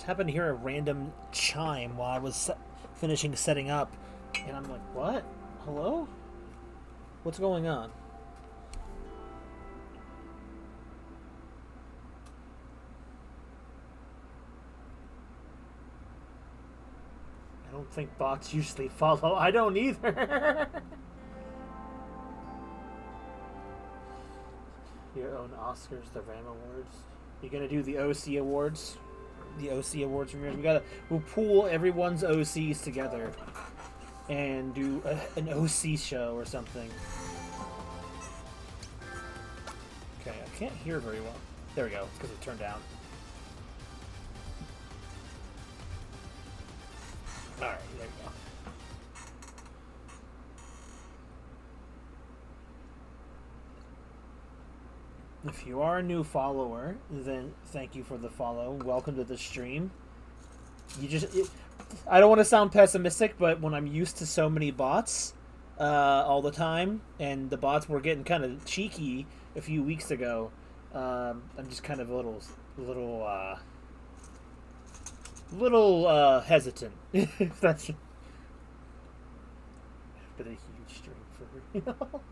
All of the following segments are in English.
Just happened to hear a random chime while I was finishing setting up, and I'm like, what? Hello? What's going on? I don't think bots usually follow. I don't either. Your own Oscars, the RAM Awards. You gonna do the OC Awards? The OC Awards from yours. We'll pool everyone's OCs together and do an OC show or something. Okay, I can't hear very well. There we go. It's because it turned down. Alright, there we go. If you are a new follower, then thank you for the follow. Welcome to the stream. I don't want to sound pessimistic, but when I'm used to so many bots all the time, and the bots were getting kind of cheeky a few weeks ago, I'm just kind of a little hesitant. If that's been a huge stream for real.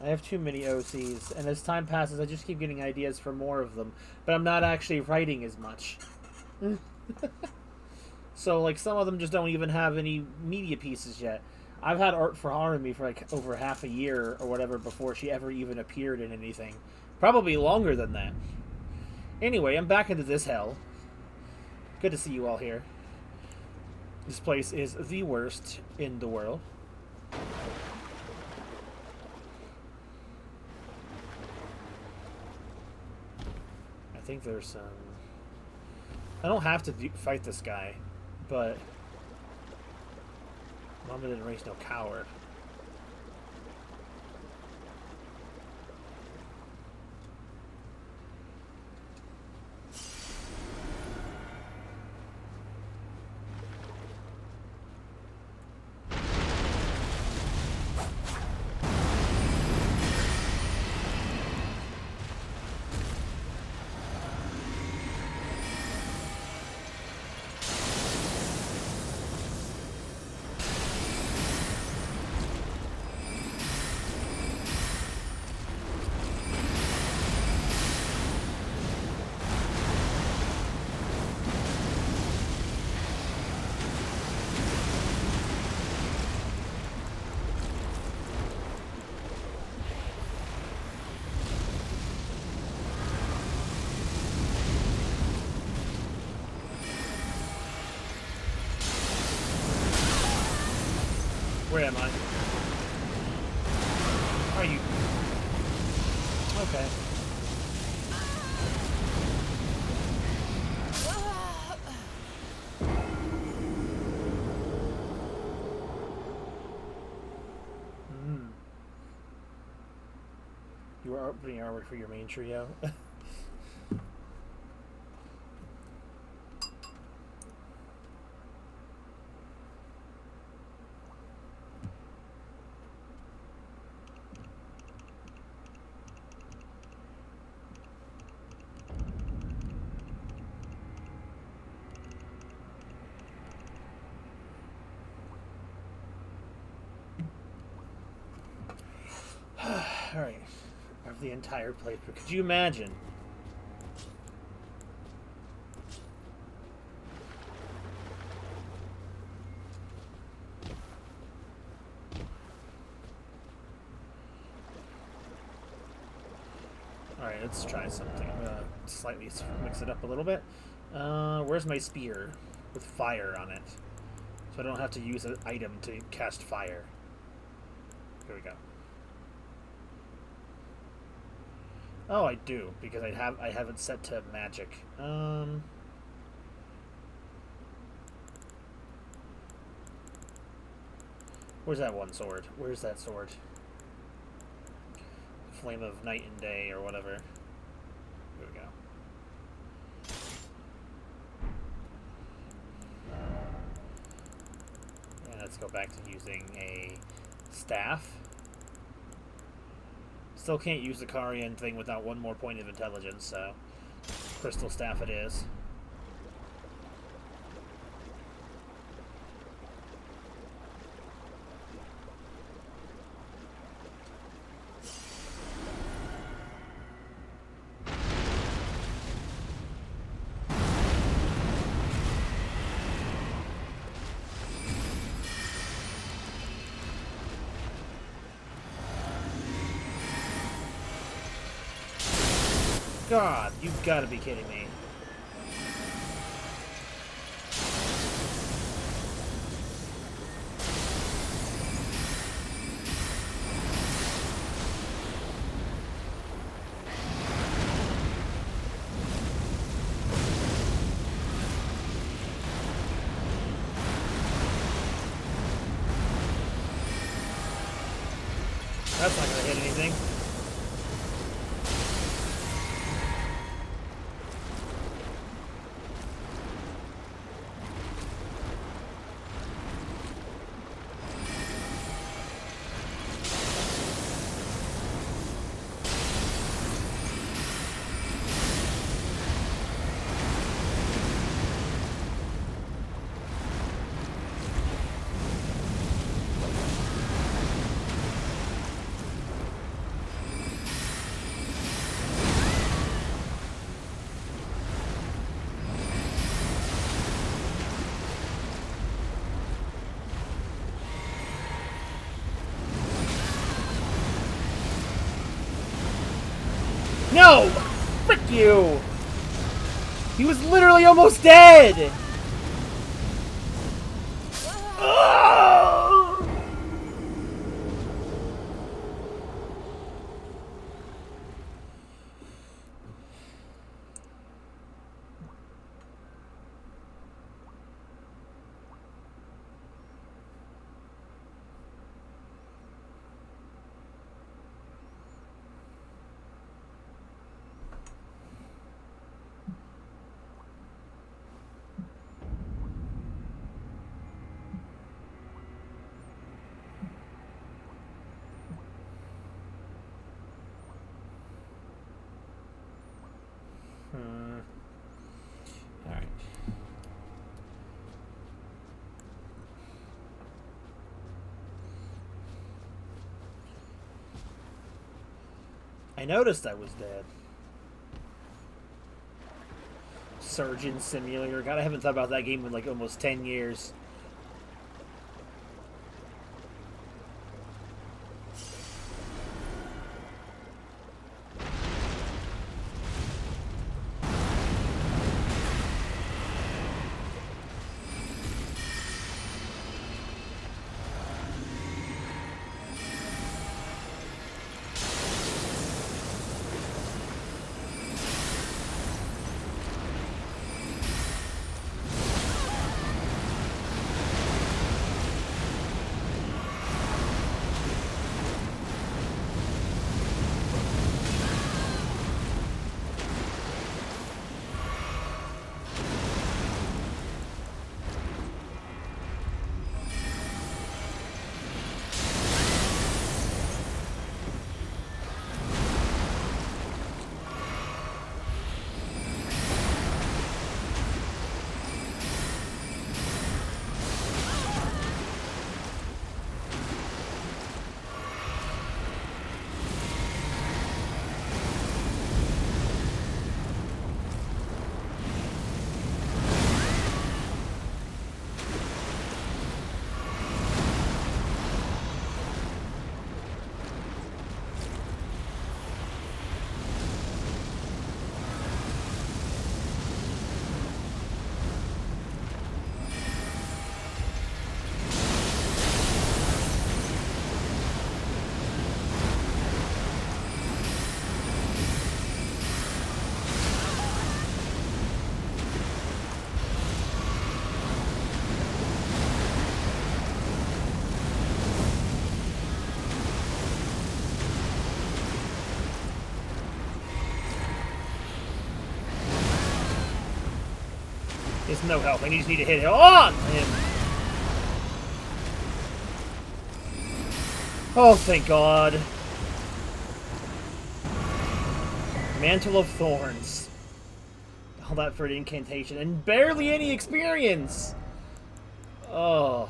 I have too many OCs, and as time passes, I just keep getting ideas for more of them. But I'm not actually writing as much. So, like, some of them just don't even have any media pieces yet. I've had Art for Harmony for, like, over half a year or whatever before she ever even appeared in anything. Probably longer than that. Anyway, I'm back into this hell. Good to see you all here. This place is the worst in the world. I think there's some... I don't have to fight this guy, but... Mama didn't raise no coward. Where am I? Are you? Okay. You are putting armor for your main trio? Alright. Of the entire playthrough. Could you imagine? Alright, let's try something. I'm gonna slightly mix it up a little bit. Where's my spear? With fire on it. So I don't have to use an item to cast fire. Here we go. Oh, I do, because I have it set to magic. Where's that one sword? Where's that sword? Flame of Night and Day, or whatever. Here we go. And let's go back to using a staff. Still can't use the Karian thing without one more point of intelligence, so Crystal Staff it is. God, you've got to be kidding me. That's not going to hit anything. No! Frick you! He was literally almost dead! Oh! Alright. I noticed I was dead. Surgeon Simulator. God, I haven't thought about that game in like almost 10 years. There's no health. I just need to hit on him. Oh, thank God. Mantle of Thorns. All that for an incantation and barely any experience. Oh.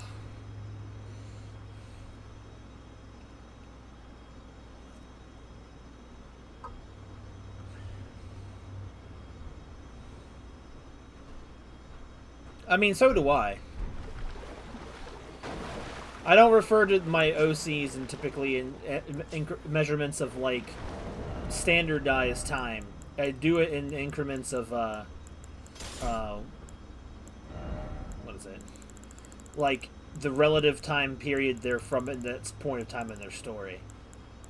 I mean, so do I. I don't refer to my OCs in typically in measurements of, like, standardized time. I do it in increments of, what is it? Like, the relative time period they're from at that point of time in their story.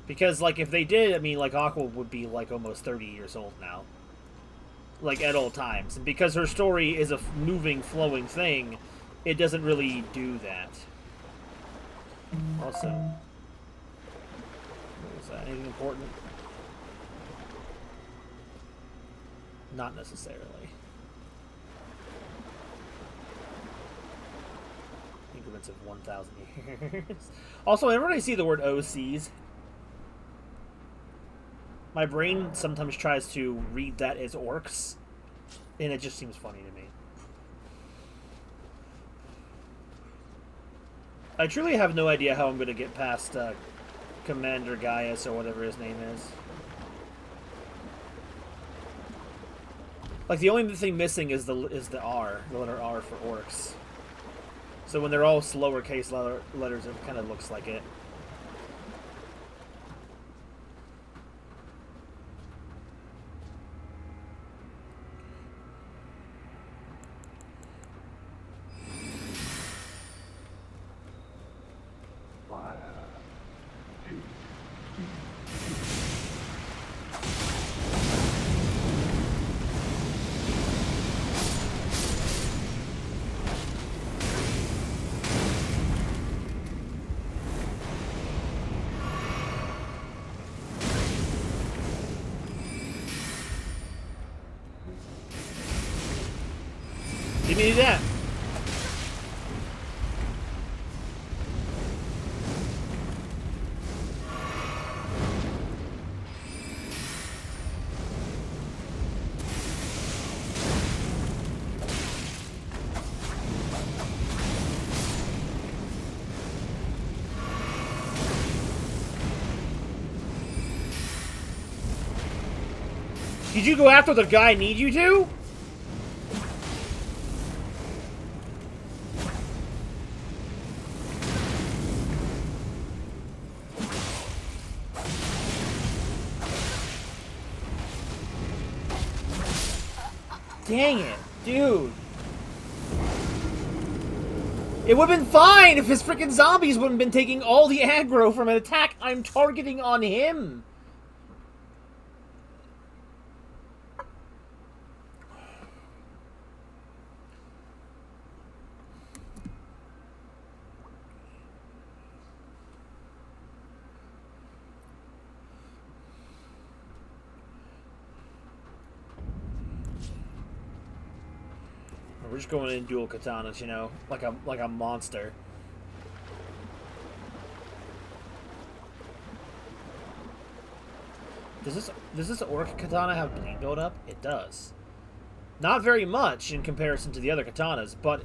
Because, like, if they did, I mean, like, Aqua would be, like, almost 30 years old now. Like, at all times. And because her story is a moving, flowing thing, it doesn't really do that. Also, is that anything important? Not necessarily. Increments of 1,000 years. Also, whenever I see the word OCs, my brain sometimes tries to read that as orcs, and it just seems funny to me. I truly have no idea how I'm going to get past Commander Gaius or whatever his name is. Like, the only thing missing is the R, the letter R for orcs. So when they're all lowercase letters, it kind of looks like it. Give me that. Did you go after the guy I need you to? Dang it, dude. It would have been fine if his freaking zombies wouldn't have been taking all the aggro from an attack I'm targeting on him. We're just going in dual katanas, you know, like a monster. Does this orc katana have bleed build up? It does. Not very much in comparison to the other katanas, but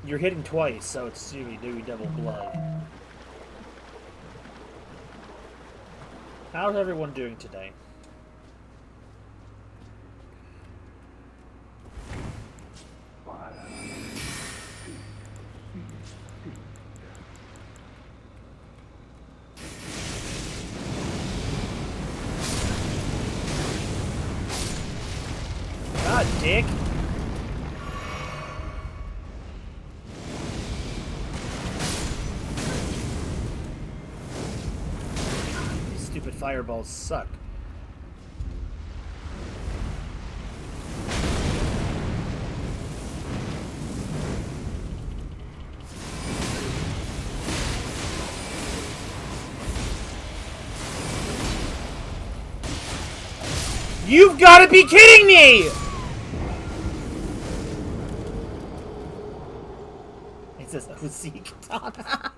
you're hitting twice, so it's really doing double blood. How's everyone doing today? God, dick. These stupid fireballs suck. You've got to be kidding me! It says OC katana.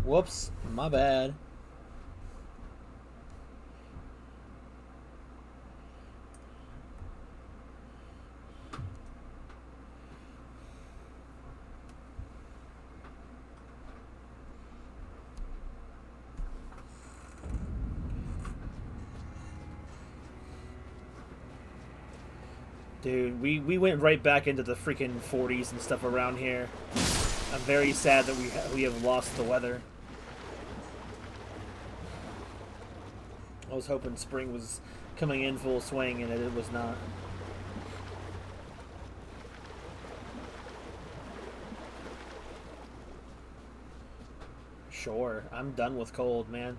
Whoops, my bad. Dude, we went right back into the freaking 40s and stuff around here. I'm very sad that we have lost the weather. I was hoping spring was coming in full swing, and it was not. Sure, I'm done with cold, man.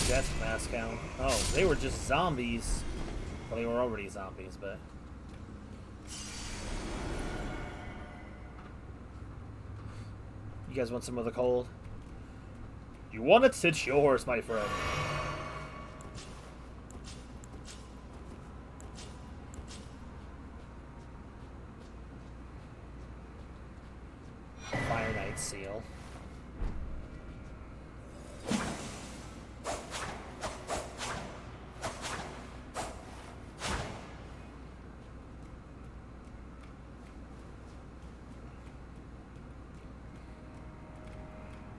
Death mask count. Oh, they were just zombies. Well, they were already zombies, but... You guys want some of the cold? You want it? It's yours, my friend. Fire Knight Seal.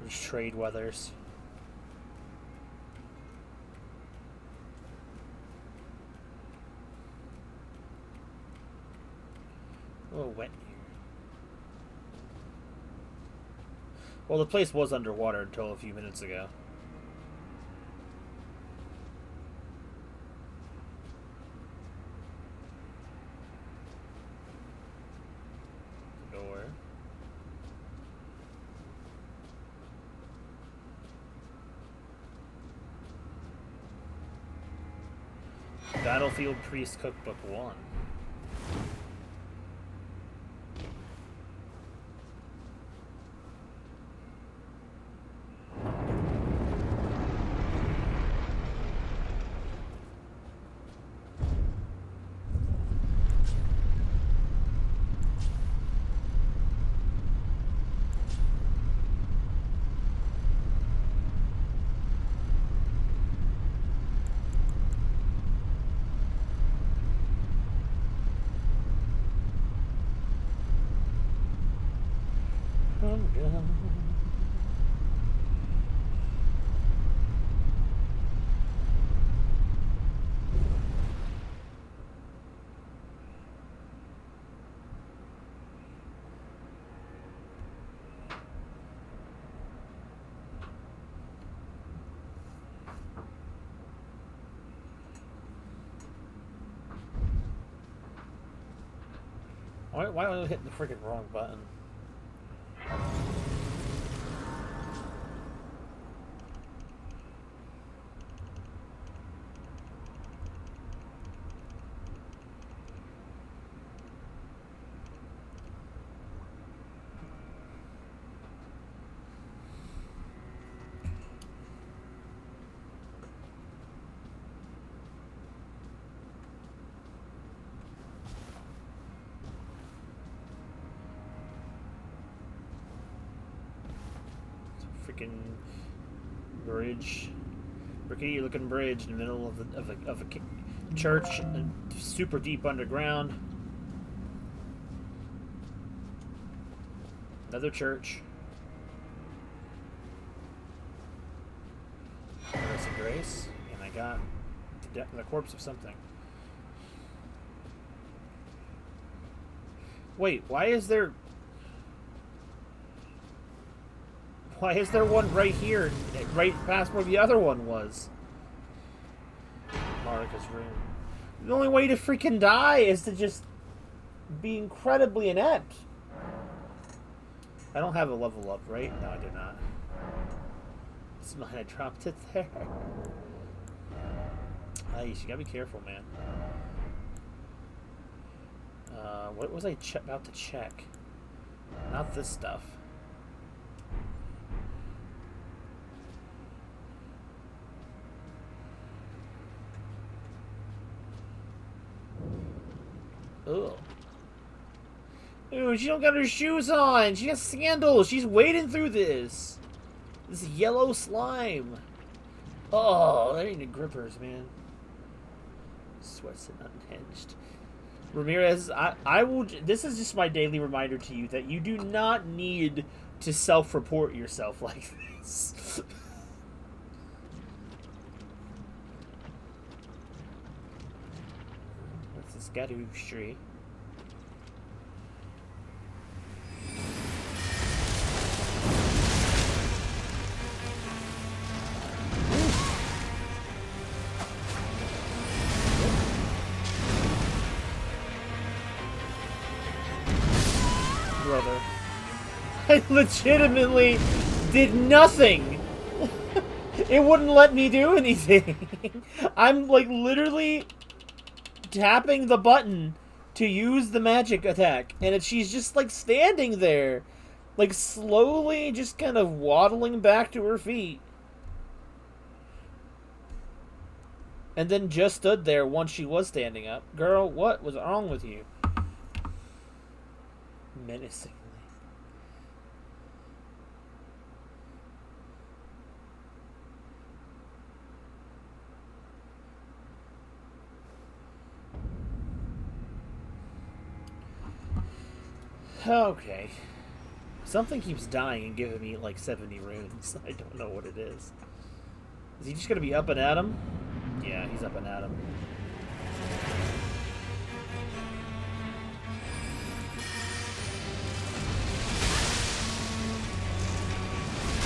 Trade weathers. Oh, wet here. Well, the place was underwater until a few minutes ago. Door. Battlefield Priest Cookbook 1. Why am I hitting the freaking wrong button? Freaking bridge, rickety looking bridge in the middle of a church, super deep underground. Another church. Grace of grace, and I got the corpse of something. Wait, why is there one right here, right past where the other one was? Marika's room. The only way to freaking die is to just be incredibly inept. I don't have a level up, right? No, I do not. It's mine. I dropped it there. You gotta be careful, man. What was I about to check? Not this stuff. Ugh. Ooh, she don't got her shoes on. She has sandals. She's wading through this. This yellow slime. Oh, that ain't the grippers, man. Sweats and unhinged. Ramirez, I will. This is just my daily reminder to you that you do not need to self-report yourself like this. What's this gadoosh tree? Brother. I legitimately did nothing. It wouldn't let me do anything. I'm like literally tapping the button to use the magic attack, and she's just like standing there, like slowly just kind of waddling back to her feet. And then just stood there once she was standing up. Girl, what was wrong with you? Menacingly. Okay. Something keeps dying and giving me like 70 runes. I don't know what it is. Is he just gonna be up and at him? Yeah, he's up and at him.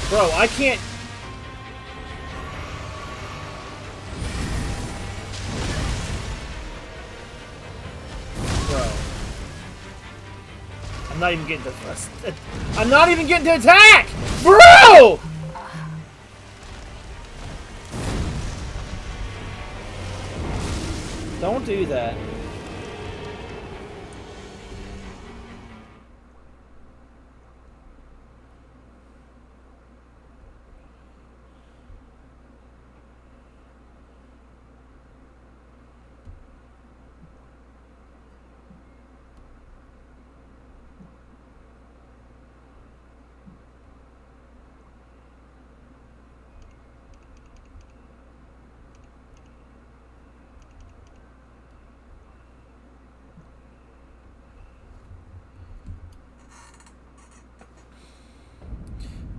Bro, I can't... Bro. I'm not even getting to... I'm not even getting to attack! Bro! Don't do that.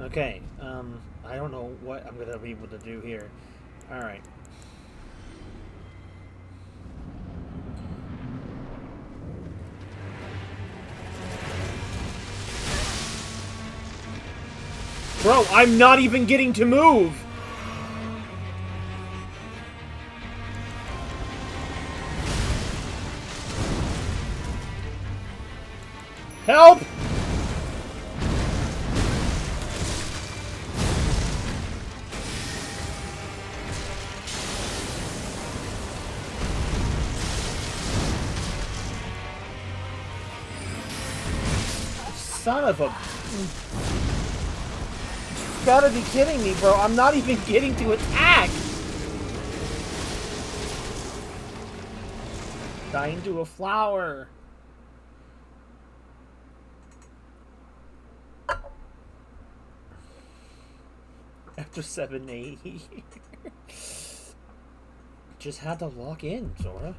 Okay, I don't know what I'm gonna be able to do here. Alright. Bro, I'm not even getting to move! Help! Son of a... You gotta be kidding me, bro. I'm not even getting to attack! Dying to a flower. After 7 years. Just had to lock in, Zora.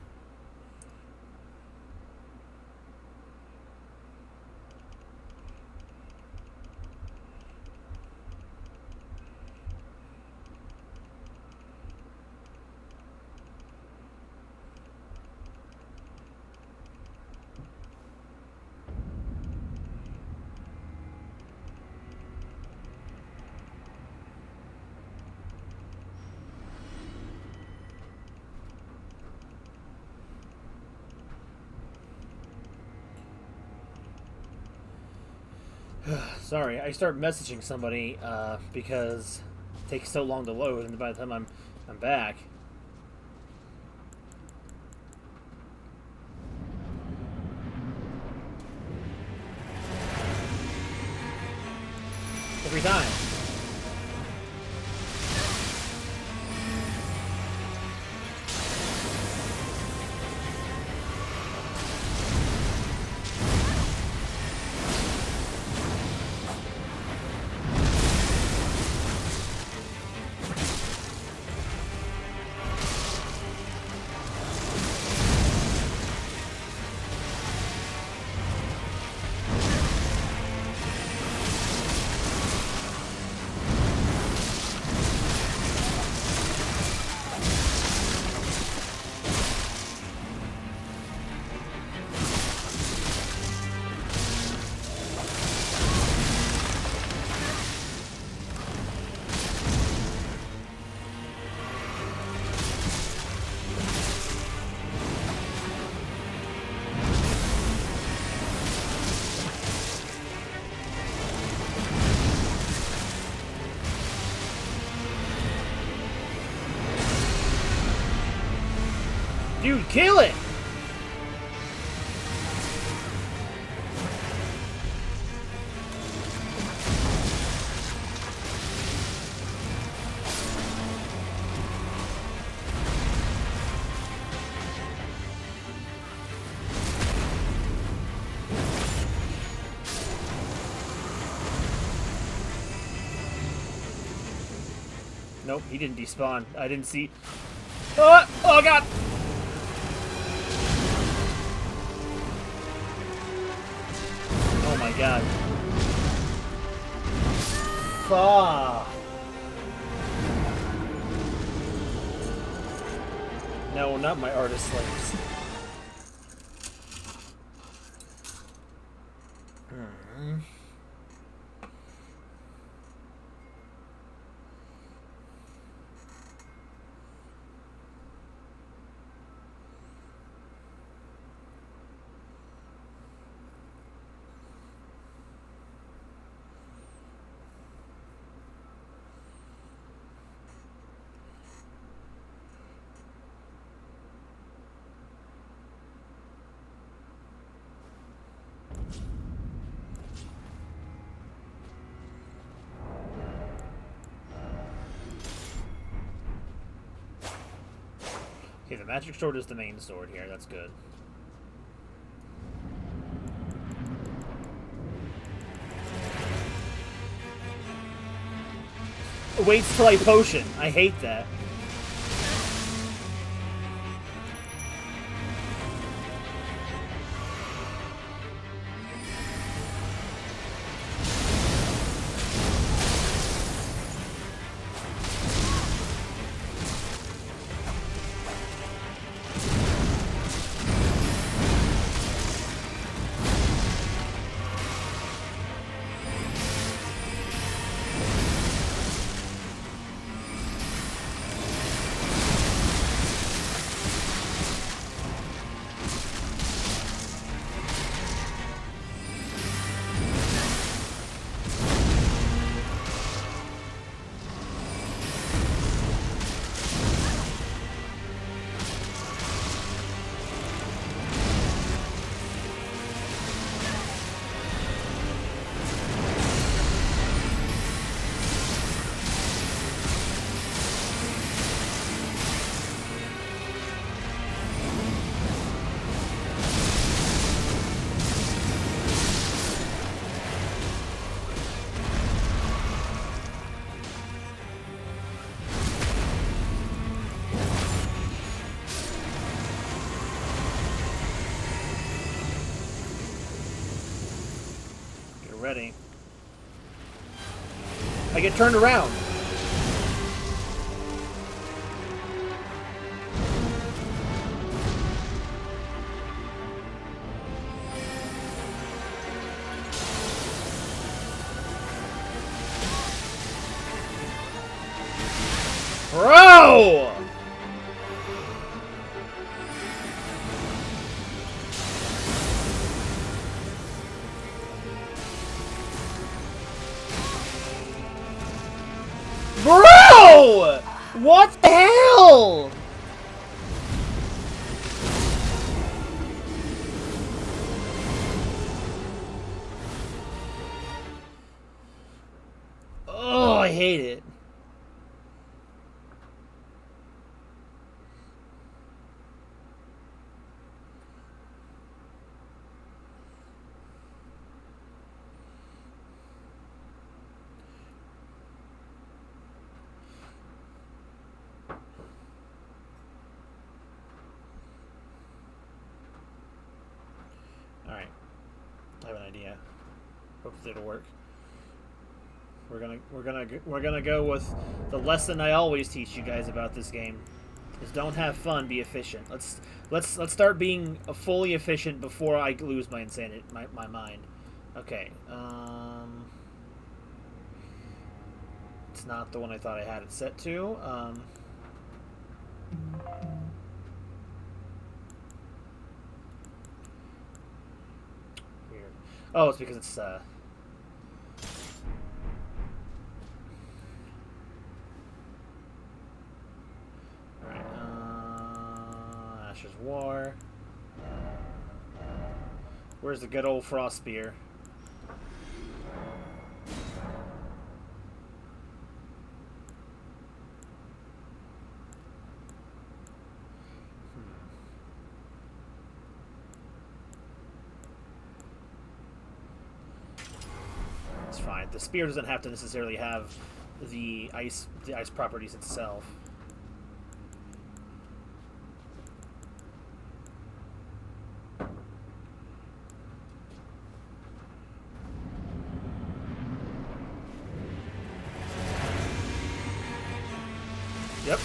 Sorry, I start messaging somebody because it takes so long to load, and by the time I'm back. Every time. Dude, kill it! Nope, he didn't despawn. I didn't see... Oh god! Oh my god. Fuck. No, not my artist slaves. Okay, the magic sword is the main sword here. That's good. It waits till I potion. I hate that. Ready. I get turned around. Bro! Bro! What the hell? Oh, I hate it. Alright. I have an idea. Hopefully it'll work. We're gonna go with the lesson I always teach you guys about this game. Is don't have fun, be efficient. Let's start being fully efficient before I lose my insanity, my mind. Okay. It's not the one I thought I had it set to. Weird. Oh, it's because it's Asher's War. Where's the good old Frost Spear? It's fine. The spear doesn't have to necessarily have the ice properties itself. Yep.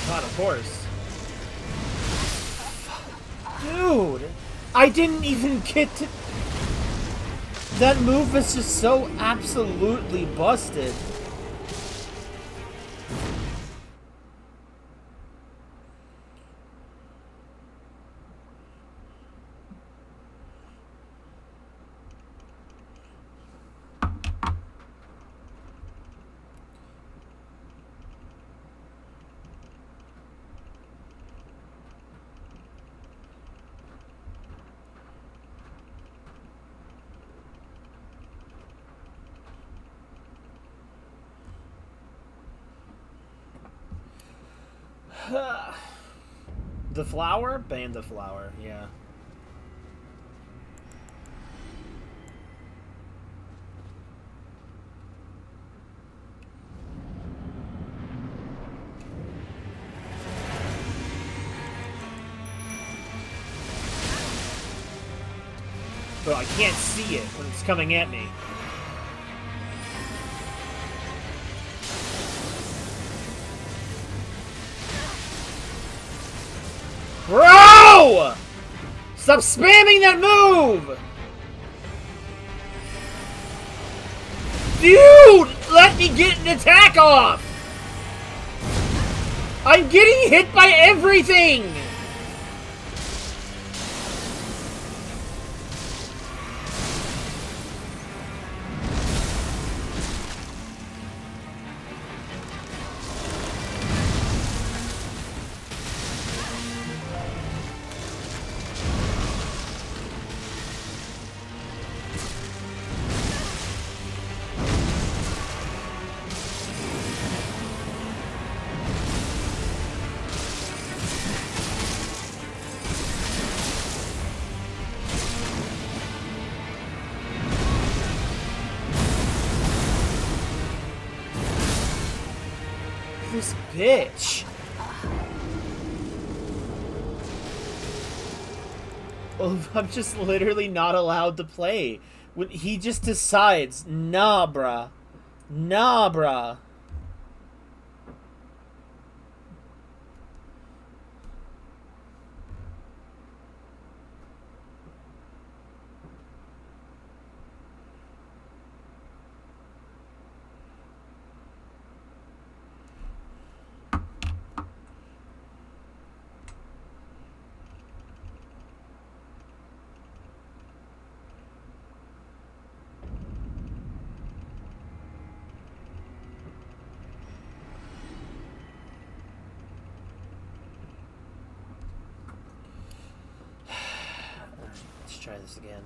God, of course. Dude! I didn't even get to... That move is just so absolutely busted. The flower? Ban the flower, yeah. But I can't see it when it's coming at me. Bro! Stop spamming that move! Dude! Let me get an attack off! I'm getting hit by everything! This bitch. Oh, I'm just literally not allowed to play. When he just decides, nah, bruh. Nah, bruh. Let's try this again.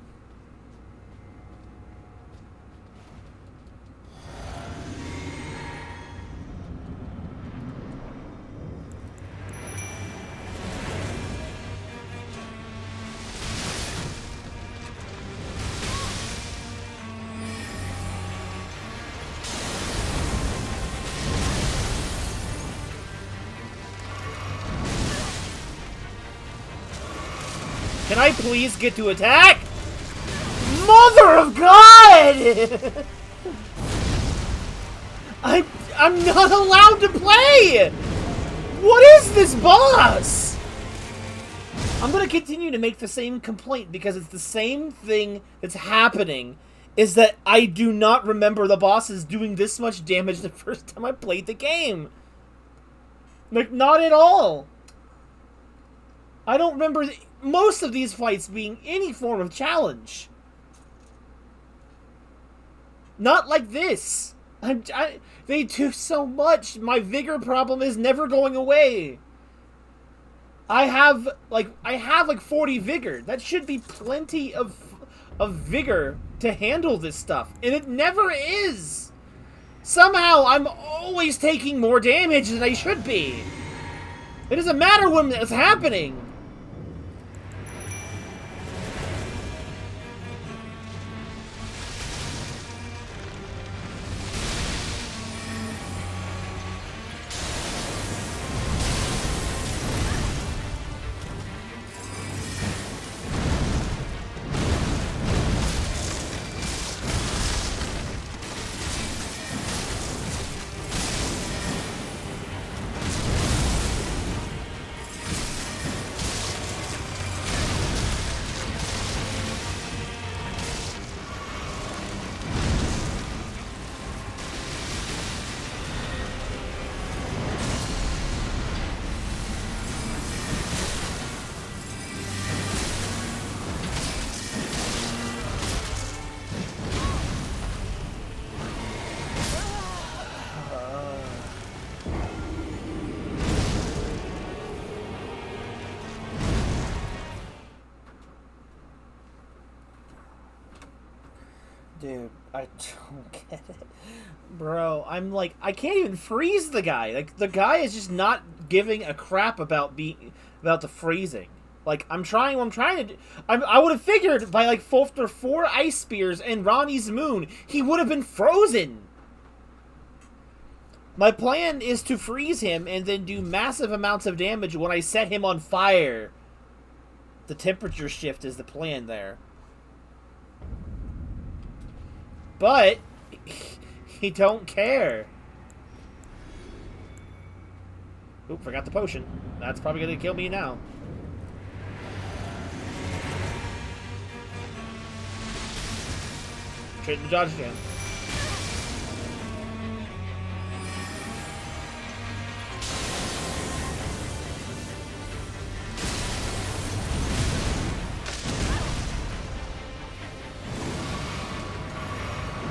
Can I please get to attack? Mother of God! I'm not allowed to play! What is this boss? I'm gonna continue to make the same complaint because it's the same thing that's happening, is that I do not remember the bosses doing this much damage the first time I played the game. Like, not at all. I don't remember most of these fights being any form of challenge. Not like this. They do so much. My vigor problem is never going away. I have like 40 vigor. That should be plenty of vigor to handle this stuff, and it never is. Somehow I'm always taking more damage than I should be. It doesn't matter when it's happening. Dude, I don't get it. Bro, I'm like, I can't even freeze the guy. Like, the guy is just not giving a crap about the freezing. Like, I'm trying to do, I would have figured by, like, after 4 ice spears and Ronnie's moon, he would have been frozen. My plan is to freeze him and then do massive amounts of damage when I set him on fire. The temperature shift is the plan there. But he don't care. Oop, forgot the potion. That's probably gonna kill me now. Trade the dodge jam.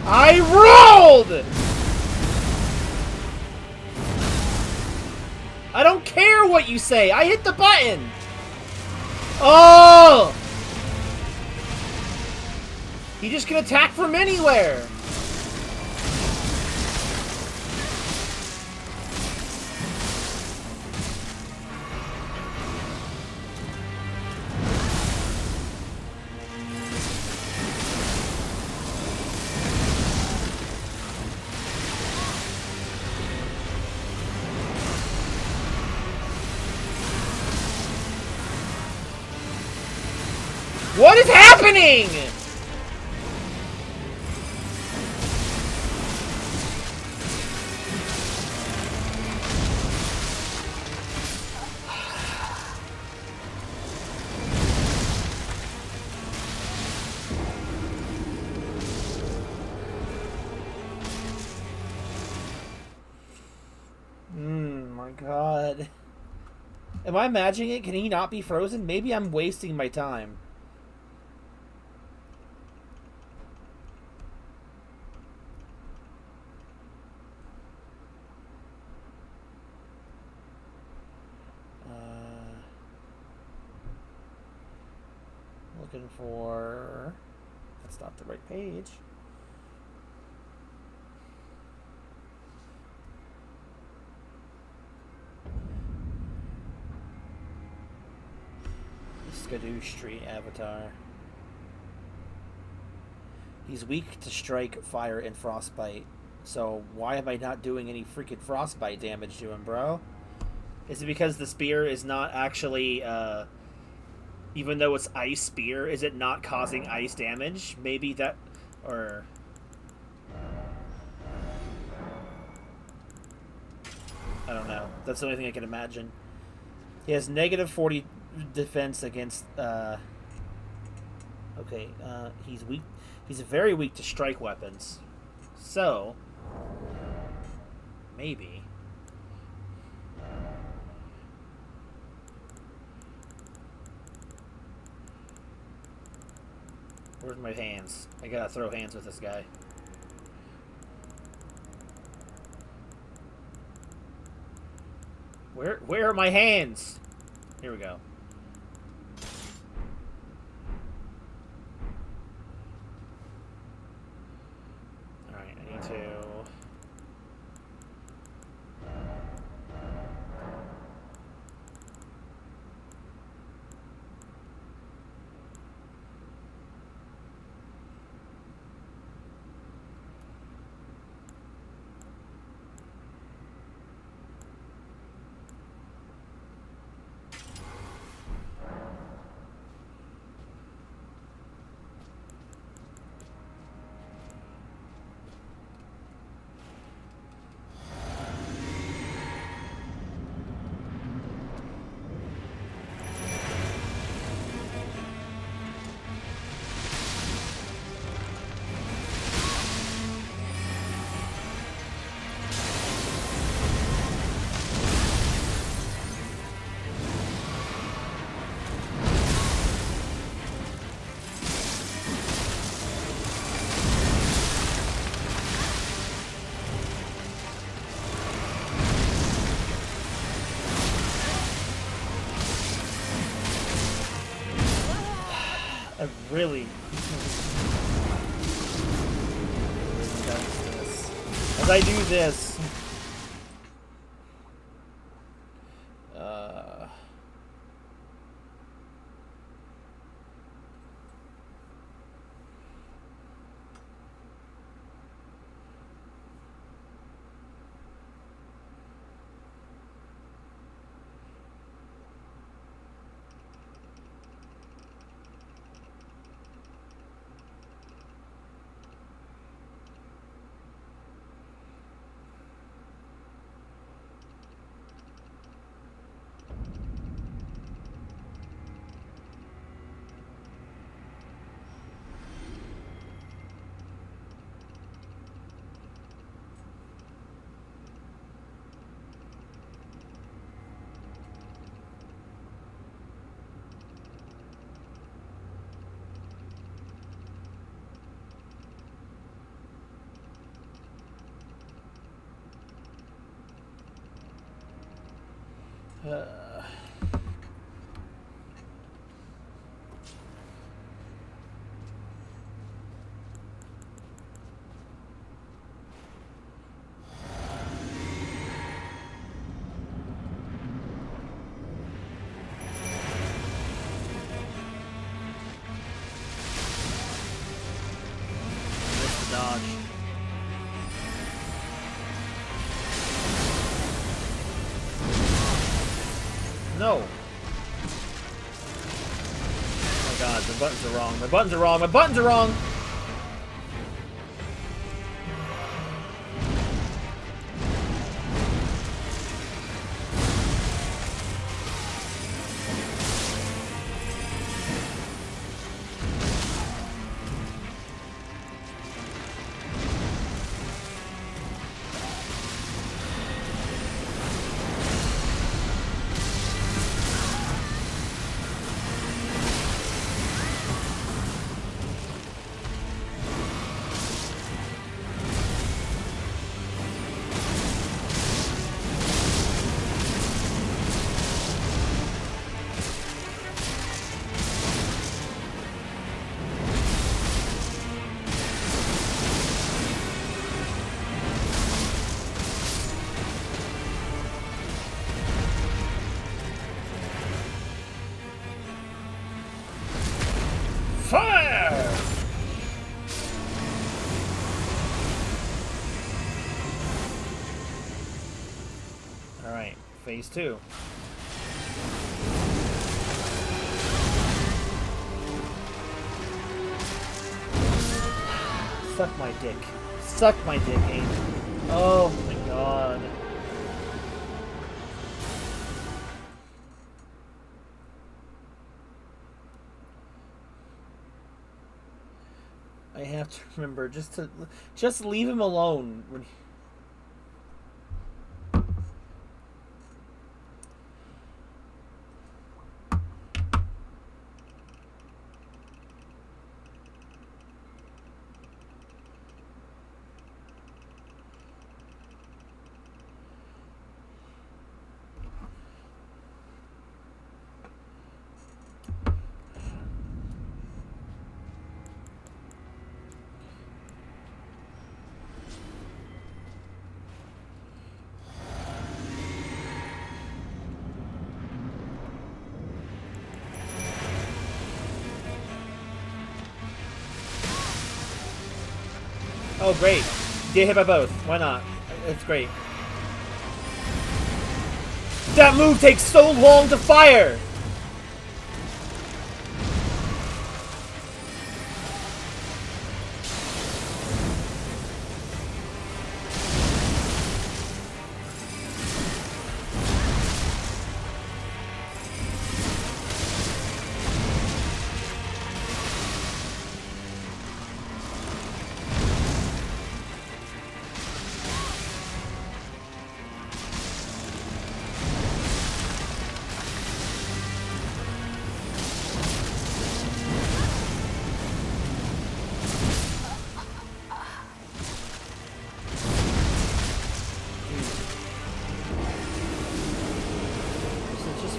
I rolled! I don't care what you say. I hit the button. Oh! He just can attack from anywhere. What is happening? My God. Am I imagining it? Can he not be frozen? Maybe I'm wasting my time. Looking for... That's not the right page. Skadoosh Street avatar. He's weak to strike, fire, and frostbite. So why am I not doing any freaking frostbite damage to him, bro? Is it because the spear is not actually, even though it's ice spear, is it not causing ice damage? Maybe that, or... I don't know. That's the only thing I can imagine. He has negative 40 defense against, okay, he's weak. He's very weak to strike weapons. So, maybe. Where's my hands? I gotta throw hands with this guy. Where are my hands? Here we go. Alright, I need to... Really as I do this, dodge. No. Oh my god, my buttons are wrong. My buttons are wrong. My buttons are wrong. Fire! Alright, phase 2. Suck my dick. Suck my dick, Aiden. Oh my god. I have to remember just leave him alone when he... Oh, great. Get hit by both. Why not? It's great. That move takes so long to fire!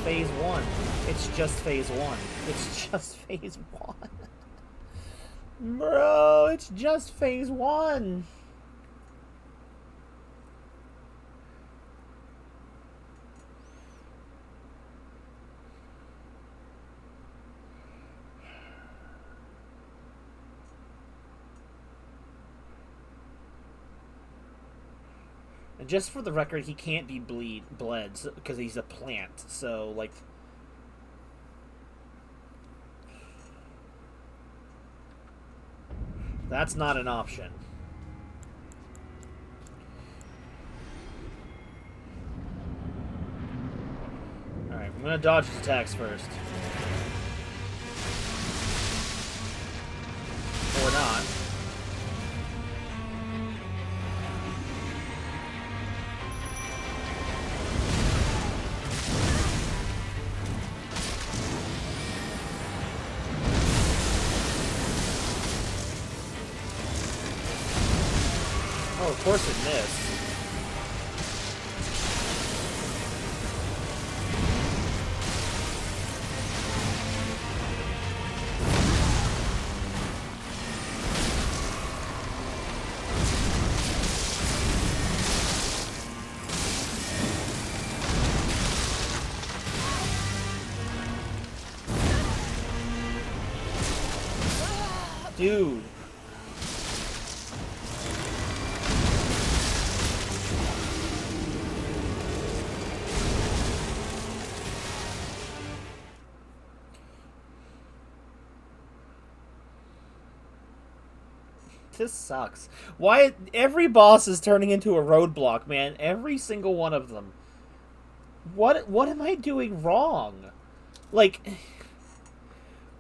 Phase 1. It's just phase 1. It's just phase 1. Bro, it's just phase 1. And just for the record, he can't be bled because he's a plant. So, like, that's not an option. Alright, I'm gonna dodge his attacks first. Or not. Oh, of course it missed. Dude. This sucks. Why every boss is turning into a roadblock, man? Every single one of them. What am I doing wrong? Like,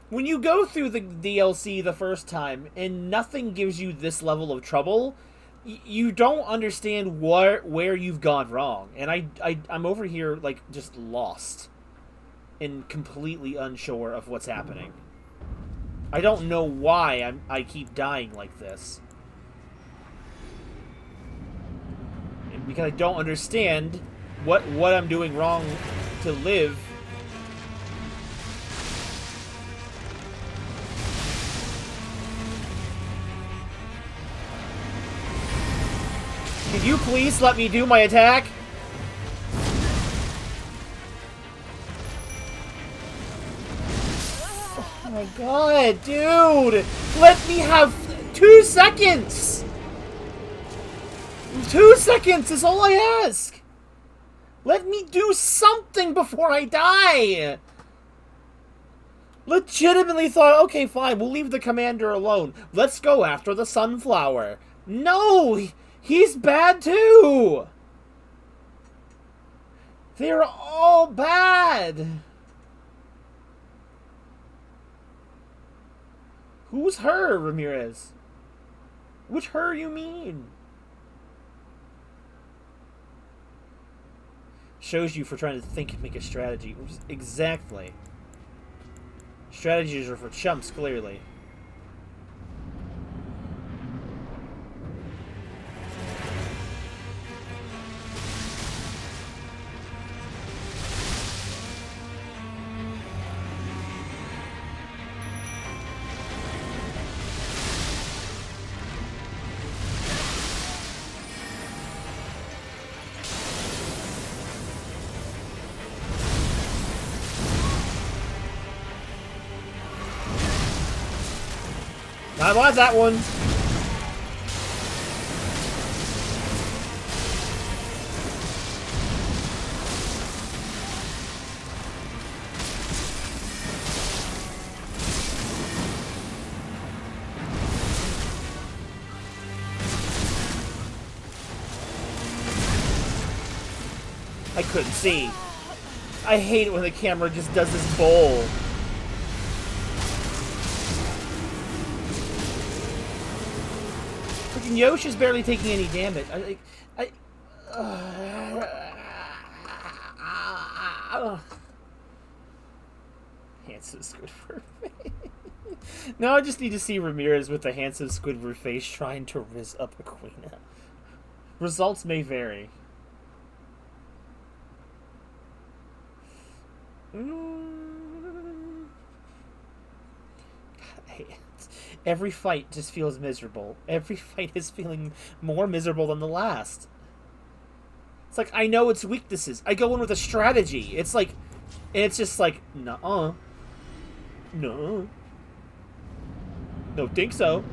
when you go through the DLC the first time and nothing gives you this level of trouble, you don't understand where you've gone wrong. And I'm over here like just lost and completely unsure of what's happening. I don't know why I keep dying like this. And because I don't understand what I'm doing wrong to live. Can you please let me do my attack? Oh my god, dude! Let me have 2 seconds! 2 seconds is all I ask! Let me do something before I die! Legitimately thought, okay, fine, we'll leave the commander alone. Let's go after the sunflower. No! He's bad too! They're all bad! Who's her, Ramirez? Which her you mean? Shows you for trying to think and make a strategy. Exactly. Strategies are for chumps, clearly. I want that one. I couldn't see. I hate it when the camera just does this bowl. Freaking Yoshi's barely taking any damage. Handsome Squidward face. Now I just need to see Ramirez with the handsome Squidward face trying to rizz up Aquina. Results may vary. Every fight just feels miserable. Every fight is feeling more miserable than the last. It's like, I know its weaknesses. I go in with a strategy. It's like, and it's just like, nuh-uh. No. Don't think so.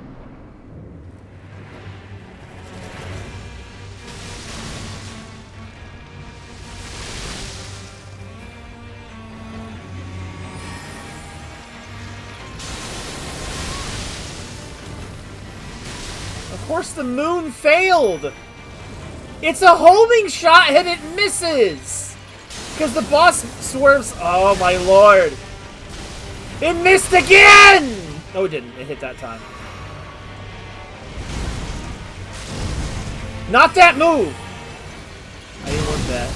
Of course the moon failed! It's a homing shot and it misses! Because the boss swerves... Oh my lord! It missed again! No, it didn't. It hit that time. Not that move! I didn't want that.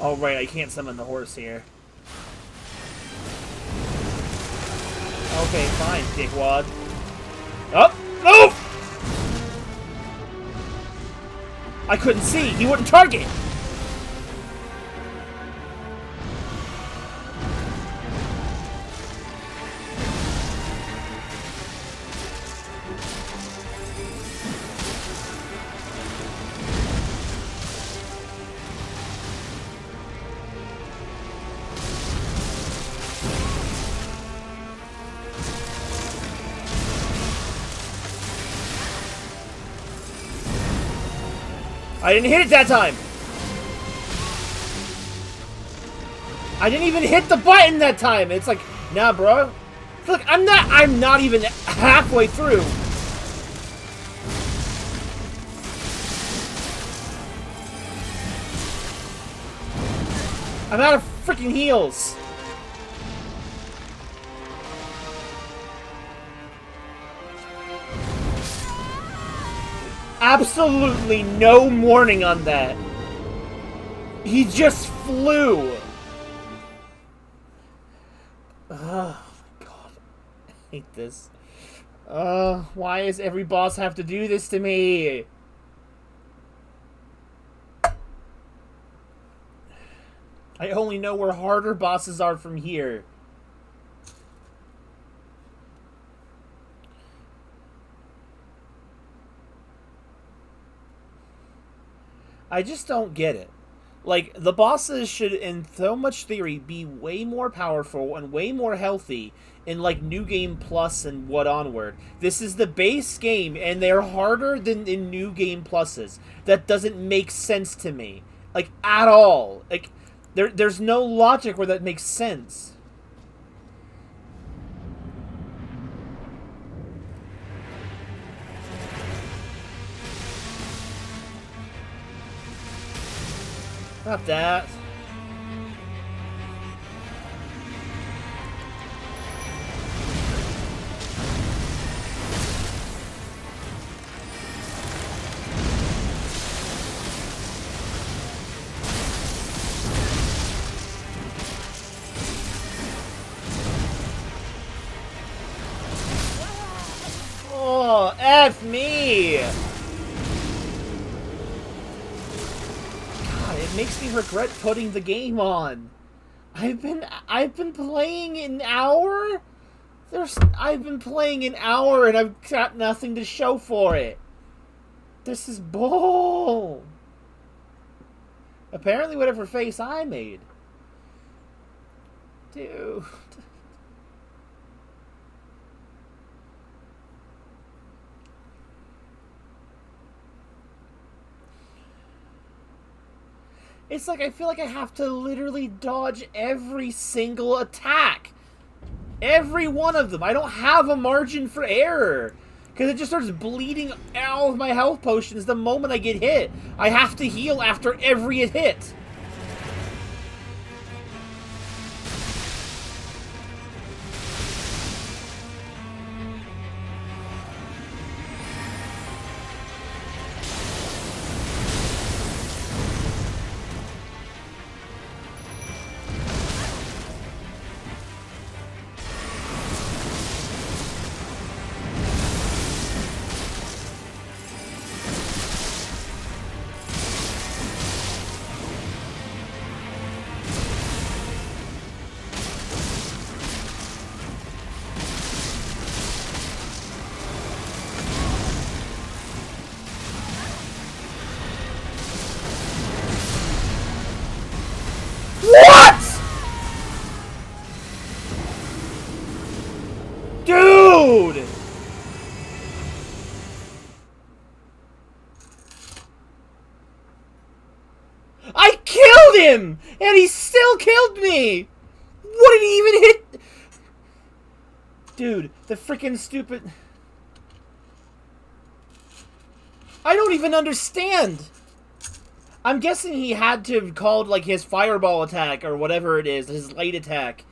Oh, right, I can't summon the horse here. Okay, fine, dickwad. Oh! Move! I couldn't see. He wouldn't target. I didn't hit it that time! I didn't even hit the button that time! It's like, nah, bro. Look, I'm not even halfway through. I'm out of freaking heals. Absolutely no warning on that. He just flew. Oh, God. I hate this. Why does every boss have to do this to me? I only know where harder bosses are from here. I just don't get it. Like, the bosses should, in so much theory, be way more powerful and way more healthy in, like, New Game Plus and what onward. This is the base game, and they're harder than in New Game Pluses. That doesn't make sense to me. Like, at all. Like, there's no logic where that makes sense. Not that. with me! God, it makes me regret putting the game on. I've been playing an hour? I've been playing an hour and I've got nothing to show for it. This is bull. Apparently whatever face I made. Dude. It's like I feel like I have to literally dodge every single attack. Every one of them. I don't have a margin for error. Because it just starts bleeding out of my health potions the moment I get hit. I have to heal after every hit. What?! Dude! I killed him! And he still killed me! What did he even hit? Dude, the freaking stupid... I don't even understand! I'm guessing he had to have called, like, his fireball attack, or whatever it is, his light attack.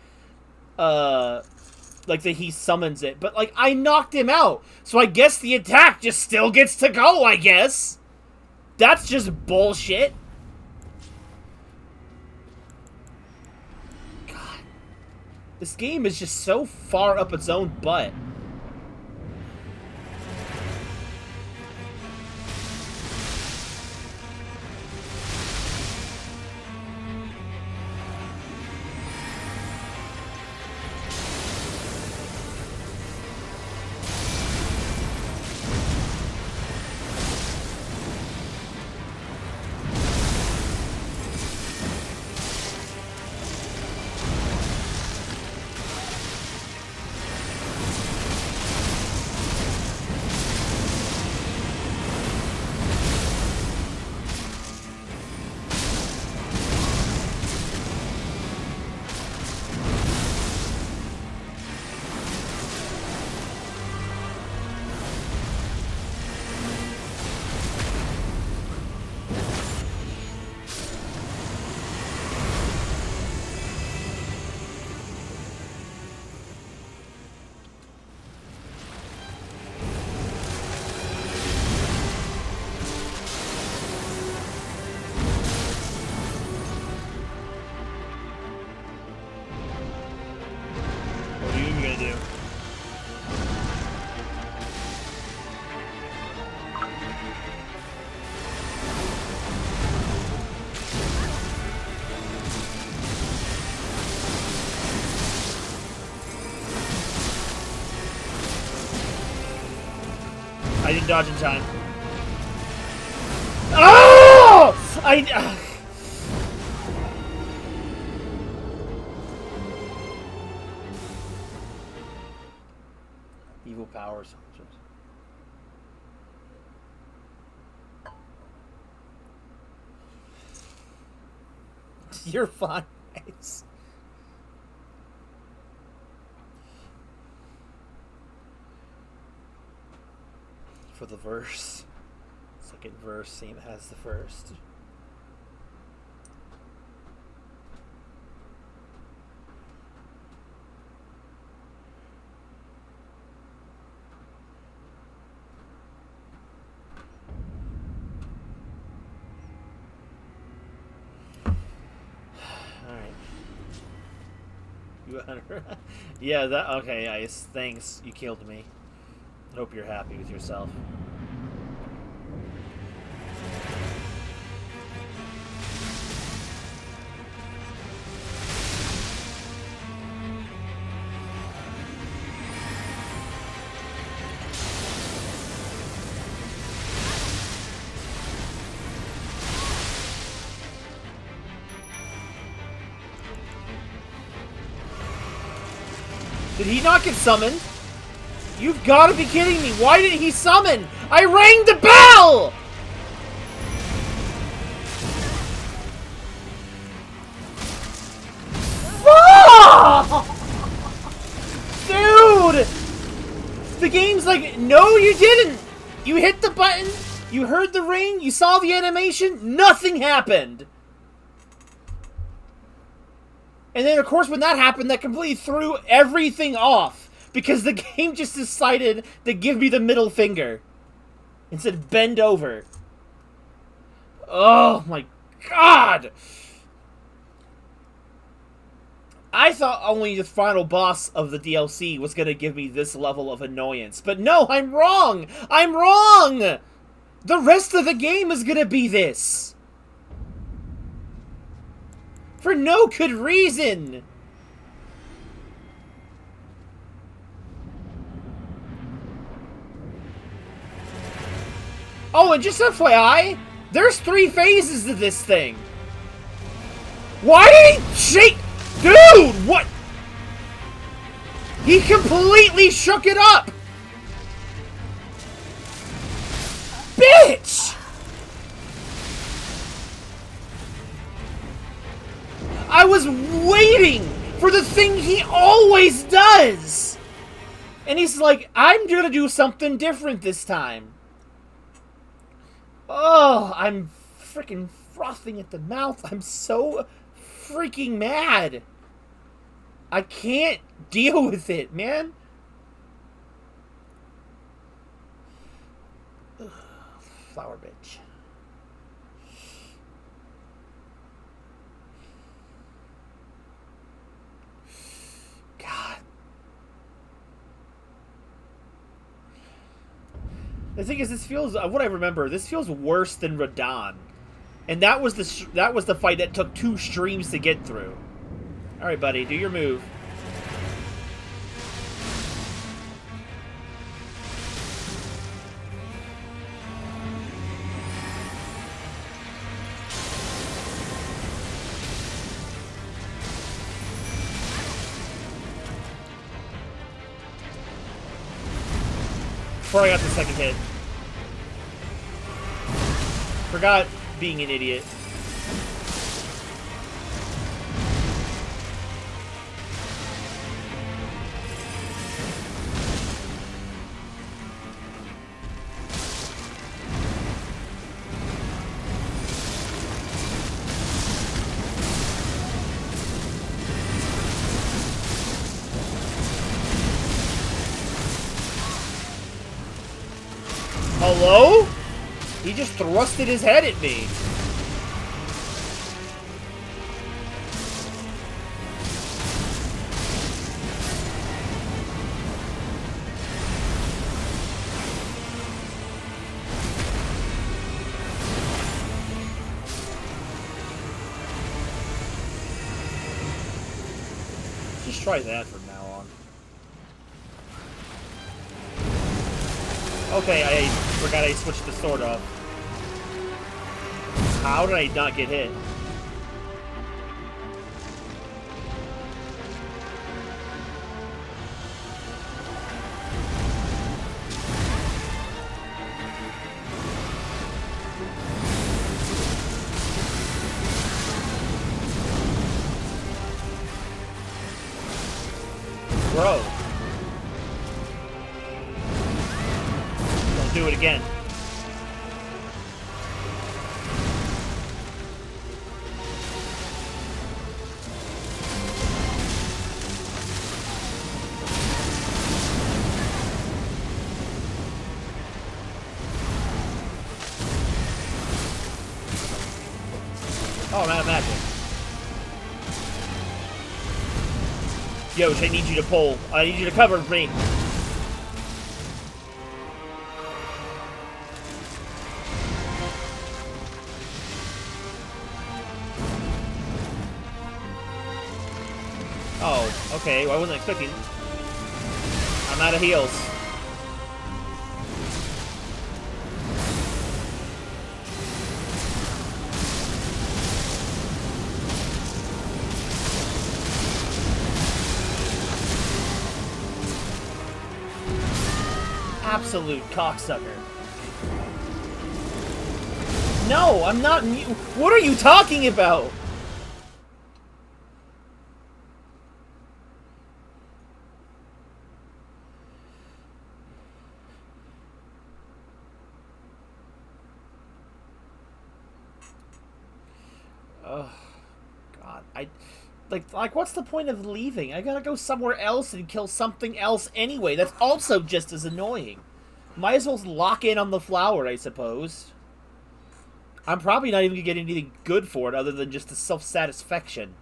Like, that he summons it. But, like, I knocked him out. So I guess the attack just still gets to go, I guess. That's just bullshit. God. This game is just so far up its own butt. I didn't dodge in time. Oh! Evil powers. You're fine, guys. For the verse. Second verse, same as the first. Yeah, that okay, Ice. Thanks. You killed me. Hope you're happy with yourself. Did he not get summoned? You've got to be kidding me. Why didn't he summon? I rang the bell! Dude! The game's like, no you didn't! You hit the button, you heard the ring, you saw the animation, nothing happened! And then, of course, when that happened, that completely threw everything off. Because the game just decided to give me the middle finger. And said, bend over. Oh, my God! I thought only the final boss of the DLC was going to give me this level of annoyance. But no, I'm wrong! I'm wrong! The rest of the game is going to be this. For no good reason! Oh, and just FYI, there's 3 phases to this thing. Why did he shake? Dude, what? He completely shook it up! Bitch! I was waiting for the thing he always does! And he's like, I'm gonna do something different this time. Oh, I'm freaking frothing at the mouth. I'm so freaking mad. I can't deal with it, man. Ugh, flower bitch. God. The thing is, this feels, what I remember, this feels worse than Radon. And that was the fight that took 2 streams to get through. Alright, buddy, do your move. Before I got the second hit. Forgot being an idiot. Hello? He just thrusted his head at me. Just try that from now on. Okay, I forgot I switched the sword off. How did I not get hit? Bro. Don't do it again. Oh, I'm out of magic. Yosh, I need you to pull. I need you to cover me. Oh, okay. Well, I wasn't expecting. I'm out of heals. Absolute cocksucker. No, I'm not. What are you talking about? Oh, God. Like, what's the point of leaving? I gotta go somewhere else and kill something else anyway. That's also just as annoying. Might as well lock in on the flower, I suppose. I'm probably not even gonna get anything good for it other than just the self-satisfaction.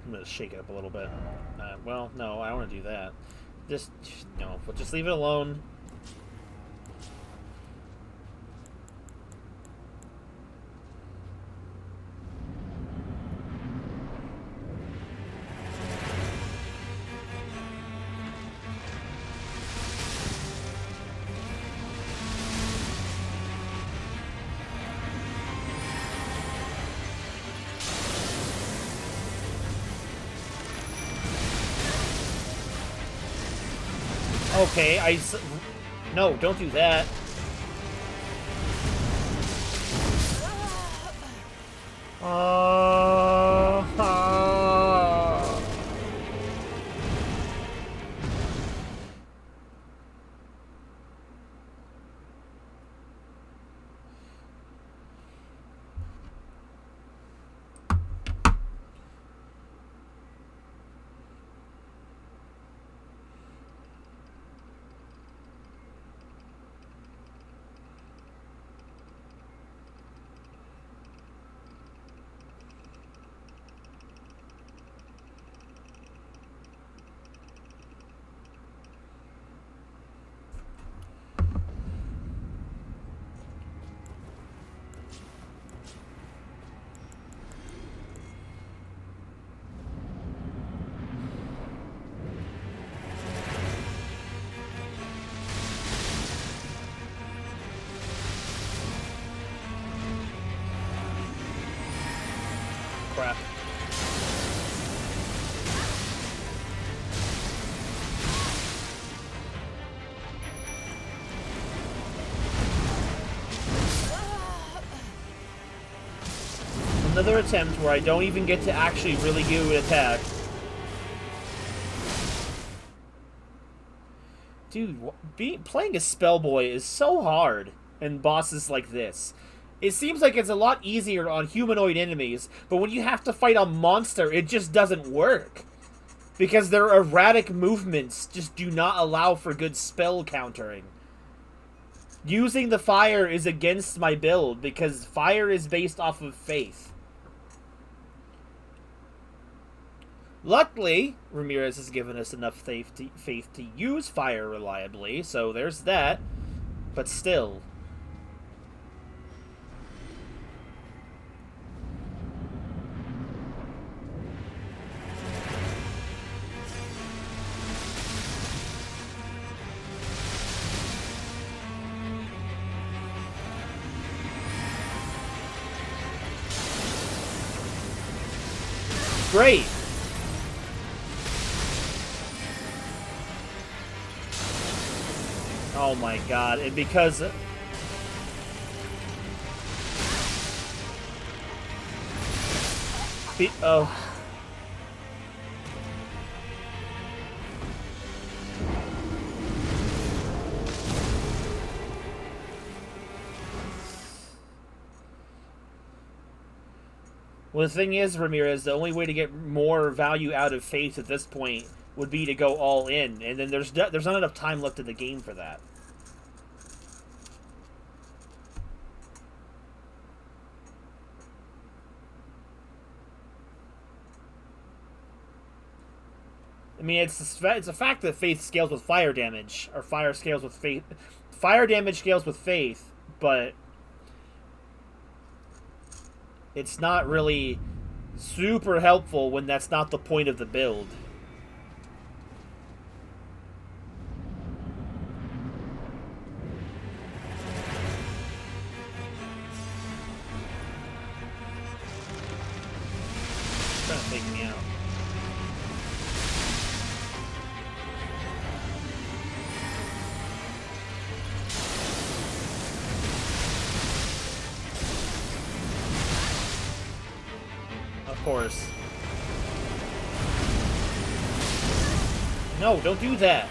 I'm gonna shake it up a little bit. Well, no, I don't want to do that. Just no, but just leave it alone. Okay, no, don't do that. Crap. Another attempt where I don't even get to actually really do an attack. Dude, playing a Spellboy is so hard in bosses like this. It seems like it's a lot easier on humanoid enemies, but when you have to fight a monster, it just doesn't work. Because their erratic movements just do not allow for good spell countering. Using the fire is against my build, because fire is based off of faith. Luckily, Ramirez has given us enough faith to use fire reliably, so there's that. But still. Great! Oh my god, and because... oh. Well, the thing is, Ramirez, the only way to get more value out of Faith at this point would be to go all in, and then there's not enough time left in the game for that. I mean, it's a fact that Faith scales with fire damage, or fire scales with Faith. fire damage scales with faith, but it's not really super helpful when that's not the point of the build. It's trying to take me out. Of course. No, don't do that.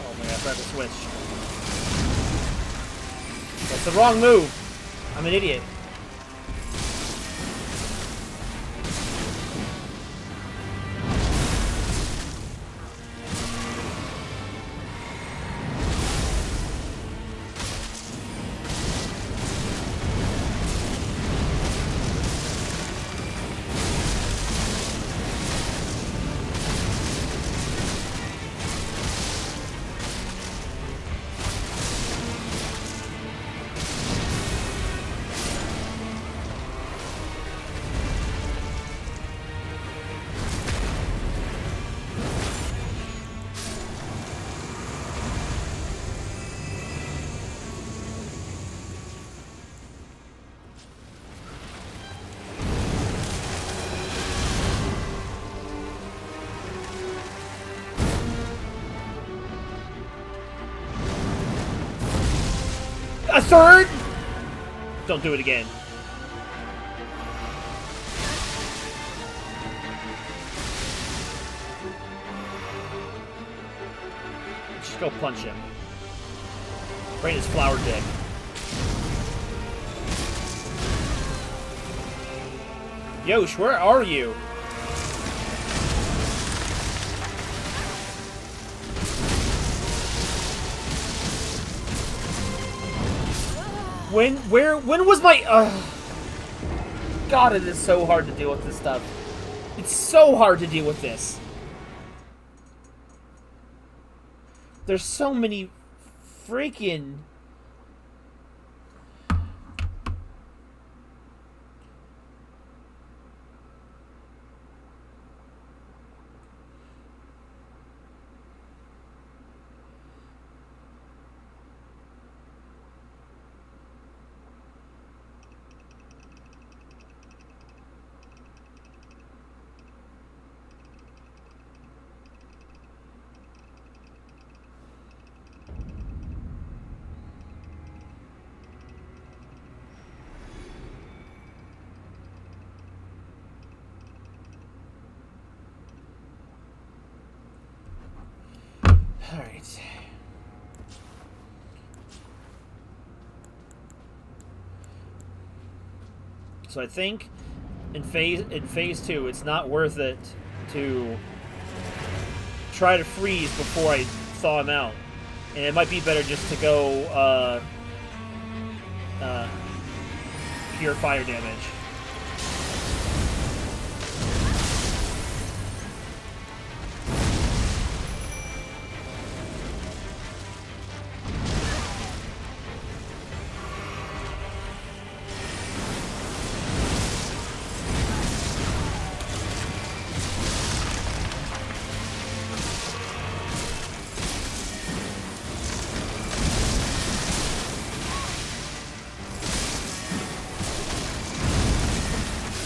Oh my god, I forgot to switch. That's the wrong move. I'm an idiot. A third? Don't do it again. Just go punch him. Right in his flower dick. Yosh, where are you? When was my... God, it is so hard to deal with this stuff. It's so hard to deal with this. There's so many freaking... Alright. So I think in phase 2, it's not worth it to try to freeze before I thaw him out. And it might be better just to go pure fire damage.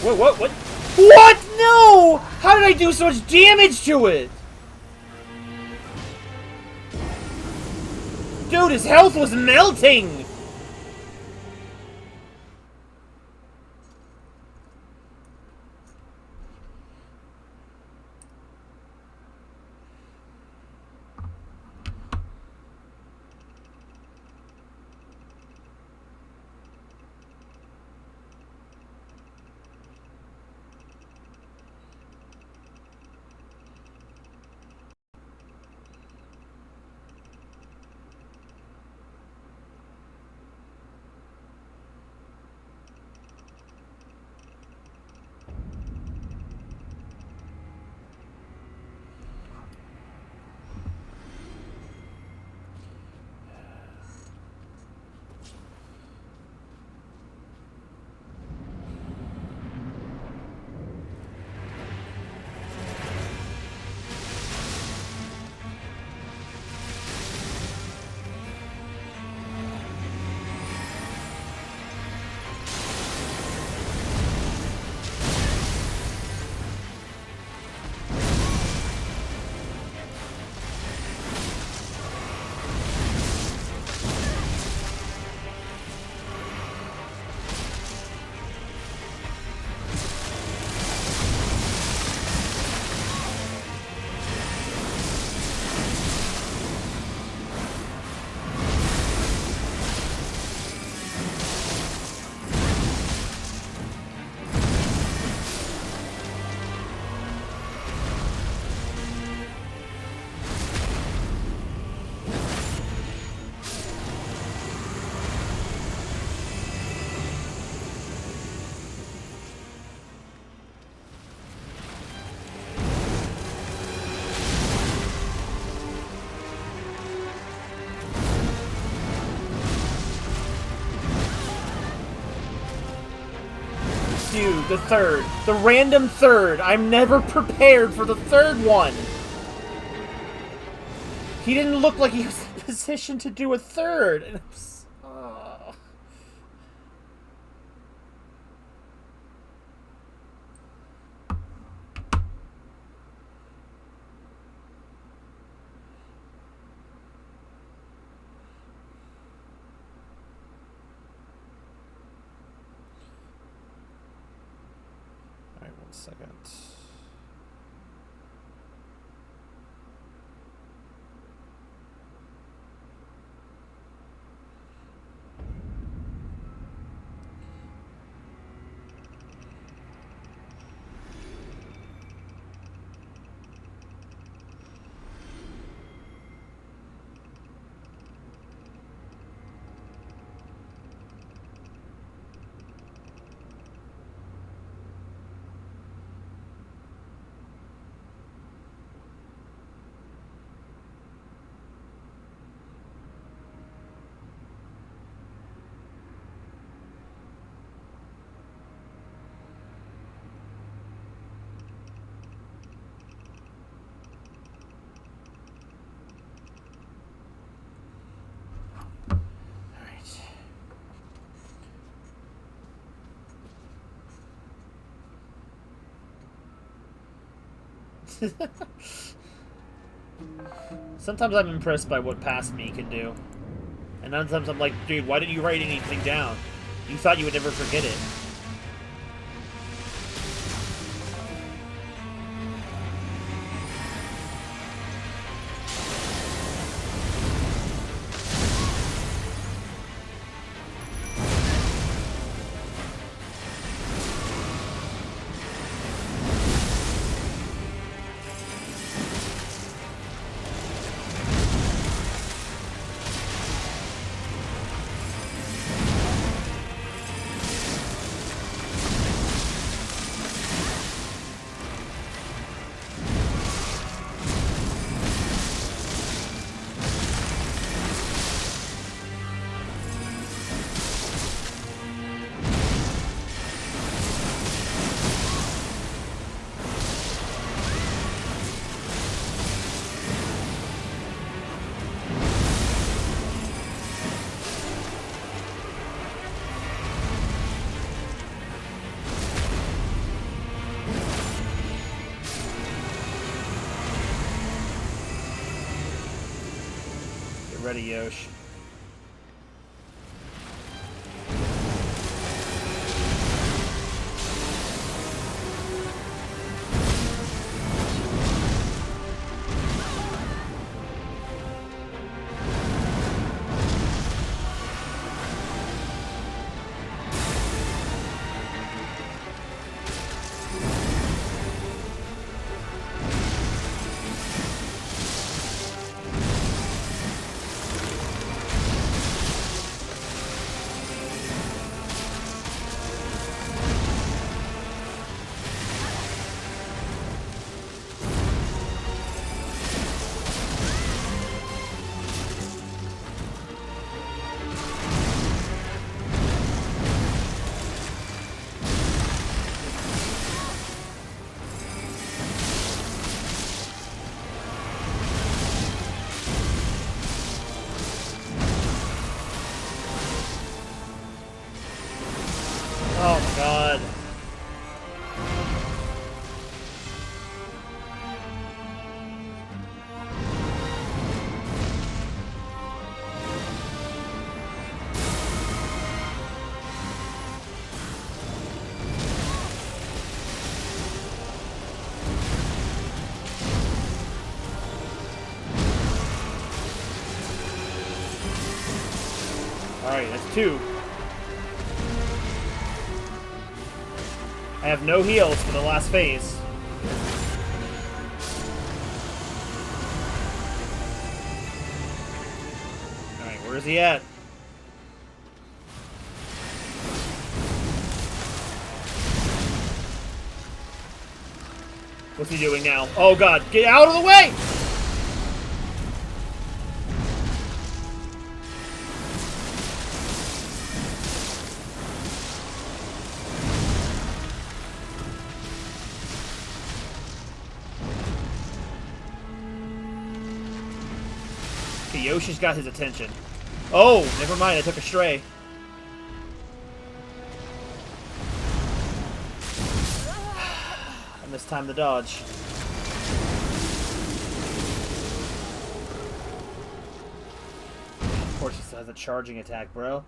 What? What? No! How did I do so much damage to it? Dude, his health was melting! Dude, the third. The random third. I'm never prepared for the third one. He didn't look like he was in a position to do a third. And Alright, 1 second. Sometimes I'm impressed by what past me can do. And sometimes I'm like, dude, why didn't you write anything down? You thought you would never forget it. Ready, Yosh. Oh my god. Alright, that's 2. I have no heals for the last phase. Alright, where is he at? What's he doing now? Oh god, get out of the way! Okay, Yoshi's got his attention. Oh, never mind. I took a stray. I missed time to dodge. Of course, he still has a charging attack, bro.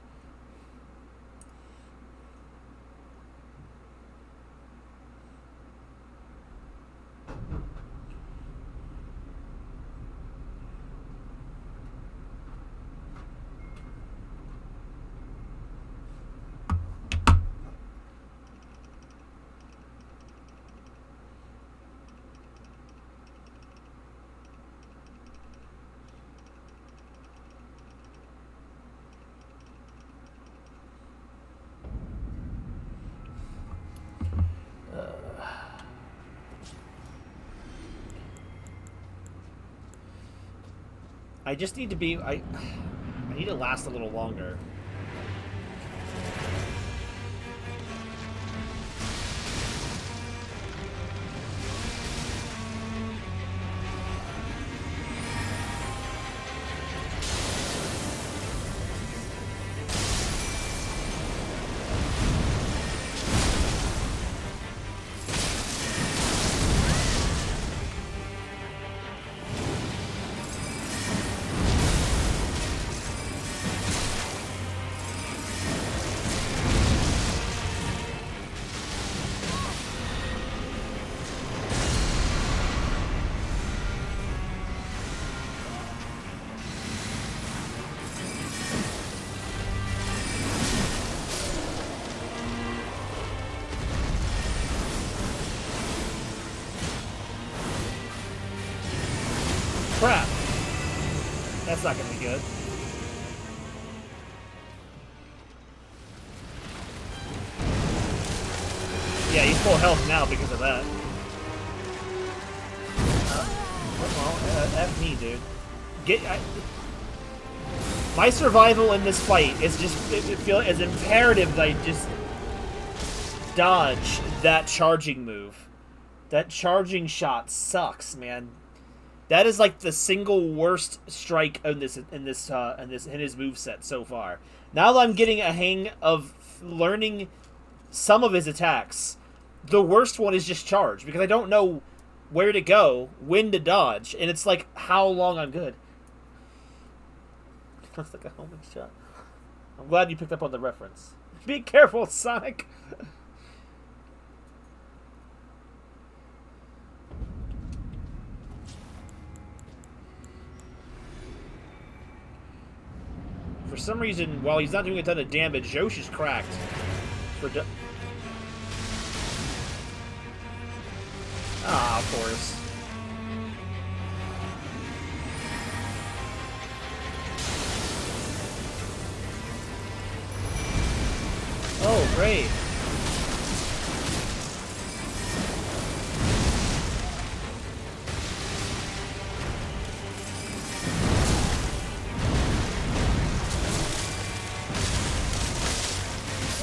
I just need to be... I need to last a little longer. Crap. That's not going to be good. Yeah, he's full health now because of that. Well, F me, dude. My survival in this fight is just... It feels as imperative that I just dodge that charging move. That charging shot sucks, man. That is like the single worst strike in his moveset so far. Now that I'm getting a hang of learning some of his attacks, the worst one is just charge because I don't know where to go, when to dodge, and it's like how long I'm good. Looks like a homing shot. I'm glad you picked up on the reference. Be careful, Sonic. For some reason, while he's not doing a ton of damage, Yoshi's cracked. Of course. Oh, great.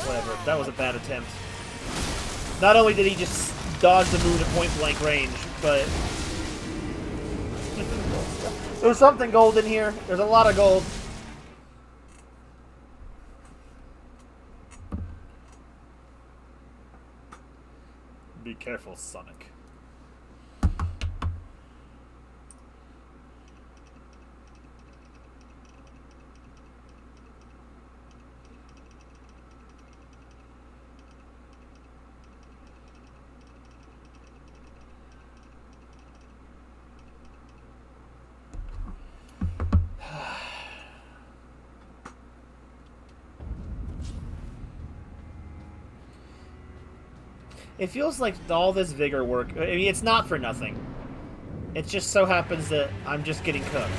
Whatever. That was a bad attempt. Not only did he just dodge the move at point-blank range, but... There's something gold in here. There's a lot of gold. Be careful, Sonic. It feels like all this vigor work... I mean, it's not for nothing. It just so happens that I'm just getting cooked.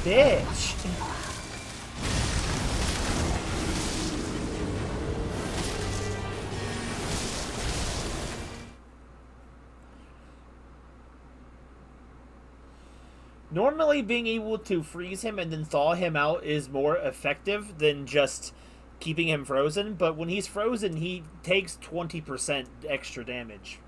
Bitch. Normally, being able to freeze him and then thaw him out is more effective than just keeping him frozen, but when he's frozen, he takes 20% extra damage.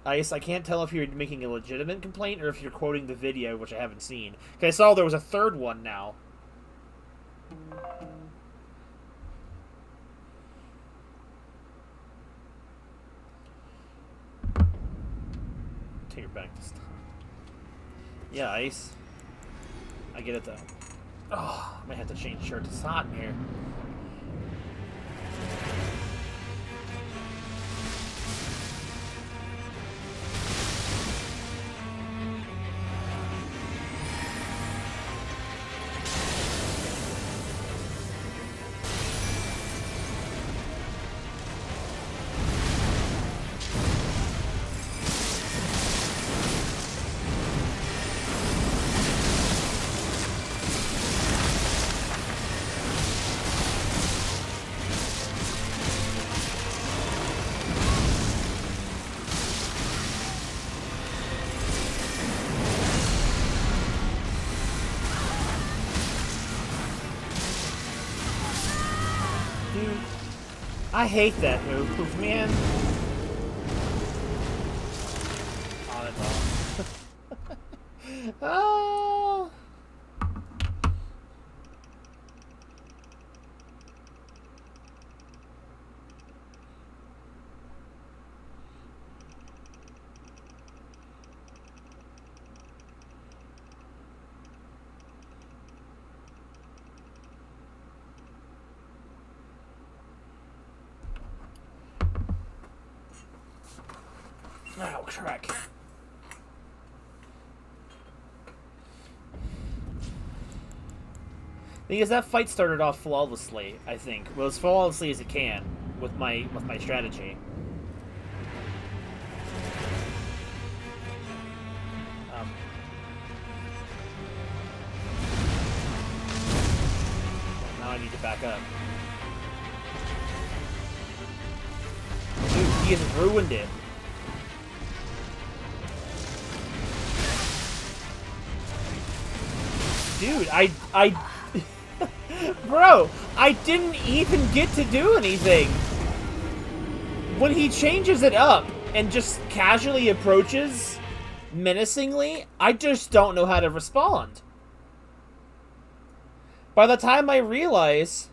Ice, I can't tell if you're making a legitimate complaint or if you're quoting the video, which I haven't seen. Okay, I saw there was a third one now. Take her back this time. Yeah, Ice. I get it, though. Oh, I might have to change shirt. It's hot in here. I hate that move, man. Oh, that's awesome. Oh. Oh, crack. Because that fight started off flawlessly, I think. Well, as flawlessly as it can with my strategy. Now I need to back up. Dude, he has ruined it. Dude, Bro, I didn't even get to do anything. When he changes it up and just casually approaches menacingly, I just don't know how to respond. By the time I realize...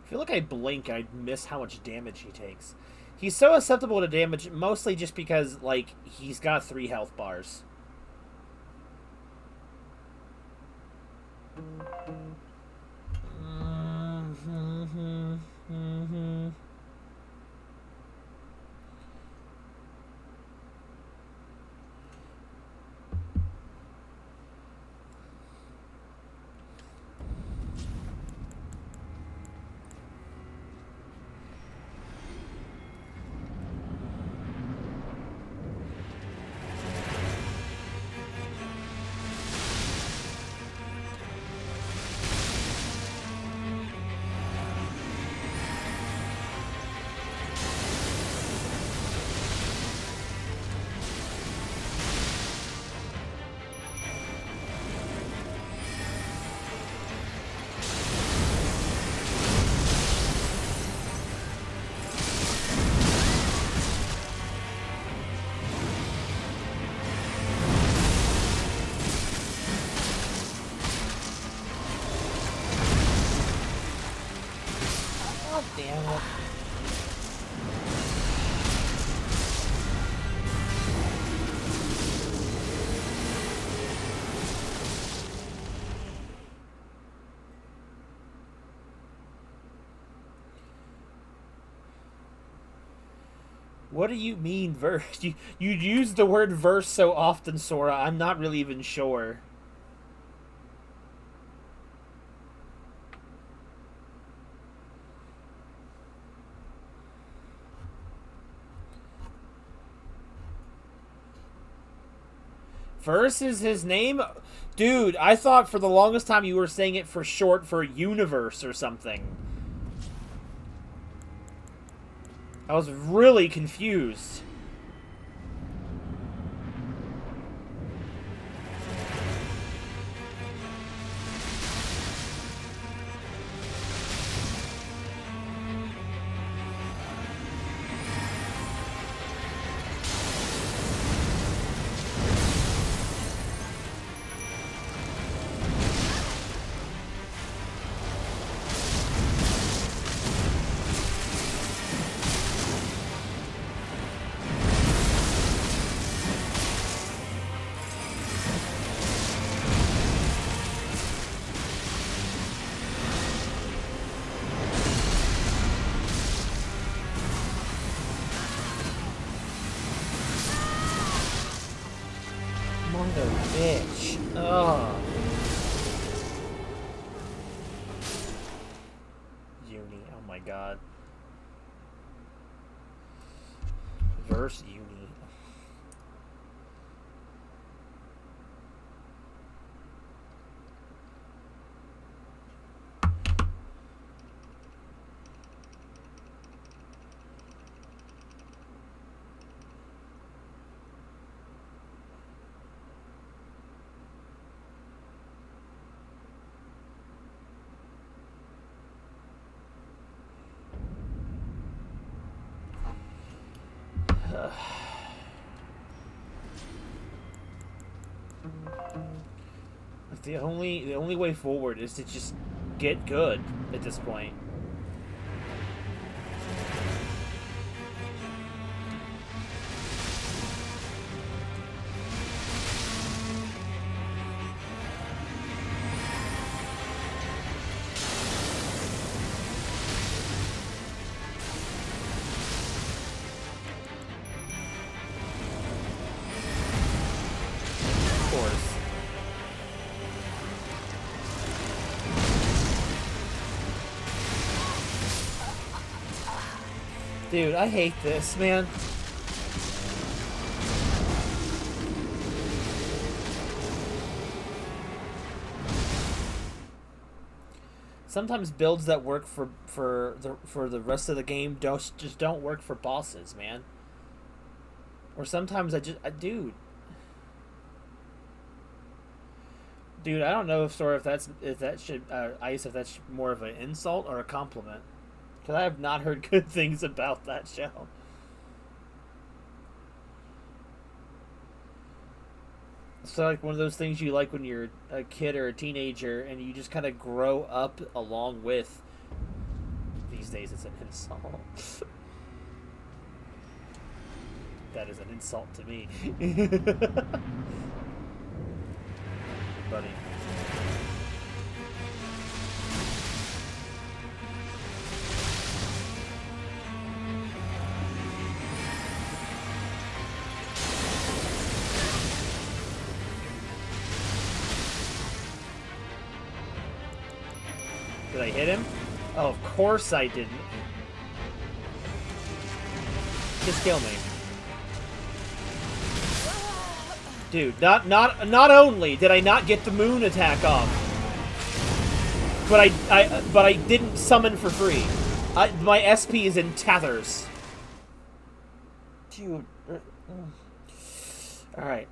I feel like I blink, I'd miss how much damage he takes. He's so susceptible to damage, mostly just because, like, he's got 3 health bars. God damn it. What do you mean verse? You use the word verse so often, Sora. I'm not really even sure. Verse is his name? Dude, I thought for the longest time you were saying it for short for universe or something. I was really confused. Bitch. Ugh. Uni. Oh my god. Verse Uni. The only way forward is to just get good at this point. Dude, I hate this, man. Sometimes builds that work for the rest of the game just don't work for bosses, man. Or sometimes dude, I don't know if Sora if that should Ice if that's more of an insult or a compliment. Because I have not heard good things about that show. It's like one of those things you like when you're a kid or a teenager and you just kind of grow up along with. These days it's an insult. That is an insult to me. Buddy. Did I hit him? Oh, of course I didn't. Just kill me. Dude, not only did I not get the moon attack off, but I didn't summon for free. My SP is in tatters. Dude. All right.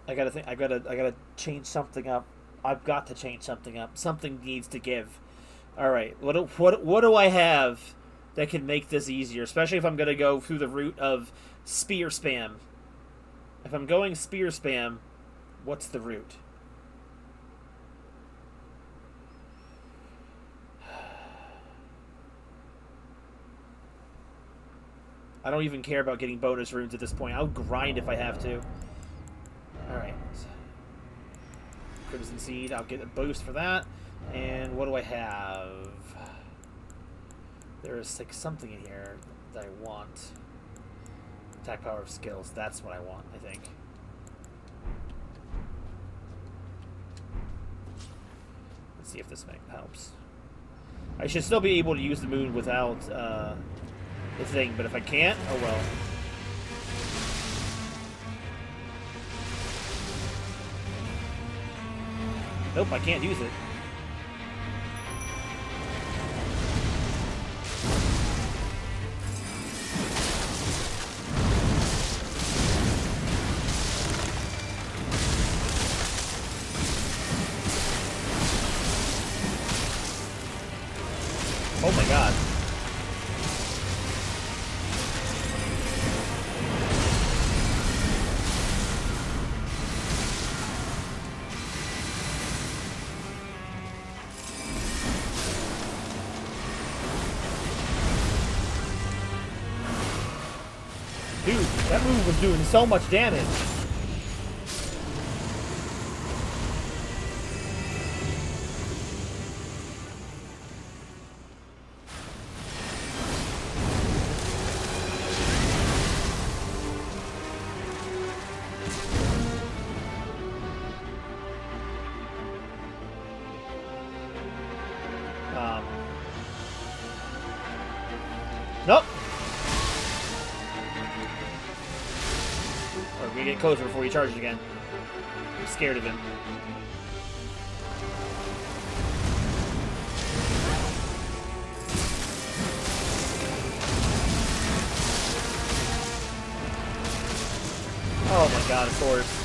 I gotta change something up. I've got to change something up. Something needs to give. All right. What do I have that can make this easier? Especially if I'm gonna go through the route of spear spam. If I'm going spear spam, what's the route? I don't even care about getting bonus runes at this point. I'll grind if I have to. Alright. Crimson Seed, I'll get a boost for that. And what do I have? There is like something in here that I want. Attack power of skills. That's what I want, I think. Let's see if this helps. I should still be able to use the moon without the thing, but if I can't, oh well. Nope, I can't use it. Oh my god. Dude, that move was doing so much damage. Nope. Or we get closer before he charges again. I'm scared of him. Oh my god, of course.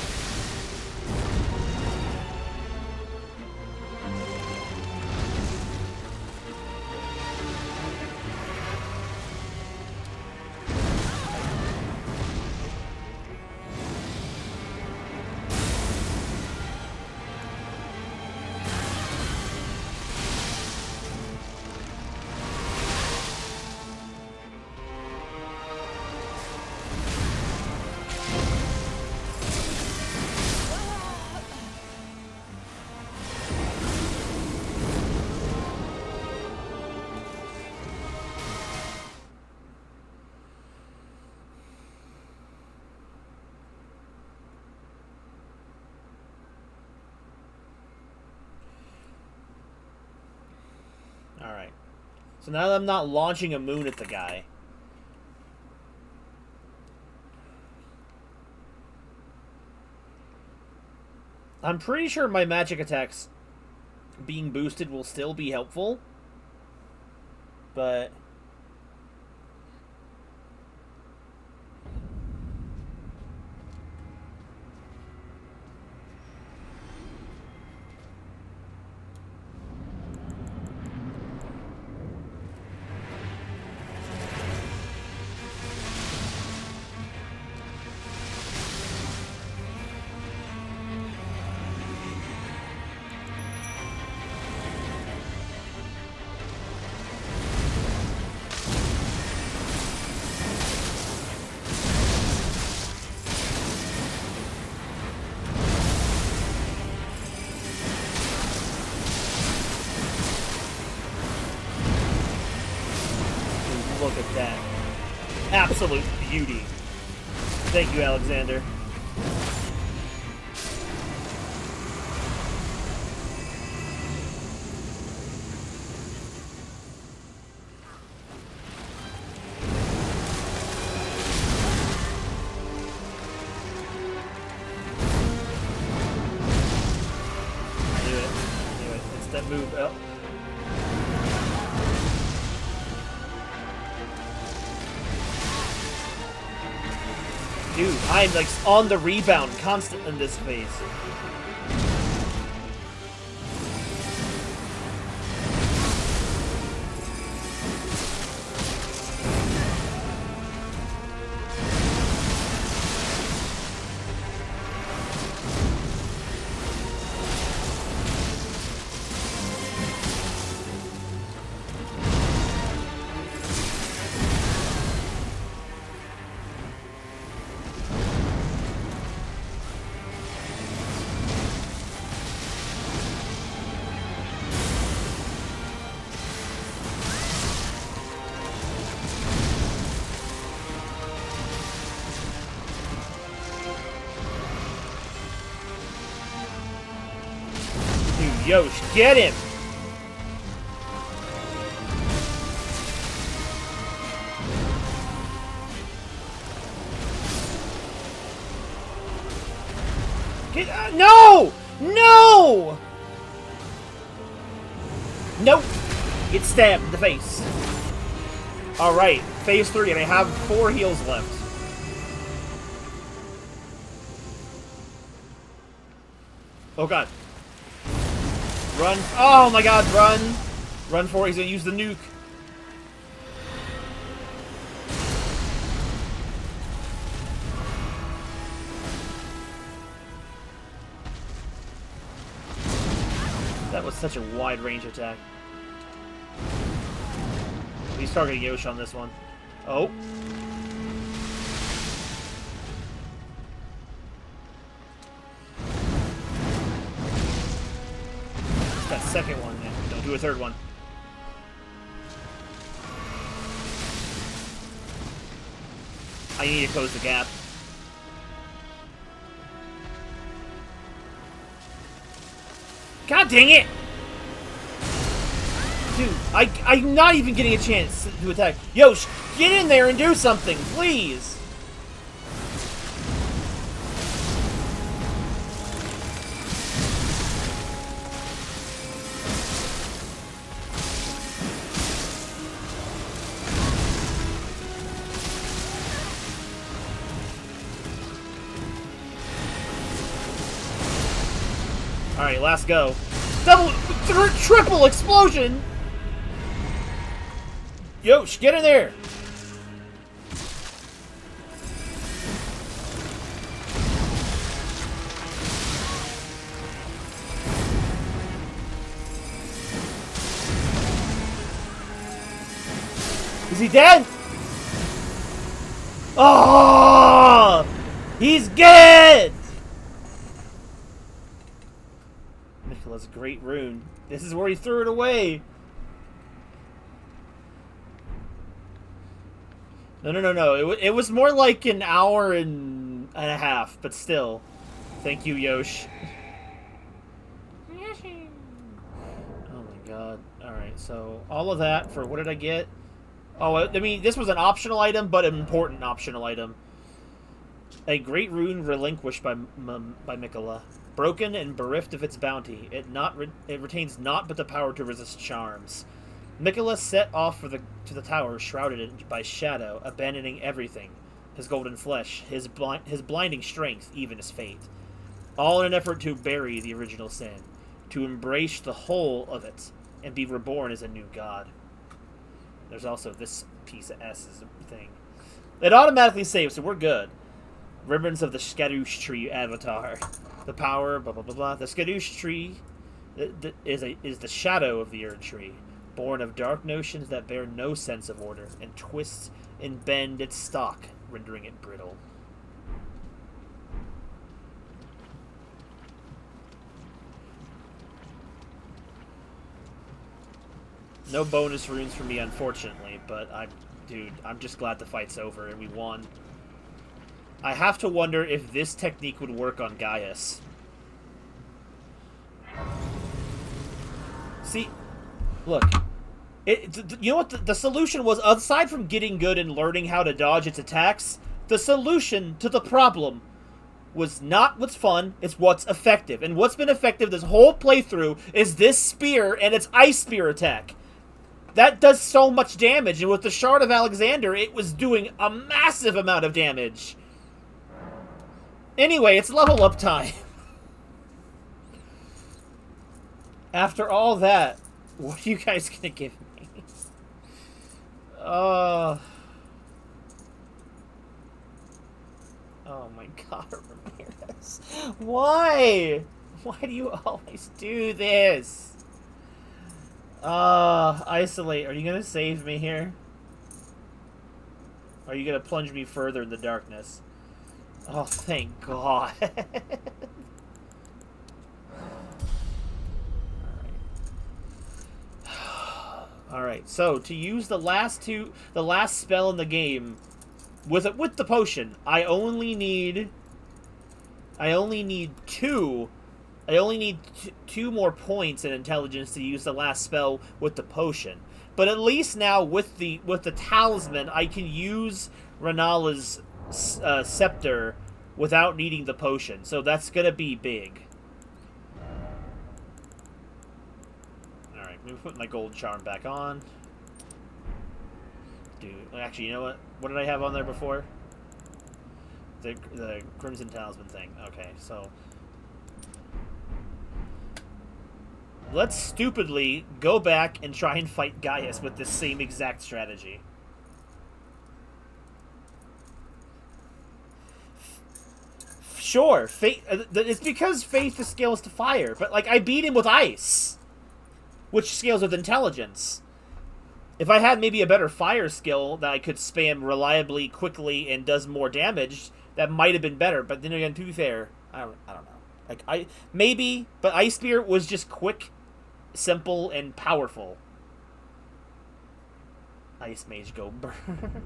Alright. So now that I'm not launching a moon at the guy. I'm pretty sure my magic attacks being boosted will still be helpful. But... look at that. Absolute beauty. Thank you, Alexander. I knew it. It's that move. Oh. Dude, I'm like on the rebound constant in this phase. Yosh, get him! Get, no! No! Nope! Get stabbed in the face. Alright, phase 3, and I have 4 heals left. Oh god. Run. Oh my god, run! Run for it, he's gonna use the nuke. That was such a wide range attack. He's targeting Yosh on this one. Oh. That second one, man. Don't do a third one. I need to close the gap. God dang it! Dude, I'm not even getting a chance to attack. Yo, get in there and do something, please! Alright, last go. Triple explosion! Yosh, get in there! Is he dead? Oh! He's dead! Nicola's great rune. This is where he threw it away. No. It was more like an hour and a half, but still. Thank you, Yosh. Oh my god. Alright, so all of that for what did I get? Oh, I mean, this was an optional item, but an important optional item. A great rune relinquished by Mikola. Broken and bereft of its bounty, it retains naught but the power to resist charms. Mikola set off to the tower, shrouded by shadow, abandoning everything. His golden flesh, his blinding strength, even his fate. All in an effort to bury the original sin, to embrace the whole of it, and be reborn as a new god. There's also this piece of S's thing. It automatically saves, so we're good. Remembrance of the Skadoosh Tree avatar. The power, blah blah blah blah. The Skadoosh Tree is the shadow of the Erd Tree, born of dark notions that bear no sense of order, and twists and bend its stalk, rendering it brittle. No bonus runes for me, unfortunately, but I'm just glad the fight's over and we won. I have to wonder if this technique would work on Gaius. See, look, you know what the solution was? Aside from getting good and learning how to dodge its attacks, the solution to the problem was not what's fun, it's what's effective. And what's been effective this whole playthrough is this spear and its ice spear attack. That does so much damage, and with the Shard of Alexander, it was doing a massive amount of damage. Anyway, it's level up time. After all that, what are you guys gonna give me? Oh my god, Ramirez. Why? Why do you always do this? Isolate. Are you gonna save me here? Are you gonna plunge me further in the darkness? Oh, thank God. Alright, so to use the last spell in the game with the potion, I only need 2 I only need 2 more points in intelligence to use the last spell with the potion. But at least now with the talisman, I can use Renala's scepter without needing the potion. So that's gonna be big. All right, let me put my gold charm back on. Dude, actually, you know what? What did I have on there before? The Crimson Talisman thing. Okay, so let's stupidly go back and try and fight Gaius with this same exact strategy. Sure, Faith. It's because Faith scales to fire, but like I beat him with ice, which scales with intelligence. If I had maybe a better fire skill that I could spam reliably, quickly, and does more damage, that might have been better. But then again, to be fair, I don't know. Like maybe, but Ice Spear was just quick, simple, and powerful. Ice Mage go burn.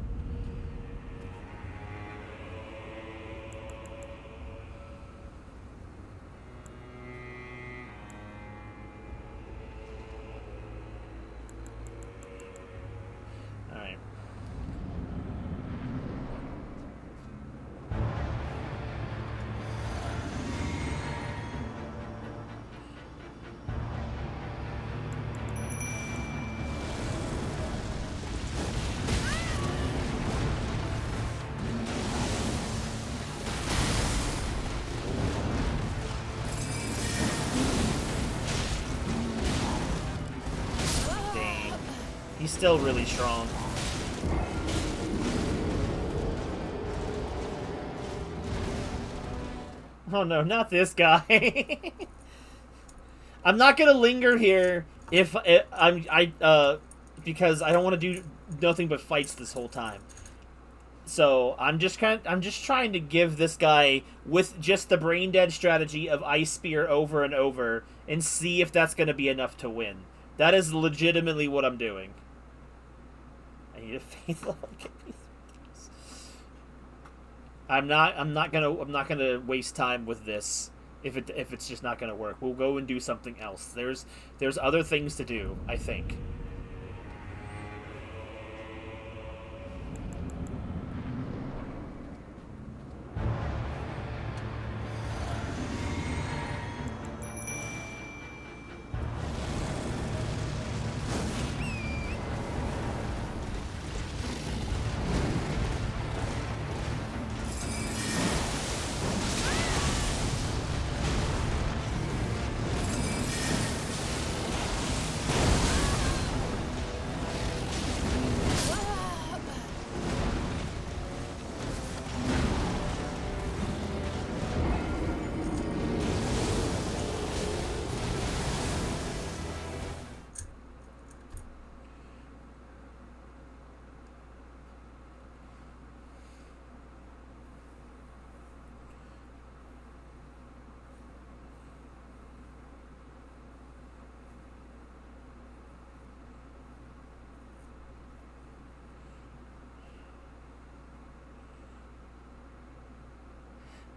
He's still really strong. Oh no, not this guy. I'm not gonna linger here if because I don't want to do nothing but fights this whole time. So I'm just trying to give this guy with just the brain dead strategy of Ice Spear over and over and see if that's gonna be enough to win. That is legitimately what I'm doing. I need a faith level. I'm not gonna waste time with this if it's just not gonna work. We'll go and do something else. There's other things to do, I think.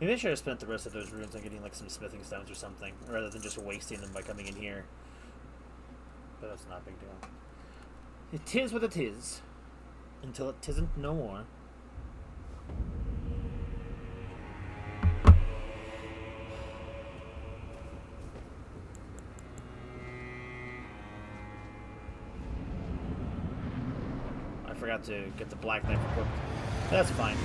Maybe I should have spent the rest of those runes on getting like some smithing stones or something, rather than just wasting them by coming in here. But that's not a big deal. It is what it is. Until it tisn't no more. I forgot to get the black knife equipped. That's fine.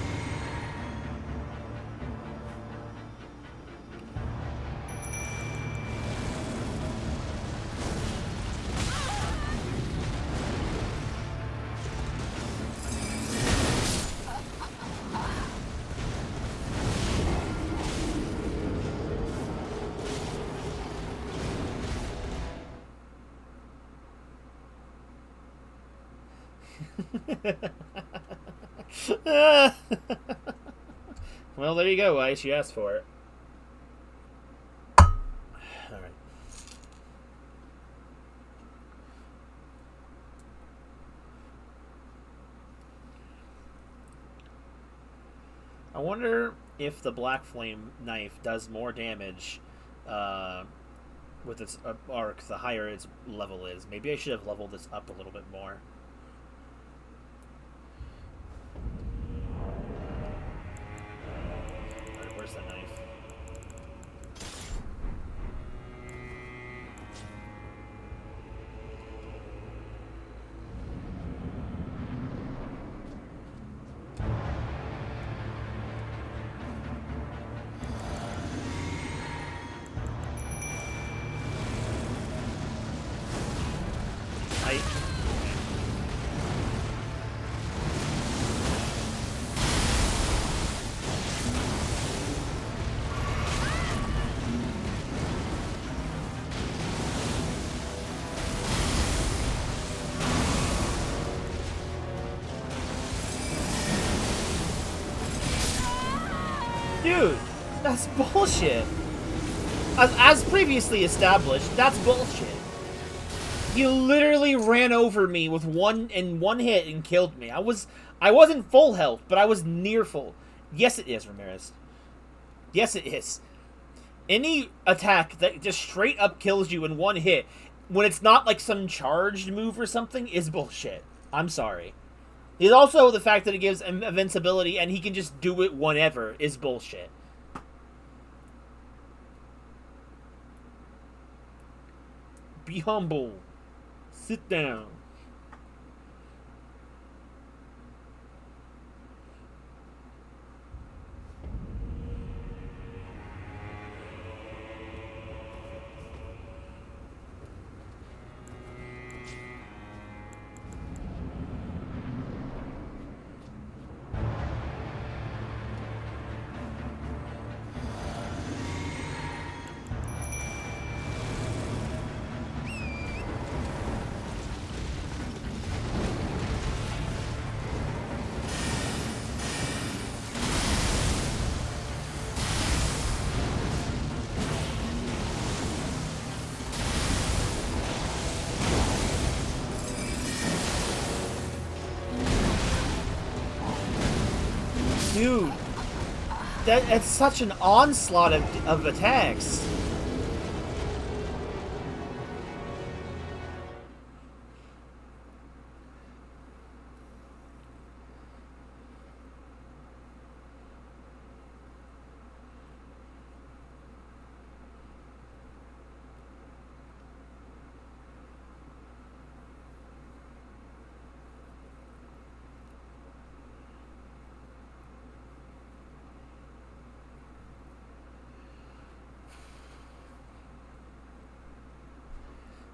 Well, there you go, Ice. You asked for it. Alright. I wonder if the Black Flame knife does more damage uh, with its arc, the higher its level is. Maybe I should have leveled this up a little bit more. Alright, where's the knife? Dude, that's bullshit. As previously established, that's bullshit. You literally ran over me with one hit and killed me. I wasn't full health, but I was near full. Yes, it is, Ramirez. Yes, it is. Any attack that just straight up kills you in one hit, when it's not like some charged move or something, is bullshit. I'm sorry. It's also the fact that it gives him invincibility and he can just do it whenever is bullshit. Be humble. Sit down. Dude, it's such an onslaught of attacks.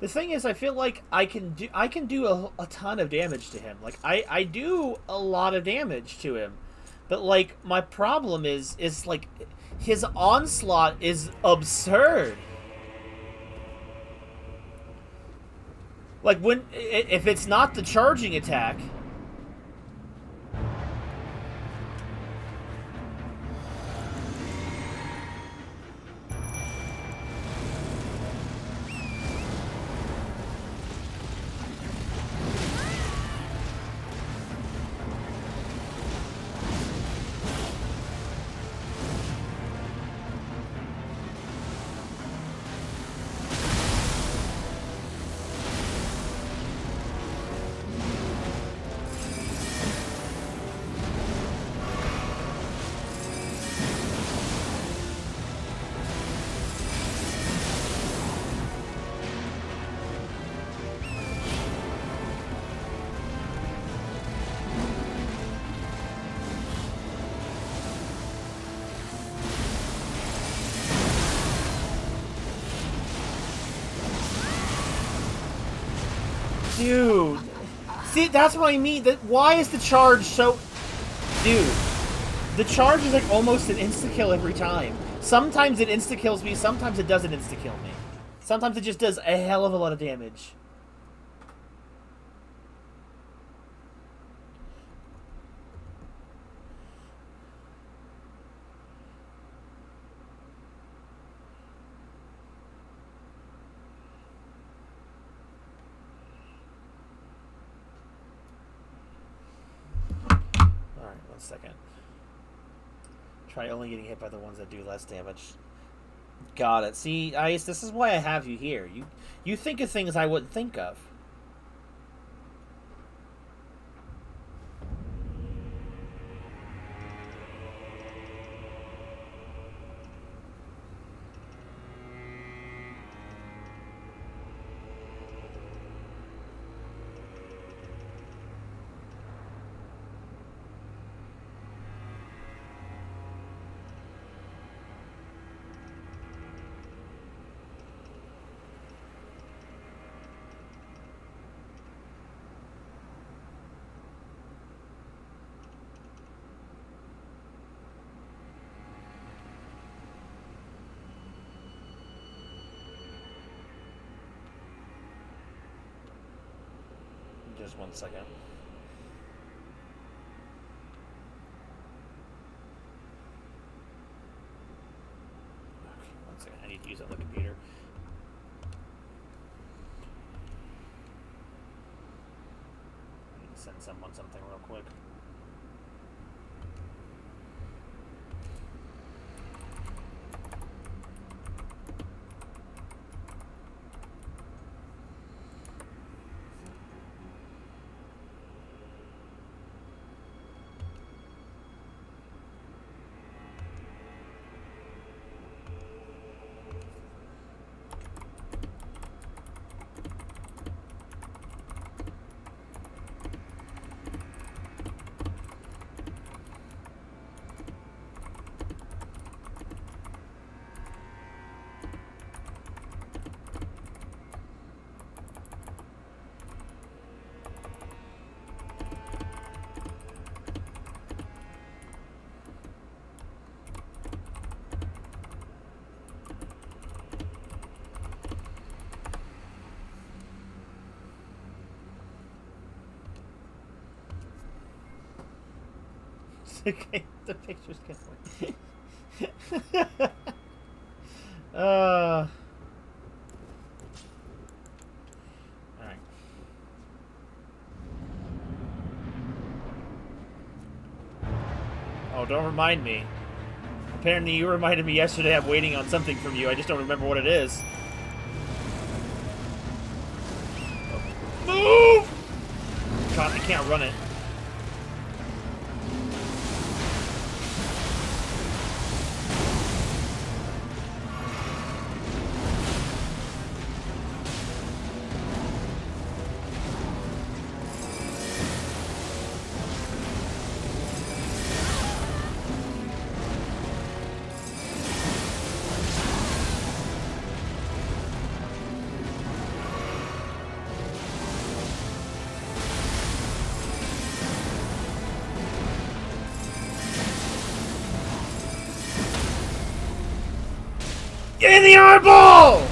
The thing is, I feel like I can do a ton of damage to him. Like I do a lot of damage to him, but like my problem is like his onslaught is absurd. Like when if it's not the charging attack. Dude. See, that's what I mean. Why is the charge so... Dude. The charge is like almost an insta-kill every time. Sometimes it insta-kills me, sometimes it doesn't insta-kill me. Sometimes it just does a hell of a lot of damage. Second. Try only getting hit by the ones that do less damage. Got it. See, Ice, this is why I have you here. You think of things I wouldn't think of. Just 1 second. Okay, 1 second. I need to use it on the computer. I need to send someone something real quick. Okay, the picture's getting. Alright. Oh, don't remind me. Apparently you reminded me yesterday I'm waiting on something from you. I just don't remember what it is. Move! God, I can't run it. Get in the eyeball!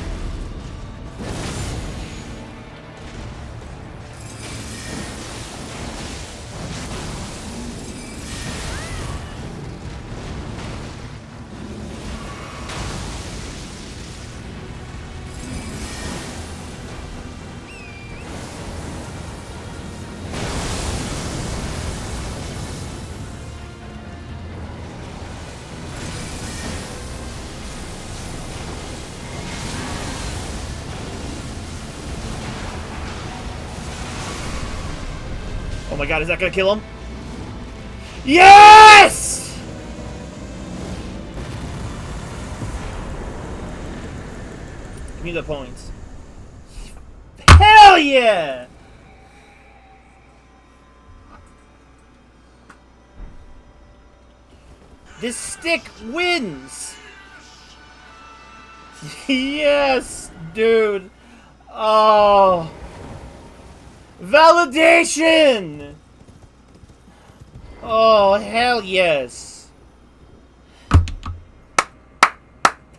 Oh my god, is that gonna kill him? Yes! Give me the points. Hell yeah! This stick wins! Yes, dude! Oh... Validation! Oh, hell yes.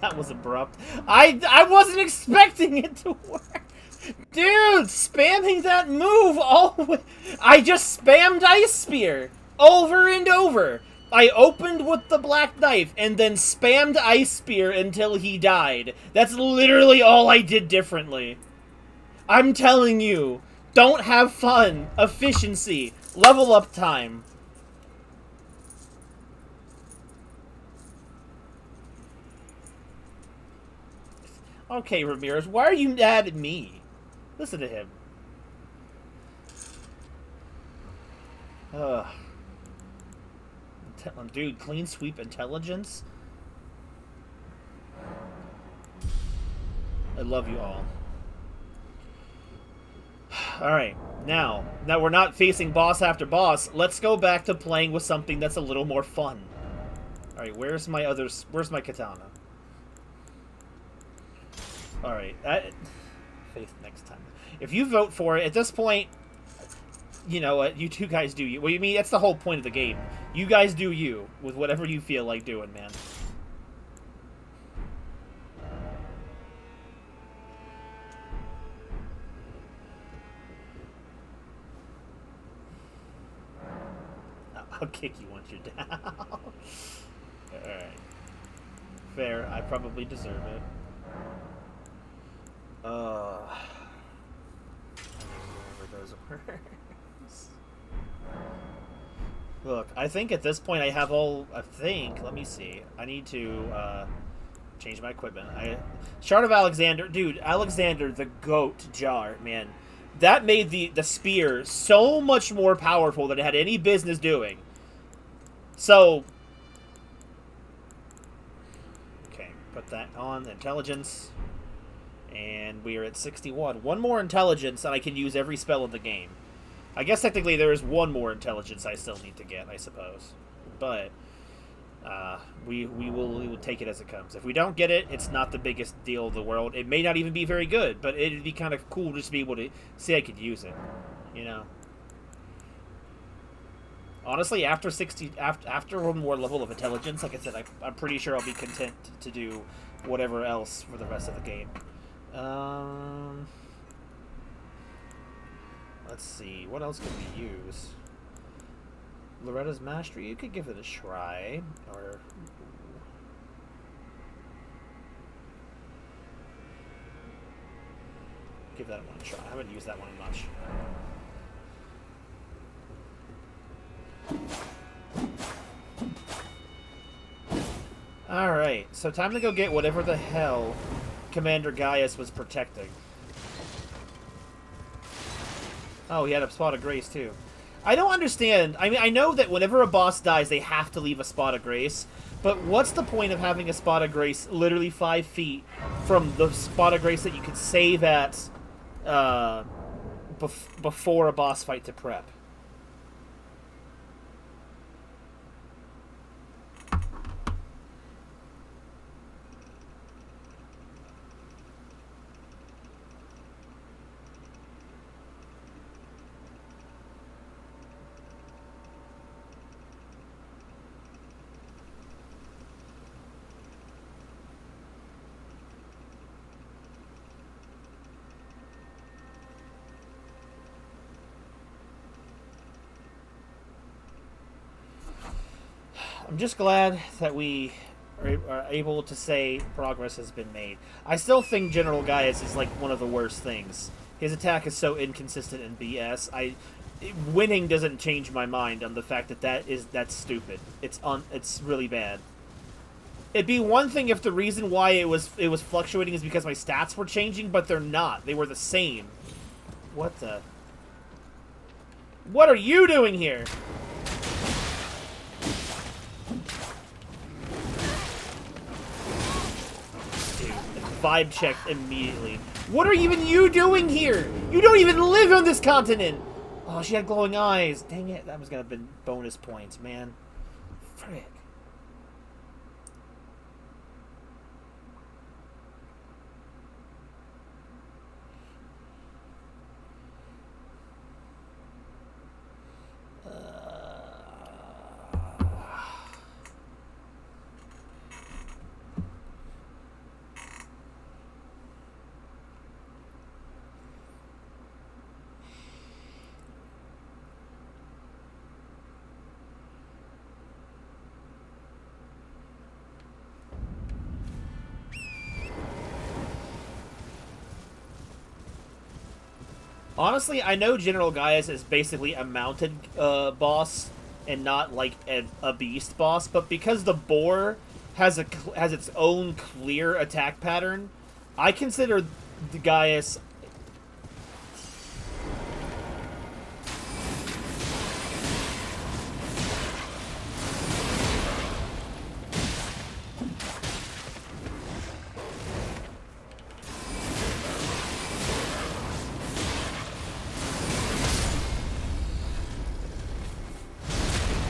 That was abrupt. I wasn't expecting it to work. Dude, spamming that move all the way. I just spammed Ice Spear over and over. I opened with the black knife and then spammed Ice Spear until he died. That's literally all I did differently. I'm telling you. Don't have fun. Efficiency. Level up time. Okay, Ramirez, why are you mad at me? Listen to him. Ugh. Dude, clean sweep intelligence? I love you all. Alright, now we're not facing boss after boss, let's go back to playing with something that's a little more fun. Alright, where's my katana? Alright, faith next time. If you vote for it, at this point, you know what, you two guys do you. Well, you mean, that's the whole point of the game. You guys do you, with whatever you feel like doing, man. I'll kick you once you're down. Alright. Fair, I probably deserve it. I don't remember those words. Look, I think at this point I have all... let me see. I need to, change my equipment. Shard of Alexander. Dude, Alexander the Goat Jar, man. That made the spear so much more powerful than it had any business doing. So... Okay, put that on. Intelligence. And we are at 61. One more intelligence and I can use every spell in the game. I guess technically there is one more intelligence I still need to get, I suppose. But we will take it as it comes. If we don't get it, it's not the biggest deal in the world. It may not even be very good, but it'd be kind of cool just to be able to say I could use it. You know? Honestly, after one more level of intelligence, like I said, I'm pretty sure I'll be content to do whatever else for the rest of the game. Let's see, what else could we use? Loretta's Mastery, you could give it a try, or... Give that one a try. I haven't used that one much. Alright, so time to go get whatever the hell Commander Gaius was protecting. Oh, he had a spot of grace, too. I don't understand. I mean, I know that whenever a boss dies, they have to leave a spot of grace. But what's the point of having a spot of grace literally 5 feet from the spot of grace that you could save at before a boss fight to prep? I'm just glad that we are able to say progress has been made. I still think General Gaius is like one of the worst things. His attack is so inconsistent and BS. Winning doesn't change my mind on the fact that that's stupid. It's really bad. It'd be one thing if the reason why it was fluctuating is because my stats were changing, but they're not. They were the same. What are you doing here? Vibe checked immediately. What are even you doing here? You don't even live on this continent! Oh, she had glowing eyes. Dang it, that was gonna have been bonus points, man. Frick. Honestly, I know General Gaius is basically a mounted boss and not like a beast boss, but because the boar has its own clear attack pattern, I consider the Gaius...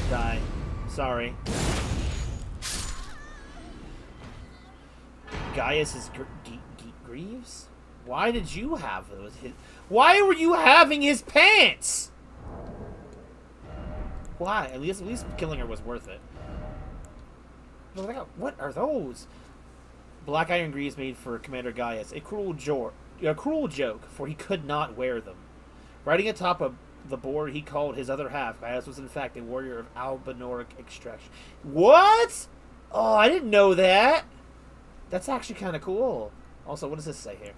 Die. Sorry. Gaius is Greaves? Why did you have those? Why were you having his pants? Why? At least killing her was worth it. What are those? Black iron greaves made for Commander Gaius. A cruel joke, for he could not wear them. Riding atop of the board he called his other half, Gaius was in fact a warrior of Albinoric extraction. What? Oh, I didn't know that. That's actually kind of cool. Also, what does this say here?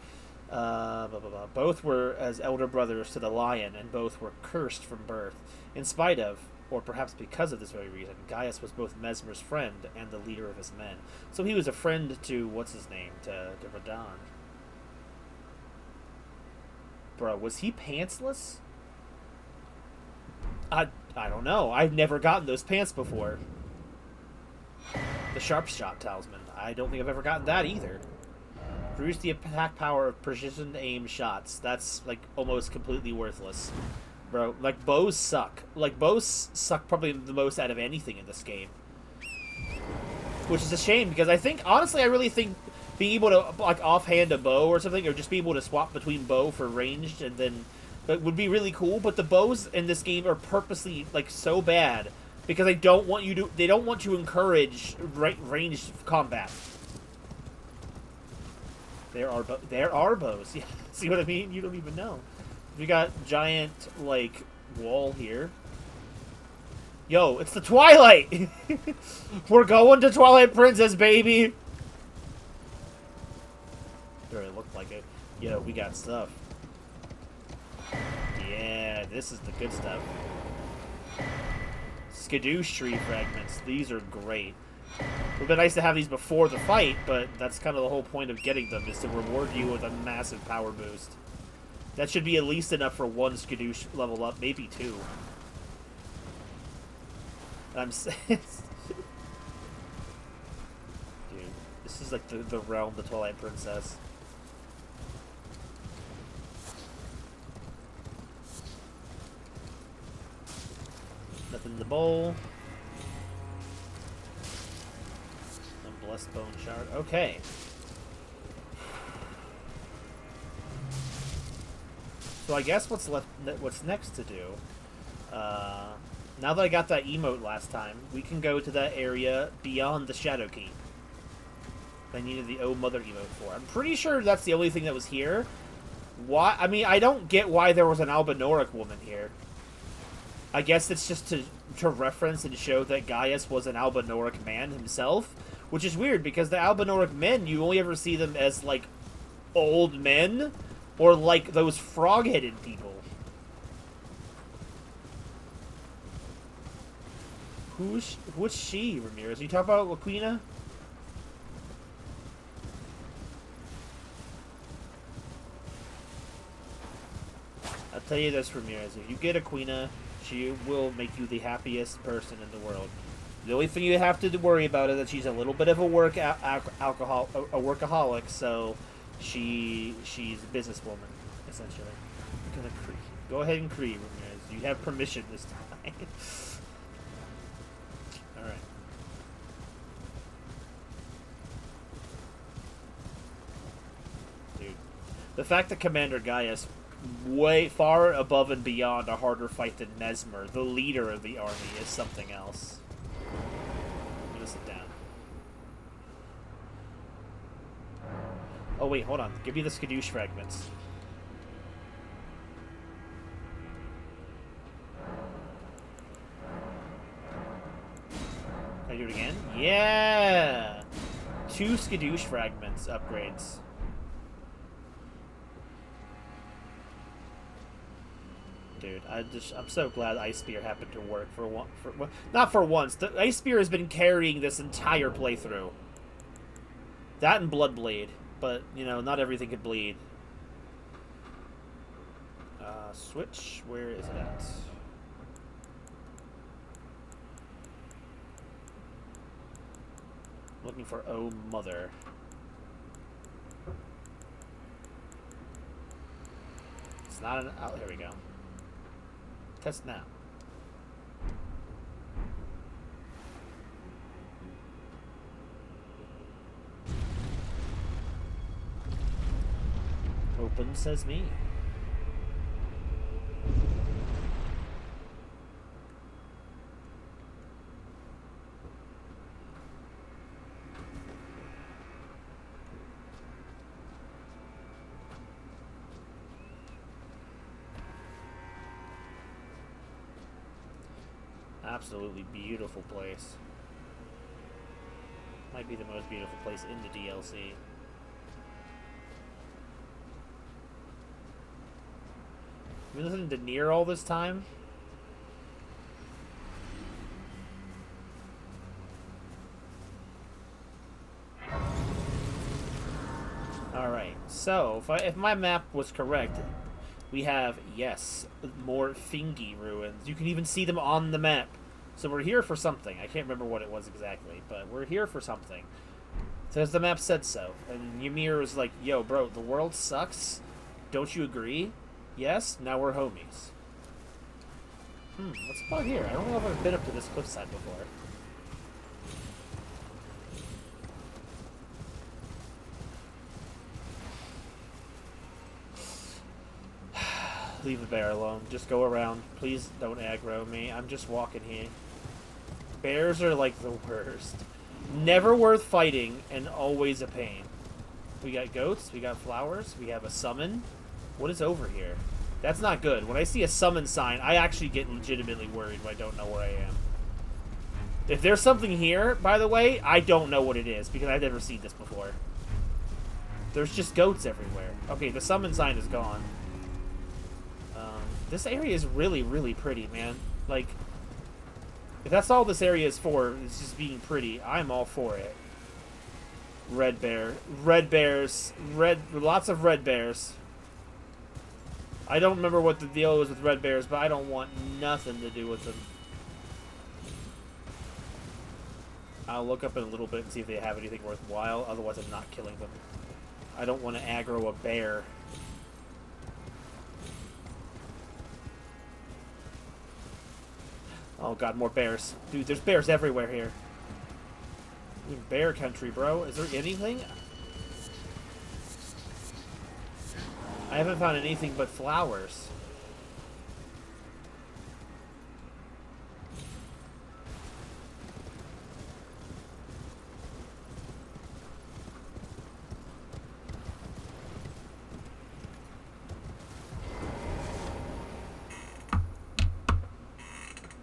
Blah, blah, blah. Both were as elder brothers to the lion, and both were cursed from birth. In spite of, or perhaps because of this very reason, Gaius was both Mesmer's friend and the leader of his men. So he was a friend to, what's his name, to Radahn. Bro, was he pantsless? I don't know. I've never gotten those pants before. The Sharp Shot Talisman. I don't think I've ever gotten that either. Reduce the attack power of precision aim shots. That's, like, almost completely worthless. Bro, like, bows suck. Like, bows suck probably the most out of anything in this game. Which is a shame, because I think, honestly, I really think being able to, like, offhand a bow or something, or just be able to swap between bow for ranged, and then, that would be really cool, but the bows in this game are purposely, like, so bad, because they don't want to encourage ranged combat. There are bows. Yeah, see what I mean? You don't even know. We got giant, like, wall here. Yo, it's the Twilight! We're going to Twilight Princess, baby! Sure, it looked like it. Yo, we got stuff. Yeah, this is the good stuff. Skadoosh tree fragments. These are great. It would be nice to have these before the fight, but that's kind of the whole point of getting them, is to reward you with a massive power boost. That should be at least enough for one Skadoosh level up, maybe two. I'm saying... Dude, this is like the realm, the Twilight Princess. Nothing in the bowl. A blessed bone shard. Okay. So I guess what's next to do, now that I got that emote last time, we can go to that area beyond the Shadow Keep. I needed the Oh Mother emote for. I'm pretty sure that's the only thing that was here. Why? I mean, I don't get why there was an Albinoric woman here. I guess it's just to reference and show that Gaius was an Albinoric man himself, which is weird because the Albinoric men, you only ever see them as, like, old men, or like those frog-headed people. What's she, Ramirez? You talk about Laquina? I'll tell you this, Ramirez. If you get Aquina, she will make you the happiest person in the world. The only thing you have to worry about is that she's a little bit of a workaholic, so she's a businesswoman, essentially. I'm gonna go ahead and Cree, Ramirez. You have permission this time. Alright. Dude. The fact that Commander Gaius way far above and beyond a harder fight than Mesmer, the leader of the army, is something else. I'm gonna sit down. Oh wait, hold on. Give me the Skadoosh fragments. Can I do it again? Yeah! 2 Skadoosh fragments upgrades. Dude, I'm so glad Ice Spear happened to work not for once. The Ice Spear has been carrying this entire playthrough. That and Bloodblade. But, you know, not everything could bleed. Switch, where is it at? Looking for Oh Mother. It's not an... Oh, here we go. Test now. Open, says me. Absolutely beautiful place. Might be the most beautiful place in the DLC. Been listening to Nier all this time? Alright, so if my map was correct, we have, yes, more Fingie ruins. You can even see them on the map. So we're here for something. I can't remember what it was exactly, but we're here for something. Because the map said so. And Ymir was like, yo, bro, the world sucks. Don't you agree? Yes? Now we're homies. What's about here? I don't know if I've been up to this cliffside before. Leave the bear alone. Just go around. Please don't aggro me. I'm just walking here. Bears are like the worst. Never worth fighting and always a pain. We got goats. We got flowers. We have a summon. What is over here? That's not good. When I see a summon sign, I actually get legitimately worried when I don't know where I am. If there's something here, by the way, I don't know what it is because I've never seen this before. There's just goats everywhere. Okay, the summon sign is gone. This area is really, really pretty, man. Like, if that's all this area is for, it's just being pretty, I'm all for it. Red bear. Red bears. Lots of red bears. I don't remember what the deal was with red bears, but I don't want nothing to do with them. I'll look up in a little bit and see if they have anything worthwhile, otherwise I'm not killing them. I don't want to aggro a bear. Oh god, more bears. Dude, there's bears everywhere here. We're in bear country, bro. Is there anything? I haven't found anything but flowers.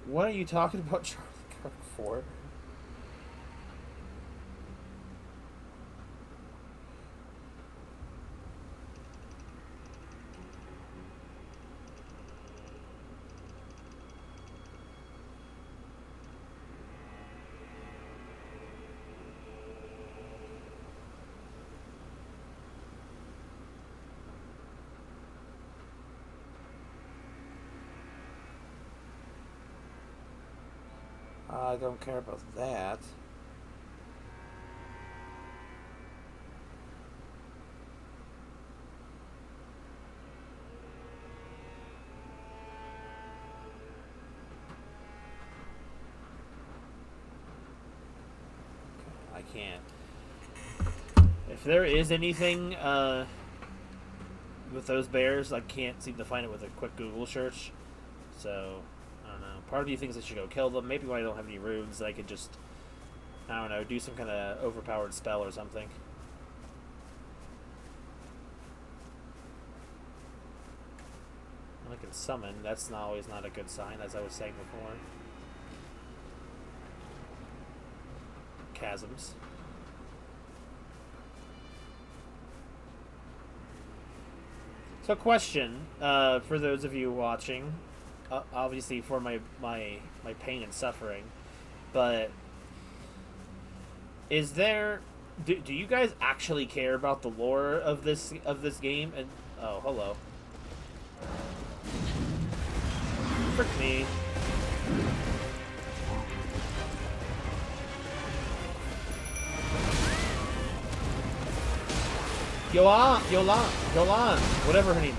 What are you talking about, Charlie Kirk, for? I don't care about that. I can't. If there is anything with those bears, I can't seem to find it with a quick Google search. So, I don't know. Part of me thinks I should go kill them. Maybe when I don't have any runes, I could just, I don't know, do some kind of overpowered spell or something. I can summon. That's not always not a good sign, as I was saying before. Chasms. So, question for those of you watching, obviously for my pain and suffering, but is there Do you guys actually care about the lore of this game? And oh, hello. Frick me. Yolan, whatever her name is.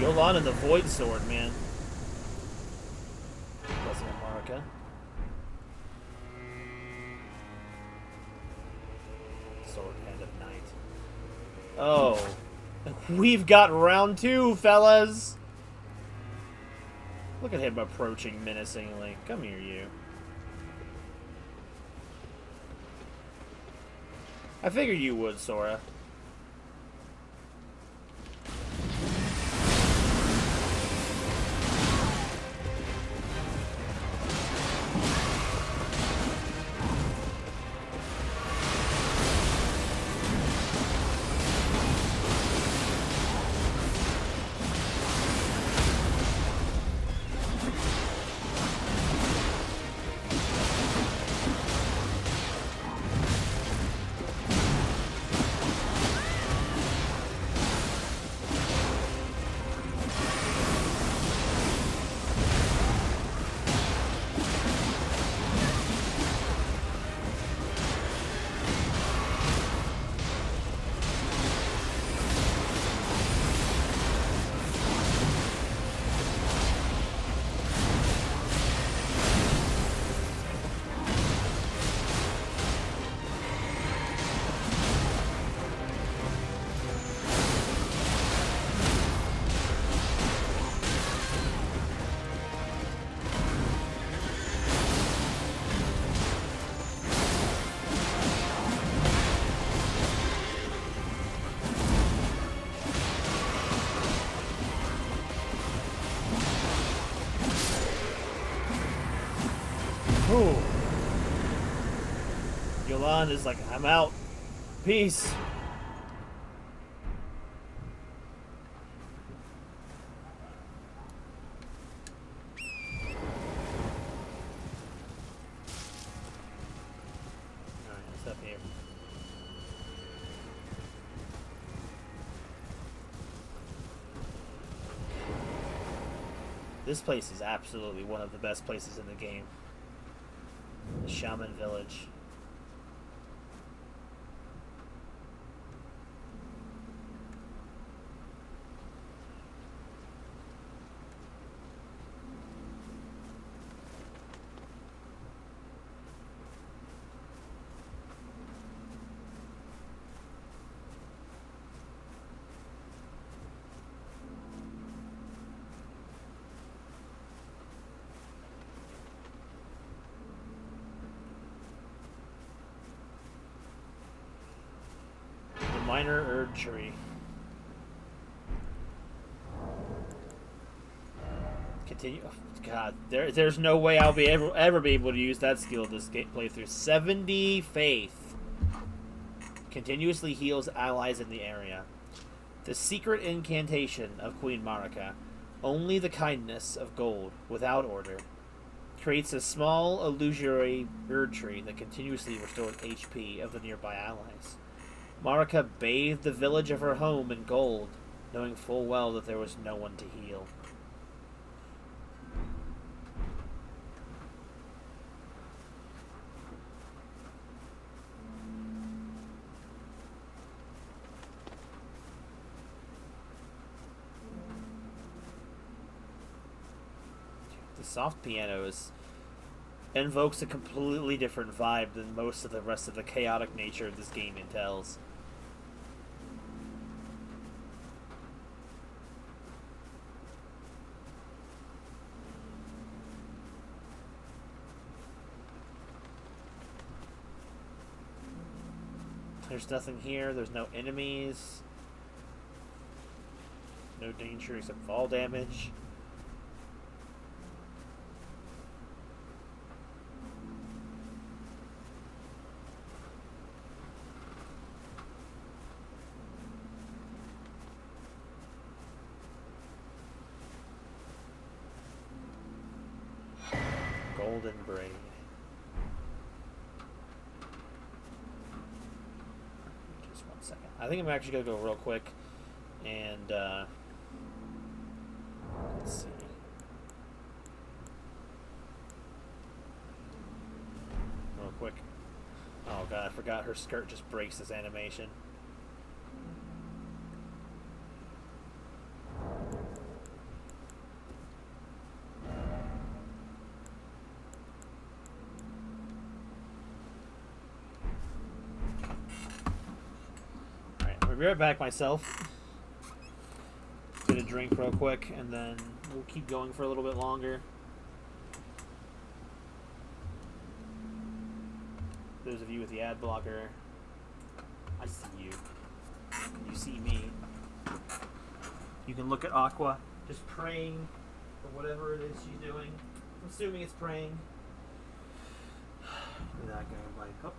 Yolan and the Void Sword, man. Blessing of Marika. Sword Hand of Night. Oh. We've got round 2, fellas! Look at him approaching menacingly. Come here, you. I figured you would, Sora. Yolan is like, I'm out. Peace. Alright, what's up here? This place is absolutely one of the best places in the game. The Shaman Village. Minor Erd Tree. Continue. Oh, God, there's no way I'll be ever be able to use that skill this playthrough. 70 Faith. Continuously heals allies in the area. The secret incantation of Queen Marika. Only the kindness of gold, without order. Creates a small illusory Erd Tree that continuously restores HP of the nearby allies. Marika bathed the village of her home in gold, knowing full well that there was no one to heal. The soft piano invokes a completely different vibe than most of the rest of the chaotic nature of this game entails. There's nothing here. There's no enemies. No danger except fall damage. Golden braid. Just 1 second. I think I'm actually gonna go real quick and let's see. Real quick. Oh god, I forgot her skirt just breaks this animation. I'll be right back myself. Get a drink real quick, and then we'll keep going for a little bit longer. Those of you with the ad blocker, I see you. You see me. You can look at Aqua, just praying for whatever it is she's doing. I'm assuming it's praying. That guy like, oh.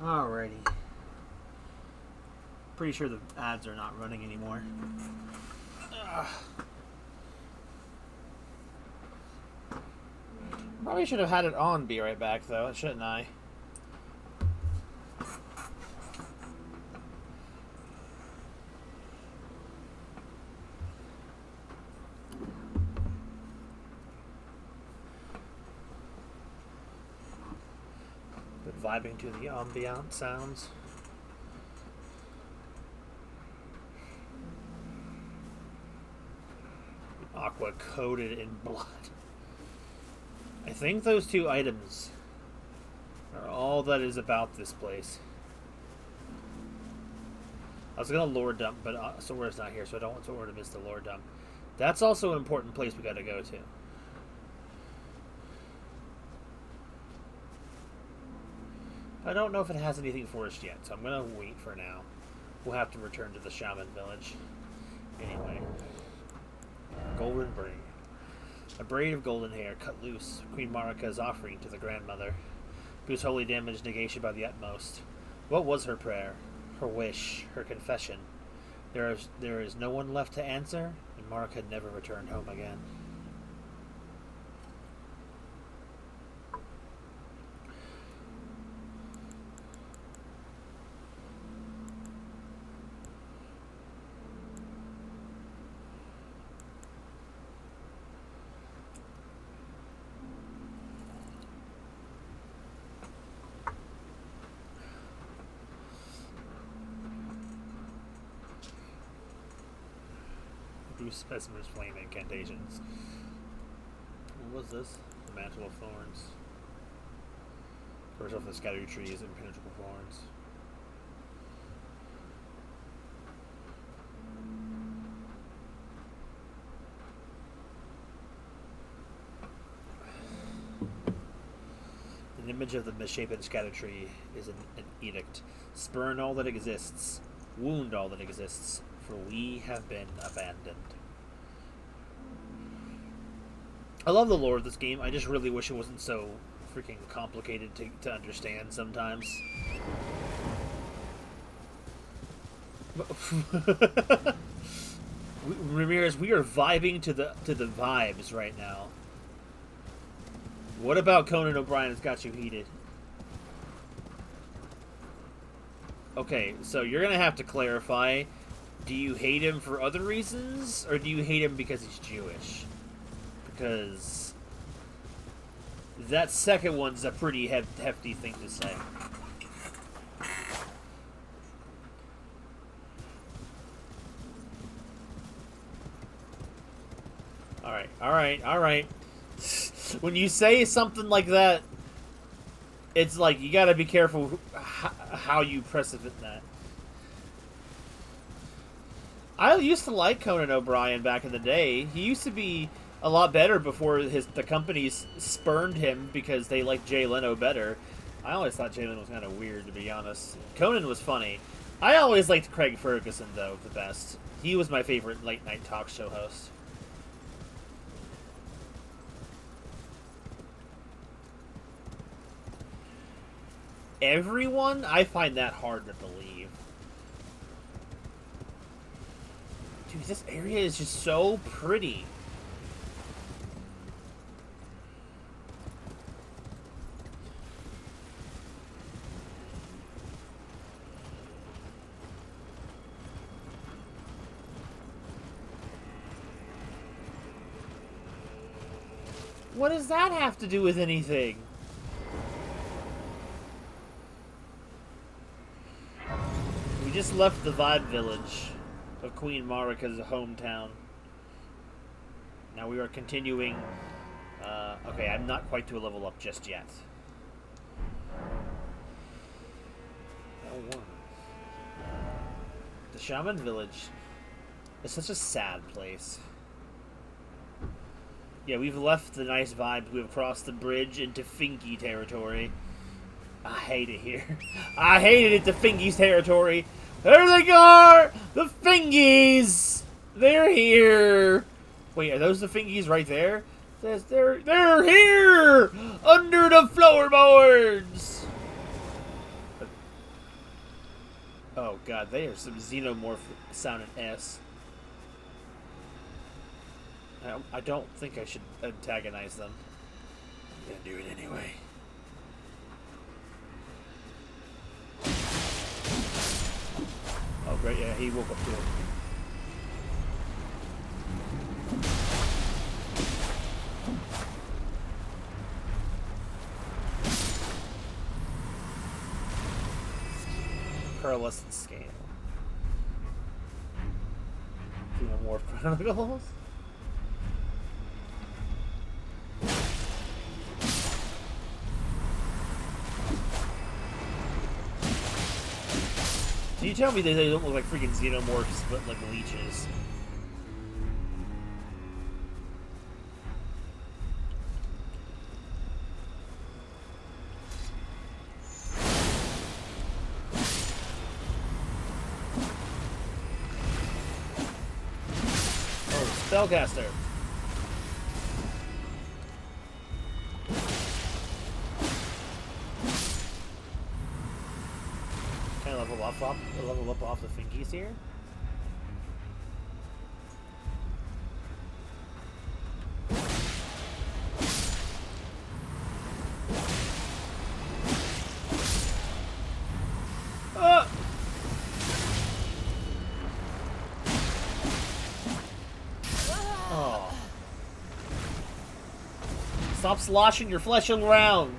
Alrighty. Pretty sure the ads are not running anymore. Ugh. Probably should have had it on Be Right Back, though, shouldn't I? But vibing to the ambient sounds. Aqua coated in blood. I think those two items are all that is about this place. I was gonna lore dump, but Sora's not here, so I don't want Sora to miss the lore dump. That's also an important place we gotta go to. I don't know if it has anything for us yet, so I'm gonna wait for now. We'll have to return to the shaman village. Anyway. Golden braid. A braid of golden hair cut loose, Queen Marika's offering to the grandmother, whose holy damage negation by the utmost. What was her prayer? Her wish? Her confession? There is no one left to answer, and Marika never returned home again. Specimens, flame incantations. What was this? The Mantle of Thorns. First off, the scattered trees and impenetrable thorns. An image of the misshapen scattered tree is an edict. Spurn all that exists. Wound all that exists. For we have been abandoned. I love the lore of this game. I just really wish it wasn't so freaking complicated to understand sometimes. Ramirez, we are vibing to the vibes right now. What about Conan O'Brien has got you heated? Okay, so you're gonna have to clarify. Do you hate him for other reasons, or do you hate him because he's Jewish? Because that second one's a pretty hefty thing to say. Alright. When you say something like that, it's like you gotta be careful how you precedent that. I used to like Conan O'Brien back in the day. He used to be a lot better before the companies spurned him because they liked Jay Leno better. I always thought Jay Leno was kind of weird, to be honest. Conan was funny. I always liked Craig Ferguson, though, the best. He was my favorite late-night talk show host. Everyone? I find that hard to believe. Dude, this area is just so pretty. What does that have to do with anything? We just left the Vibe Village of Queen Marika's hometown. Now we are continuing. Okay, I'm not quite to a level up just yet. The Shaman Village is such a sad place. Yeah, we've left the nice vibes. We've crossed the bridge into Fingie territory. I hate it here. I hated it to Fingies territory. There they are! The Fingies! They're here! Wait, are those the Fingies right there? It says they're here! Under the floorboards! Oh god, they are some xenomorph sounding S. I don't think I should antagonize them. I'm gonna do it anyway. Oh great, yeah, he woke up too. Pearlescent scale. Xenomorph Chronicles. Can you tell me that they don't look like freaking xenomorphs, but like leeches? Oh, spellcaster. Can I level up off the Fingies here? Oh. Stop sloshing your flesh around.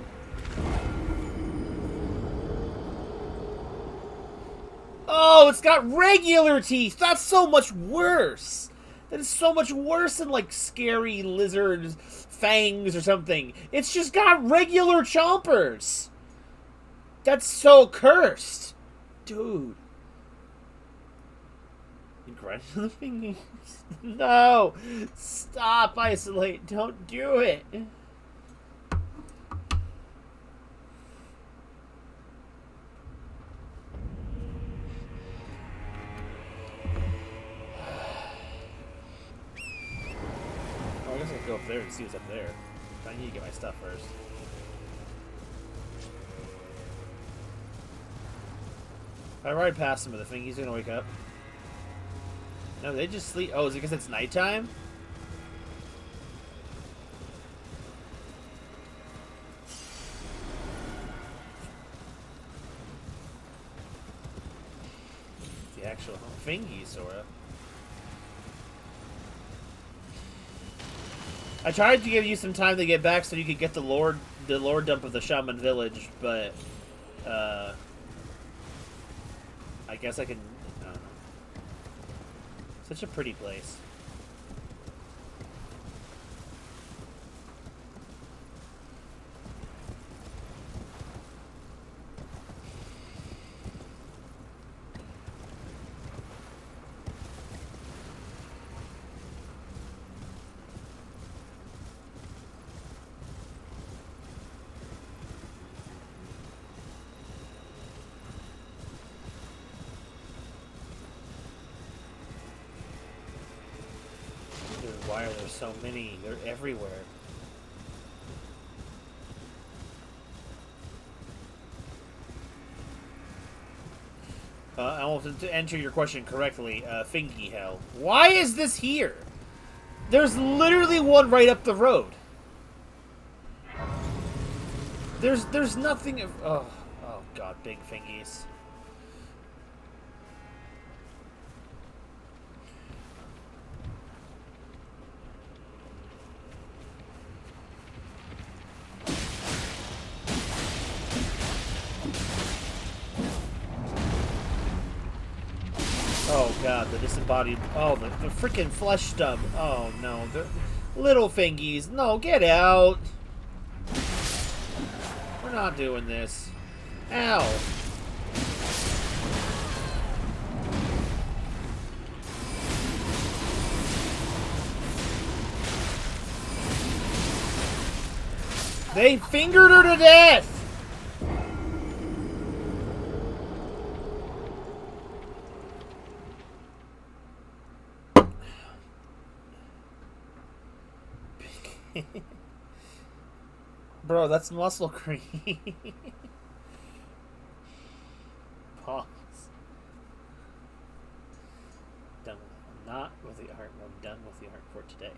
Oh, it's got regular teeth. That's so much worse. That is so much worse than like scary lizard fangs or something. It's just got regular chompers. That's so cursed. Dude. You grinding the fingers? No. Stop, Isolate. Don't do it. I guess I'll go up there and see what's up there. I need to get my stuff first. If I ride past him, I think he's gonna wake up. No, they just sleep. Oh, is it because it's nighttime? The actual Fingies, sorta. I tried to give you some time to get back so you could get the lore dump of the Shaman Village, but I guess I can. I don't know. Such a pretty place. Why are there so many? They're everywhere. Almost to answer your question correctly, Fingy Hell. Why is this here? There's literally one right up the road. There's nothing of... Oh god, big Fingies. Oh god, the disembodied... Oh, the freaking flesh stub. Oh no, the little Fingies. No, get out. We're not doing this. Ow. They fingered her to death! Bro, that's muscle cream. Pause. heart. I'm done with the heart for today.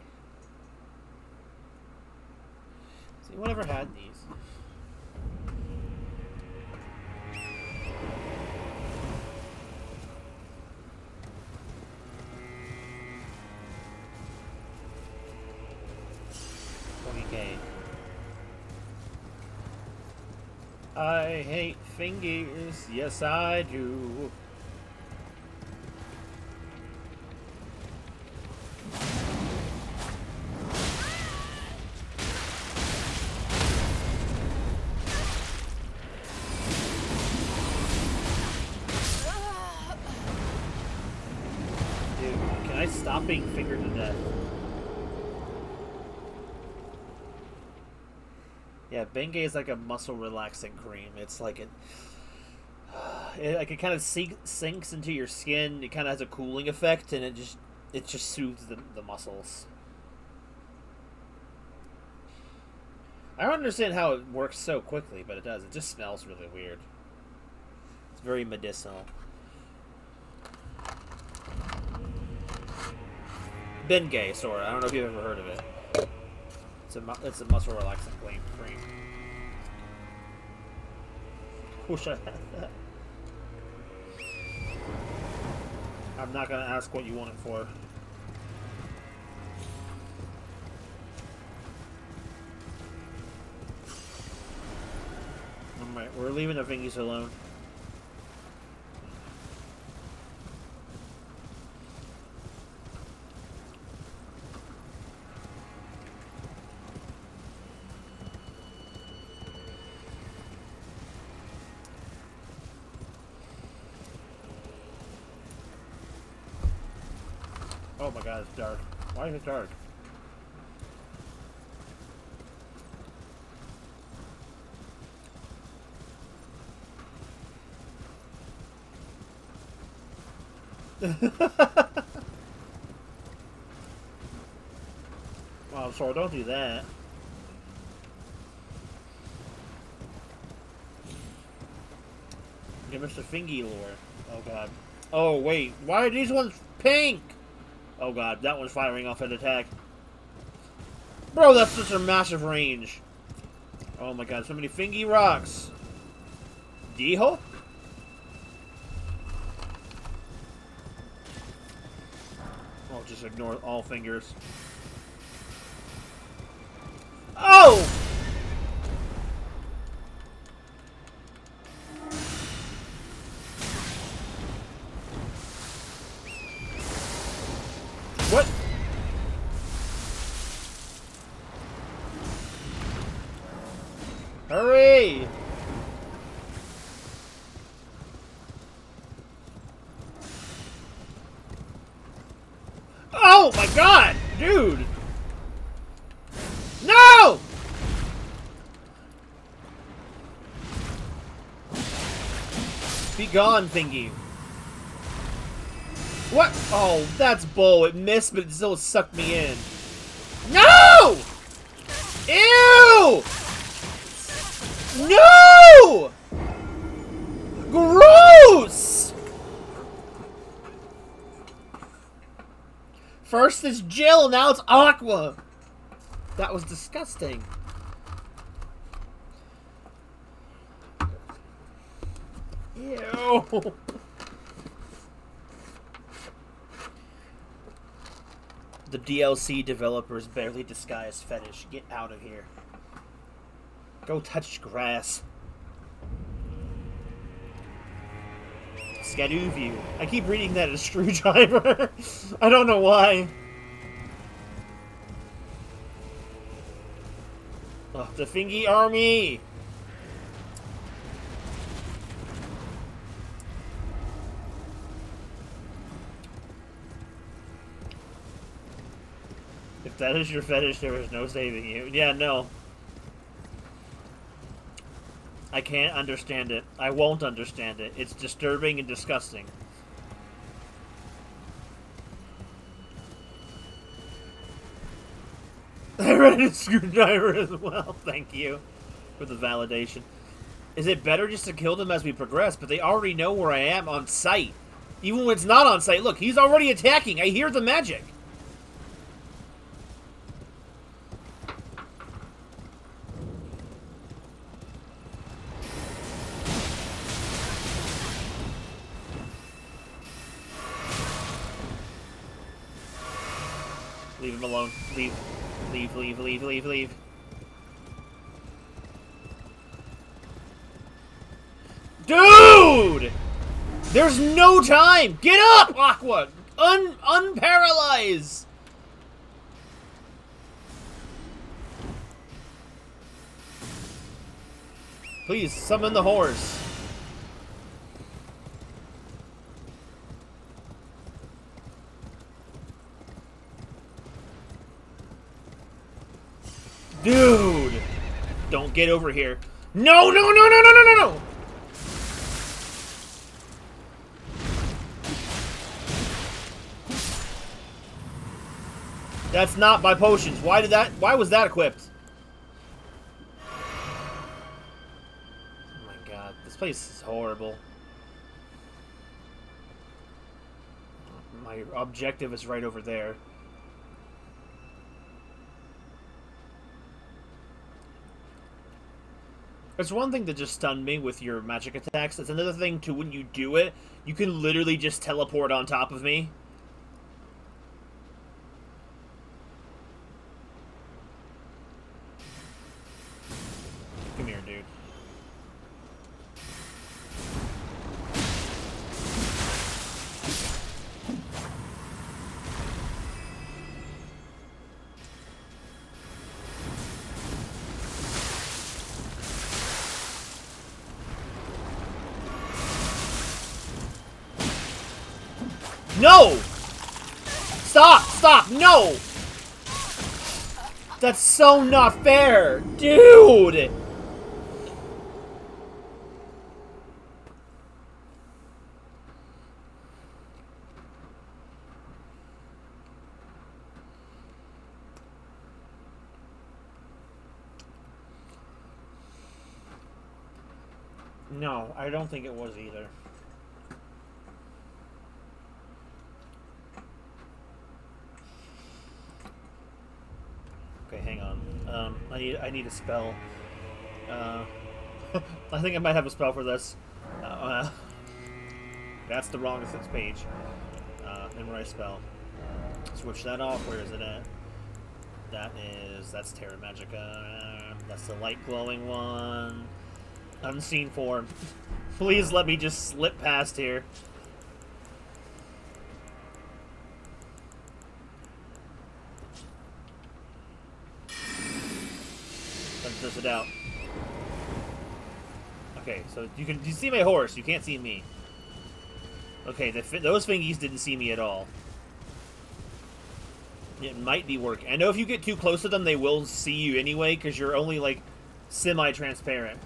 Has anyone ever had these? Okay. I hate Fingies. Yes, I do. Dude, can I stop being fingered to death? Yeah, Bengay is like a muscle relaxing cream. It's like it kind of sinks into your skin. It kind of has a cooling effect, and it just soothes the muscles. I don't understand how it works so quickly, but it does. It just smells really weird. It's very medicinal. Bengay, sorry. I don't know if you've ever heard of it. It's a muscle relaxing cream. Wish I had that. I'm not gonna ask what you want it for. Alright, we're leaving the Fingies alone. Oh my god, it's dark. Why is it dark? Oh, sorry, don't do that. Give us the Fingy lore. Oh god. Oh wait, why are these ones pink? Oh god, that one's firing off an attack. Bro, that's such a massive range. Oh my god, so many Fingy rocks. D-hole? Oh, just ignore all fingers. Oh! What? Hurry! Oh my god! Dude! No! Be gone, Thingy. What? Oh, that's bull. It missed, but it still sucked me in. No! Ew! No! Gross! First it's Jill, now it's Aqua. That was disgusting. Ew. The DLC developers barely disguised fetish. Get out of here. Go touch grass. Skadoovu. I keep reading that as screwdriver. I don't know why. Oh, the Fingy army. If that is your fetish, there is no saving you. Yeah, no. I can't understand it. I won't understand it. It's disturbing and disgusting. I read a screwdriver as well. Thank you for the validation. Is it better just to kill them as we progress? But they already know where I am on sight. Even when it's not on sight. Look, he's already attacking. I hear the magic. Leave him alone. Leave. Leave, leave, leave, leave, leave. Dude! There's no time! Get up, Aqua! Unparalyze! Please, summon the horse. Dude! Don't get over here. No, no, no, no, no, no, no, no! That's not my potions. Why was that equipped? Oh my god, this place is horrible. My objective is right over there. It's one thing to just stun me with your magic attacks. It's another thing to, when you do it, you can literally just teleport on top of me. Come here, dude. No! Stop! Stop! No! That's so not fair! Dude! No, I don't think it was either. Okay, hang on. I need a spell. I think I might have a spell for this. That's the wrong page. Memorize spell. Switch that off. Where is it at? That's Terra Magica. That's the light glowing one. Unseen form. Please let me just slip past here. Let's test it out. Okay, so you see my horse. You can't see me. Okay, those Fingies didn't see me at all. It might be working. I know if you get too close to them, they will see you anyway, because you're only, like, semi-transparent.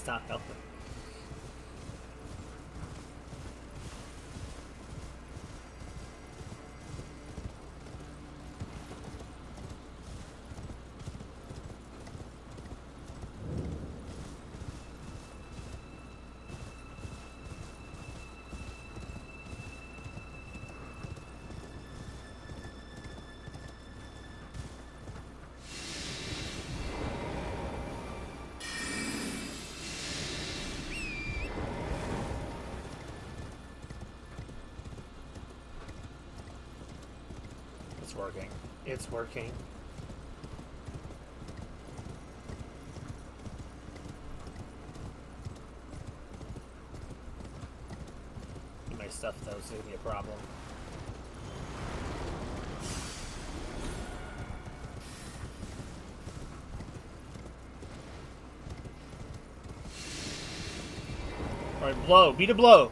Not helping. It's working. It's working. My stuff, though, is going to be a problem. Alright, blow. Beat a blow.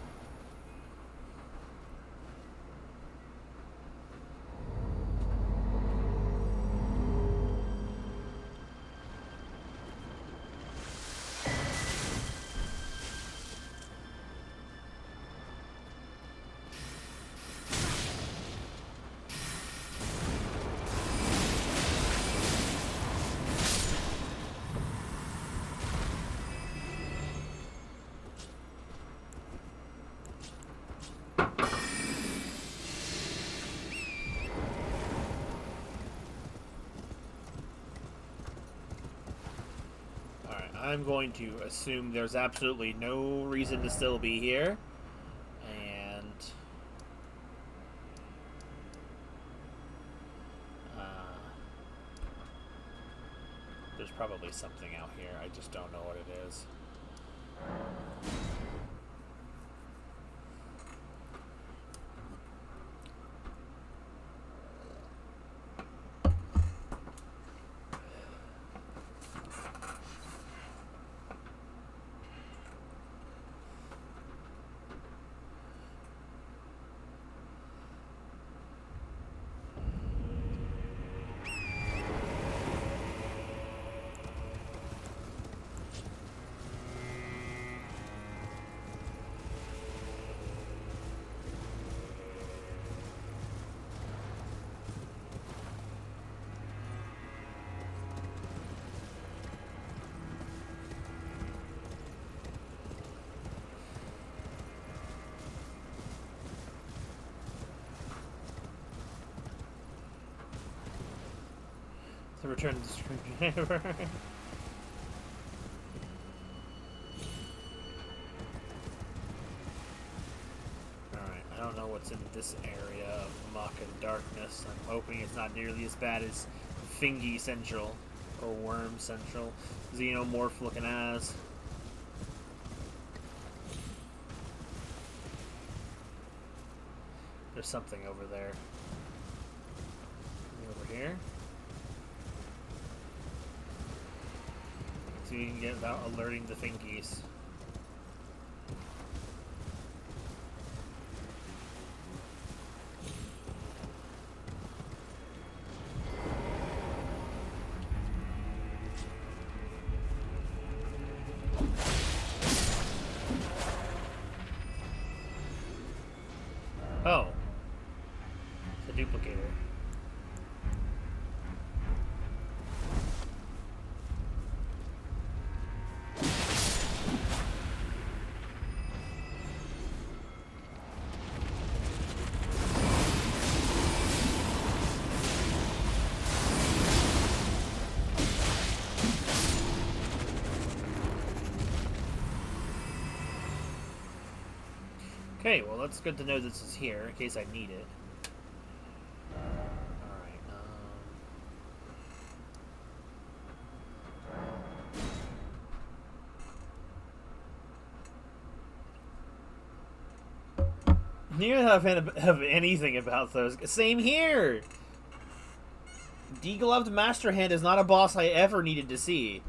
I'm going to assume there's absolutely no reason to still be here. And... there's probably something out here. I just don't know what it is. To return to the screensaver. Alright, I don't know what's in this area of muck and darkness. I'm hoping it's not nearly as bad as Fingy Central, or Worm Central. Xenomorph looking ass. There's something over there. Over here? So you can get without alerting the Fingies. Oh. It's a duplicator. Okay, well that's good to know this is here, in case I need it. Alright, neither have a fan of anything about those. Same here! Degloved Master Hand is not a boss I ever needed to see.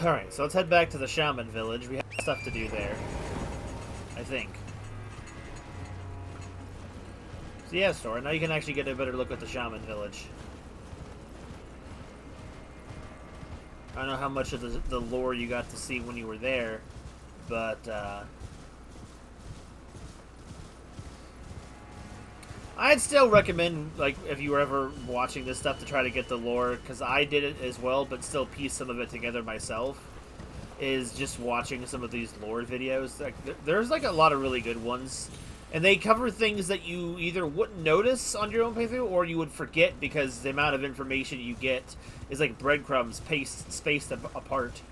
Alright, so let's head back to the Shaman Village. We have stuff to do there. I think. So yeah, Sora, now you can actually get a better look at the Shaman Village. I don't know how much of the lore you got to see when you were there, but, I'd still recommend, like, if you were ever watching this stuff to try to get the lore, because I did it as well, but still piece some of it together myself, is just watching some of these lore videos. Like, there's, like, a lot of really good ones, and they cover things that you either wouldn't notice on your own playthrough, or you would forget because the amount of information you get is like breadcrumbs spaced apart.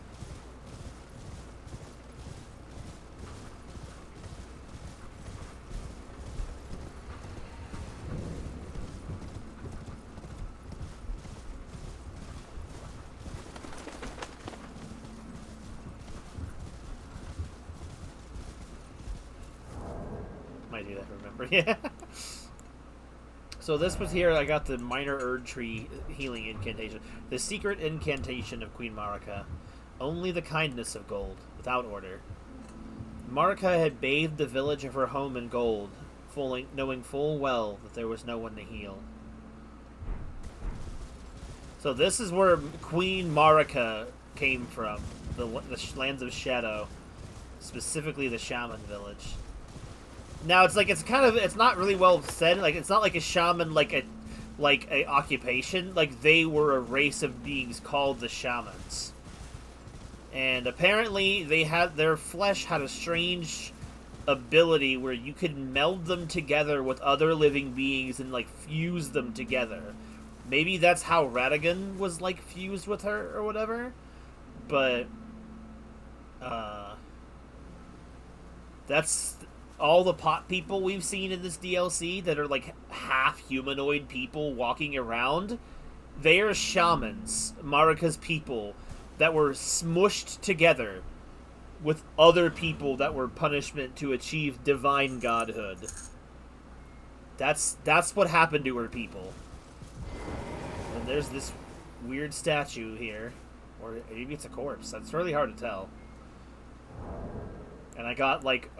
Might do that, remember. Yeah. So this was here, I got the Minor Erd Tree healing incantation. The secret incantation of Queen Marika. Only the kindness of gold, without order. Marika had bathed the village of her home in gold, knowing full well that there was no one to heal. So this is where Queen Marika came from. The lands of shadow. Specifically the Shaman Village. Now it's like it's not really well said. Like it's not like a shaman like a occupation. Like they were a race of beings called the shamans, and apparently their flesh had a strange ability where you could meld them together with other living beings and like fuse them together. Maybe that's how Radagon was like fused with her or whatever. But that's all the pot people we've seen in this DLC that are like half humanoid people walking around. They are shamans, Marika's people, that were smushed together with other people that were punishment to achieve divine godhood. That's what happened to her people. And there's this weird statue here, or maybe it's a corpse. That's really hard to tell. And I got like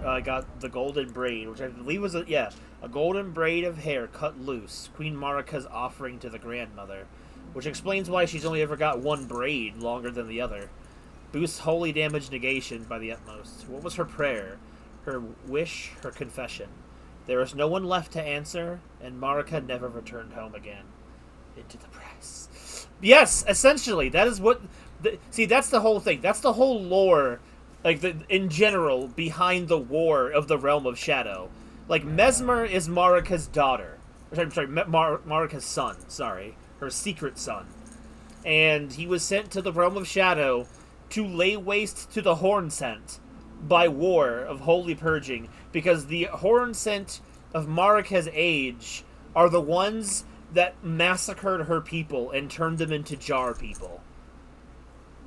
I got the golden braid, which I believe was a golden braid of hair cut loose. Queen Marika's offering to the grandmother, which explains why she's only ever got one braid longer than the other. Boosts holy damage negation by the utmost. What was her prayer? Her wish? Her confession? There is no one left to answer, and Marika never returned home again. Into the press. Yes, essentially, that is what. See, that's the whole thing. That's the whole lore, like in general, behind the war of the Realm of Shadow. Like Mesmer is Marika's daughter. I'm sorry, Marika's son. Sorry, her secret son, and he was sent to the Realm of Shadow to lay waste to the Horn Scent by war of holy purging, because the Horn Scent of Marika's age are the ones that massacred her people and turned them into jar people.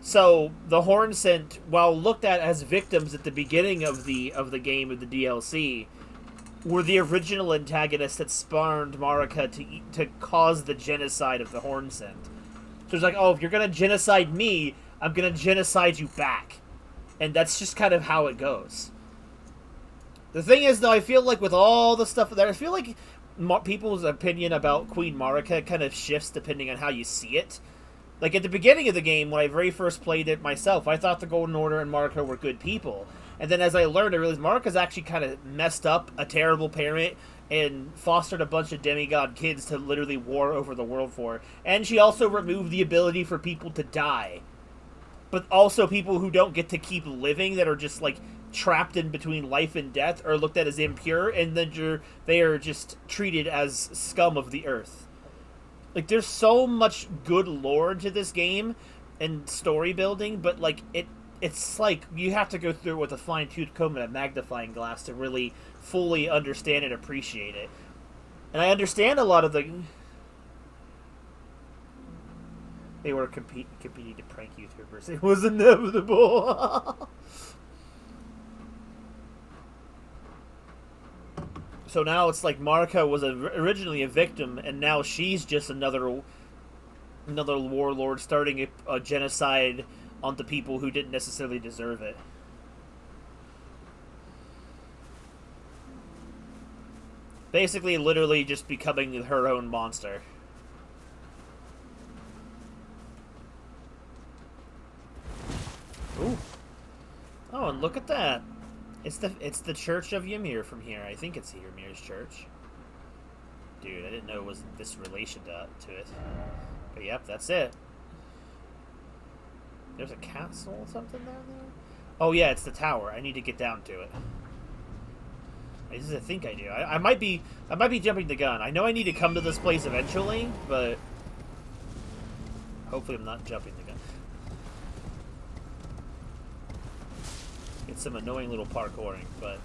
So the Horn Scent, while looked at as victims at the beginning of the game of the DLC, were the original antagonists that spawned Marika to cause the genocide of the Horn Scent. So it's like, oh, if you're gonna genocide me, I'm gonna genocide you back. And that's just kind of how it goes. The thing is, though, I feel like with all the stuff there, I feel like people's opinion about Queen Marika kind of shifts depending on how you see it. Like, at the beginning of the game, when I very first played it myself, I thought the Golden Order and Marika were good people. And then as I learned, I realized Marika's actually kind of messed up, a terrible parent, and fostered a bunch of demigod kids to literally war over the world for. And she also removed the ability for people to die. But also people who don't get to keep living, that are just, like, trapped in between life and death, are looked at as impure, and then they are just treated as scum of the earth. Like, there's so much good lore to this game and story building, but, like, it's like you have to go through it with a fine-tooth comb and a magnifying glass to really fully understand and appreciate it. And I understand a lot of the... They were competing to prank YouTubers. It was inevitable. So now it's like Marika was originally a victim, and now she's just another warlord starting a genocide on the people who didn't necessarily deserve it. Basically, literally just becoming her own monster. Ooh. Oh, and look at that. It's the Church of Ymir from here. I think it's Ymir's church. Dude, I didn't know it was this relation to it. But yep, that's it. There's a castle or something down there? Oh yeah, it's the tower. I need to get down to it. At least I think I do. I might be jumping the gun. I know I need to come to this place eventually, but hopefully I'm not jumping the gun. It's some annoying little parkouring, but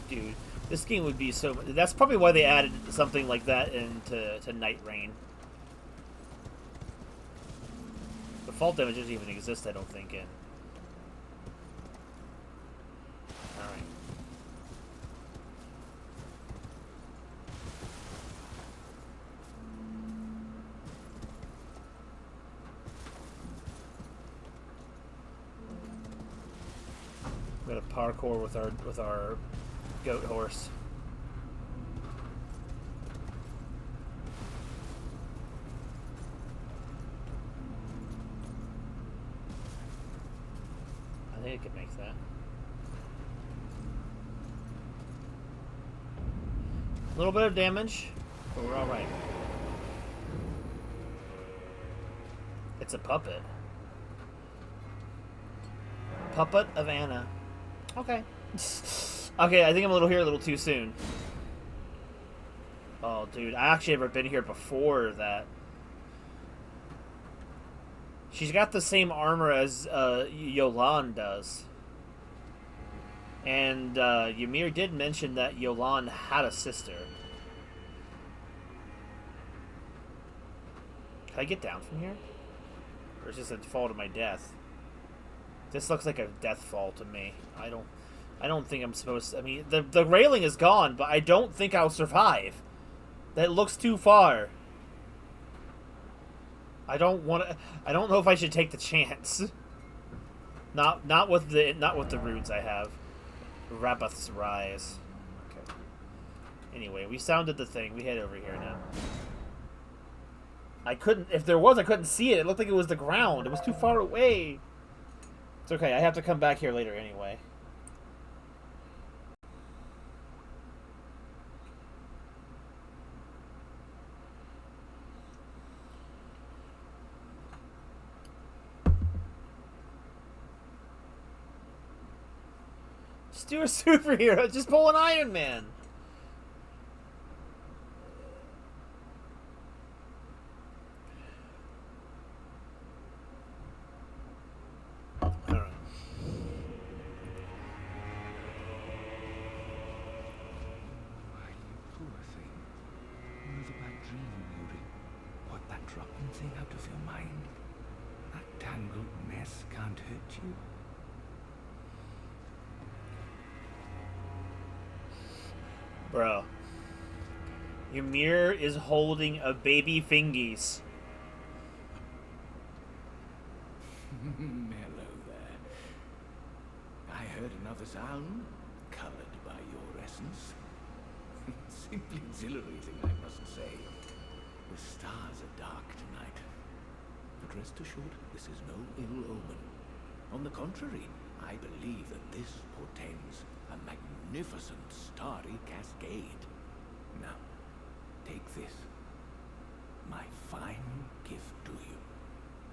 dude, this game would be so. That's probably why they added something like that into Night Rain. The fall damage doesn't even exist, I don't think. In all right. We're gonna parkour with our goat horse. I think it can make that. A little bit of damage, but we're alright. It's a puppet. Puppet of Anna. Okay. Okay, I think I'm a little here a little too soon. Oh, dude, I actually ever been here before that. She's got the same armor as Yolan does. And Ymir did mention that Yolan had a sister. Can I get down from here? Or is this a fall to my death? This looks like a death fall to me. I don't think I'm supposed to. I mean, the railing is gone, but I don't think I'll survive. That looks too far. I don't know if I should take the chance. Not with the runes I have. Rabbath's Rise. Okay. Anyway, we sounded the thing. We head over here now. I couldn't see it. It looked like it was the ground. It was too far away. It's okay. I have to come back here later anyway. Just do a superhero. Just pull an Iron Man. Out of your mind. That tangled mess can't hurt you. Bro. Ymir is holding a baby Fingies. Hello there. I heard another sound, colored by your essence. Simply exhilarating, I must say. The stars are dark tonight. But rest assured, this is no ill omen. On the contrary, I believe that this portends a magnificent starry cascade. Now, take this. My final gift to you.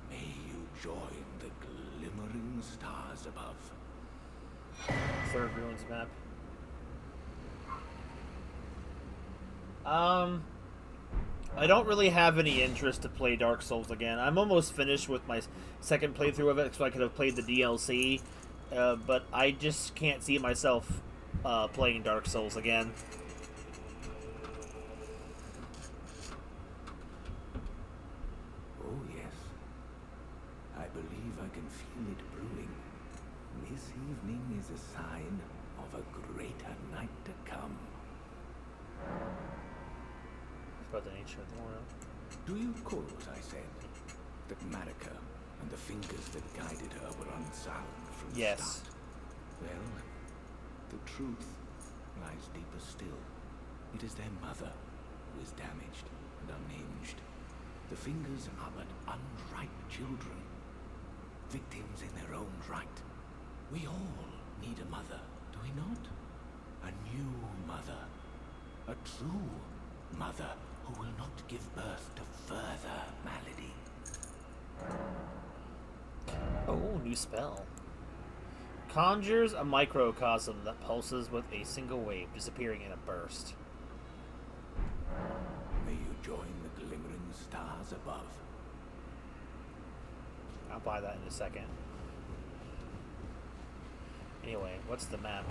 May you join the glimmering stars above. Third Ruins map. I don't really have any interest to play Dark Souls again. I'm almost finished with my second playthrough of it, so I could have played the DLC. But I just can't see myself playing Dark Souls again. Oh yes. I believe I can feel it brewing. This evening is a sign of a greater night to come. About the nature of the world. Do you recall what I said? That Marika and the fingers that guided her were unsound from the start? Well, the truth lies deeper still. It is their mother who is damaged and unhinged. The fingers are but unripe children, victims in their own right. We all need a mother, do we not? A new mother, a true mother who will not give birth to further malady. Oh, new spell. Conjures a microcosm that pulses with a single wave, disappearing in a burst. May you join the glimmering stars above. I'll buy that in a second. Anyway, what's the map?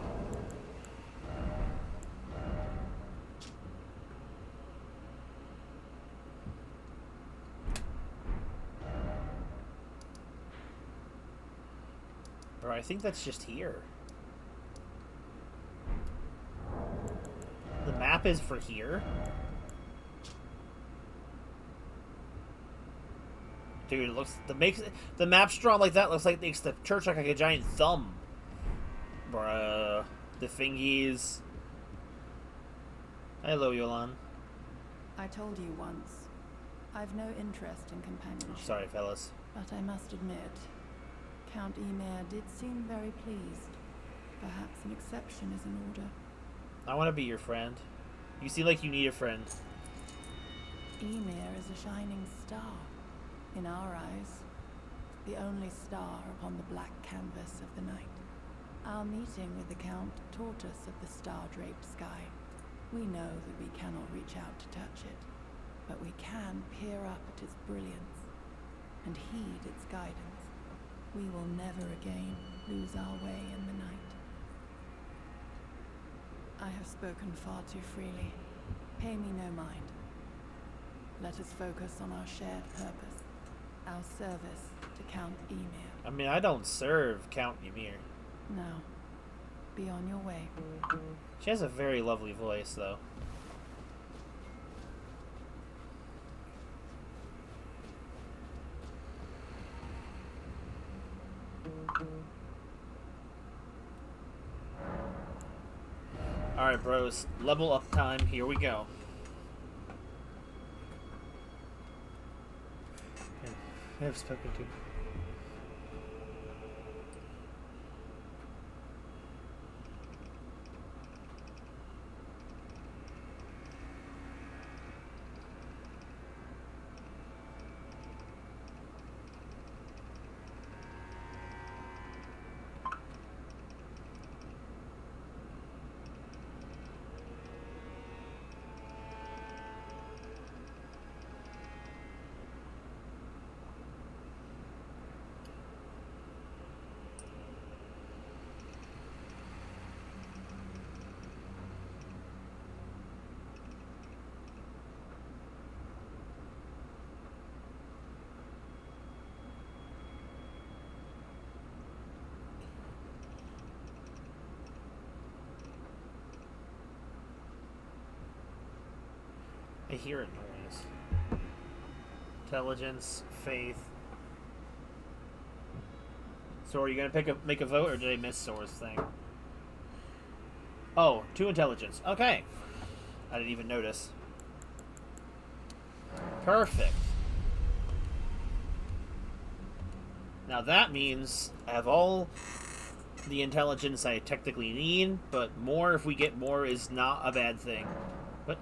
Or I think that's just here. The map is for here? Dude, it looks the map's drawn like that looks like it makes the church look like a giant thumb. Bruh. The Fingies. Hello, Yolan. I told you once. I've no interest in companionship. Sorry, fellas. But I must admit, Count Ymir did seem very pleased. Perhaps an exception is in order. I want to be your friend. You seem like you need a friend. Ymir is a shining star, in our eyes. The only star upon the black canvas of the night. Our meeting with the Count taught us of the star-draped sky. We know that we cannot reach out to touch it, but we can peer up at its brilliance and heed its guidance. We will never again lose our way in the night. I have spoken far too freely. Pay me no mind. Let us focus on our shared purpose, our service to Count Ymir. I mean, I don't serve Count Ymir. Now, be on your way. She has a very lovely voice, though. Alright, bros. Level up time. Here we go. I have spoken to. I hear a noise. Intelligence, faith. So are you gonna make a vote, or did I miss Sora's thing? Oh, 2 intelligence. Okay. I didn't even notice. Perfect. Now that means I have all the intelligence I technically need, but more, if we get more, is not a bad thing. But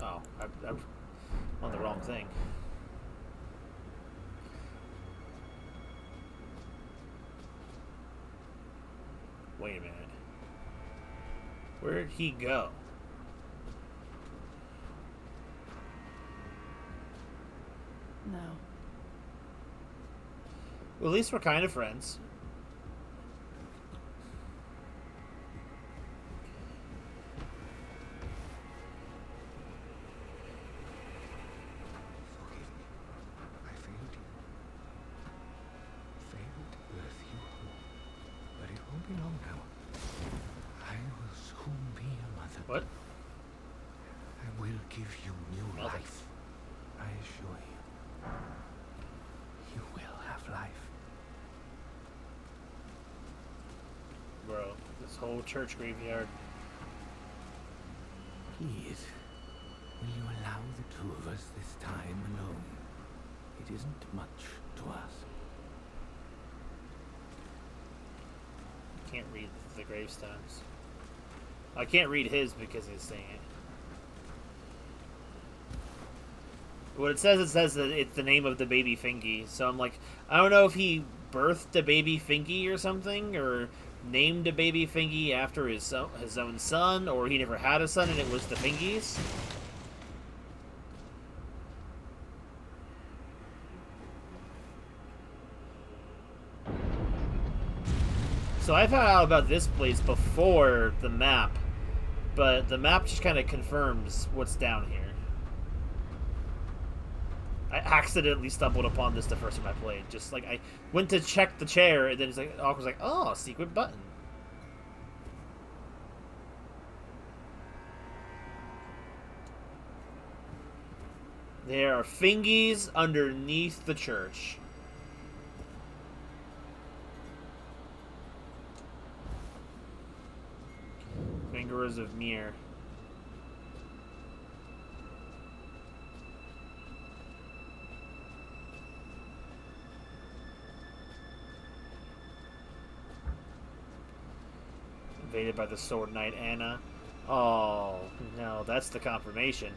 oh, I'm on the wrong thing. Wait a minute. Where'd he go? No. Well, at least we're kind of friends. What? I will give you new life. I assure you. You will have life. Bro, this whole church graveyard. Please, will you allow the two of us this time alone? It isn't much to us. I can't read the gravestones. I can't read his because he's saying it. What it says that it's the name of the baby Fingy. So I'm like, I don't know if he birthed a baby Fingy or something, or named a baby Fingy after his own son, or he never had a son and it was the Fingies. So I found out about this place before the map, but the map just kind of confirms what's down here. I accidentally stumbled upon this the first time I played. Just like I went to check the chair, and then it's like, I was like, oh, secret button. There are Fingies underneath the church. Fingers of Mir. Invaded by the Sword Knight Anna. Oh, no, that's the confirmation.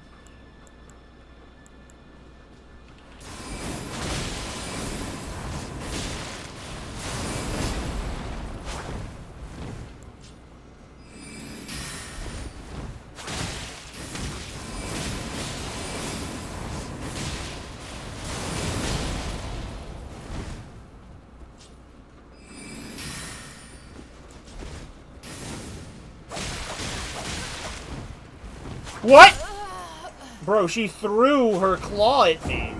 What? Bro, she threw her claw at me.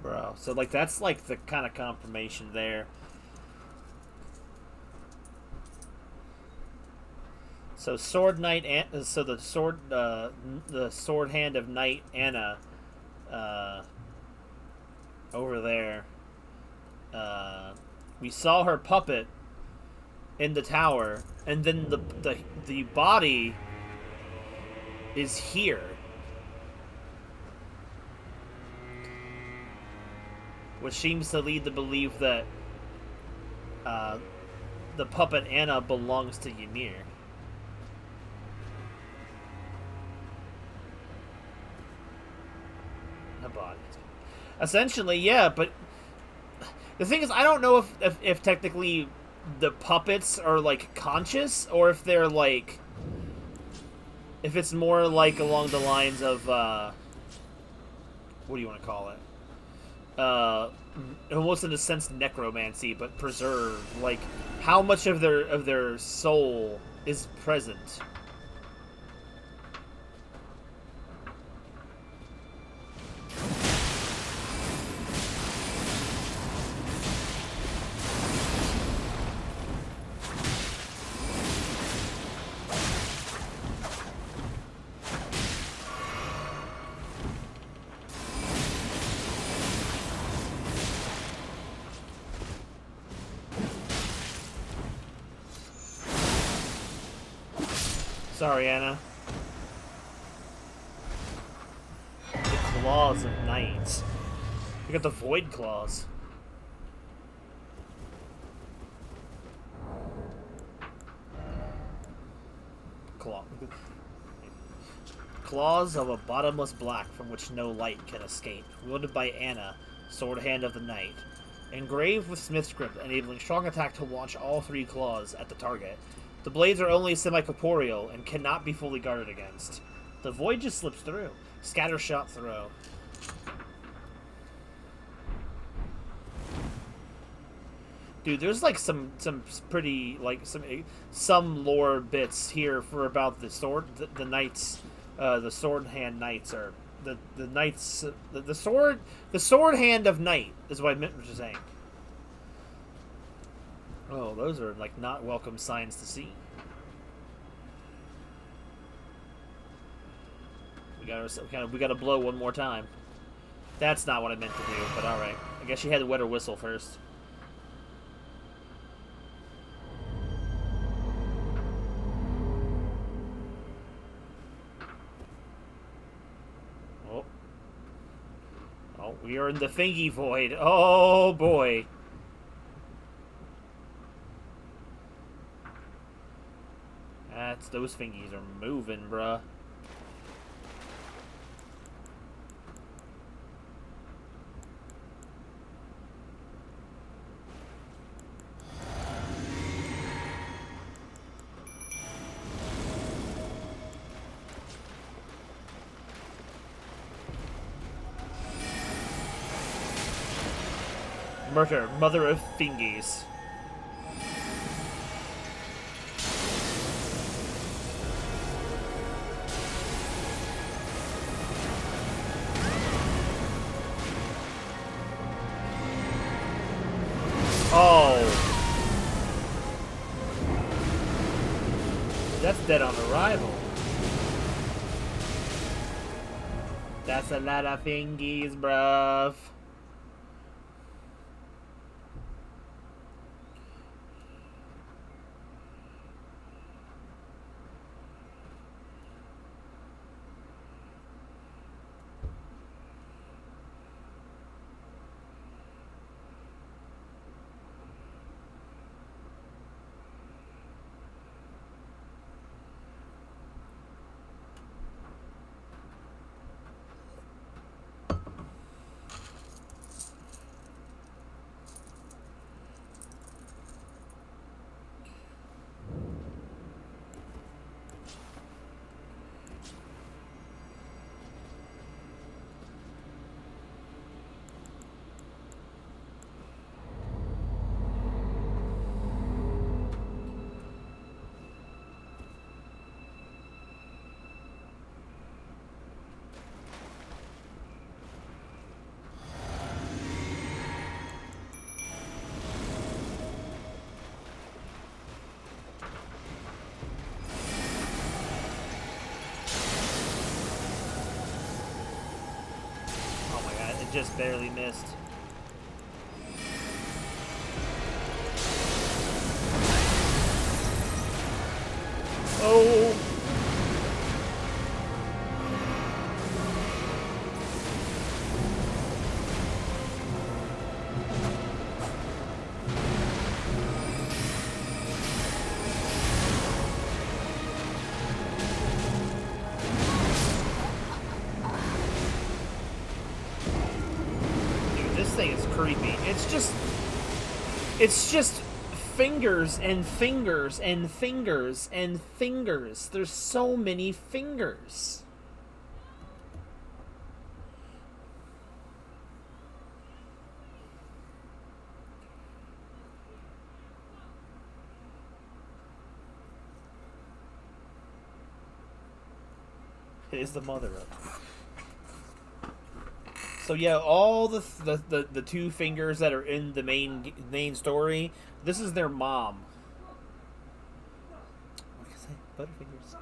Bro, so like that's like the kind of confirmation there. So sword knight, so the sword hand of knight Anna, over there. We saw her puppet in the tower, and then the body is here, which seems to lead to believe that the puppet Anna belongs to Ymir. A body. Essentially, yeah, but the thing is, I don't know if technically the puppets are like conscious, or if they're like, if it's more like along the lines of what do you want to call it? Almost in a sense necromancy, but preserved. Like how much of their soul is present. Sorry, Anna. The claws of knights. You got the void claws. Claws of a bottomless black from which no light can escape. Wielded by Anna, sword hand of the knight. Engraved with smith script, enabling strong attack to launch all three claws at the target. The blades are only semi-corporeal and cannot be fully guarded against. The void just slips through. Scatter shot throw. Dude, there's like some pretty like some lore bits here for about the sword the knights, the sword hand knights are the knights the sword hand of knight is what I meant to say. Oh, those are like not welcome signs to see. We gotta blow one more time. That's not what I meant to do, but all right. I guess she had to wet her whistle first. Oh, we are in the Fingy void. Oh boy. Those Fingies are moving, bruh. Murder, mother of Fingies. Oh. That's dead on arrival. That's a lot of Fingies, bruv. just barely missed. Oh! Dude, this thing is creepy. It's just fingers and fingers and fingers and fingers. There's so many fingers. It is the mother of. So yeah, all the two fingers that are in the main story, this is their mom. What can I say? Butterfingers.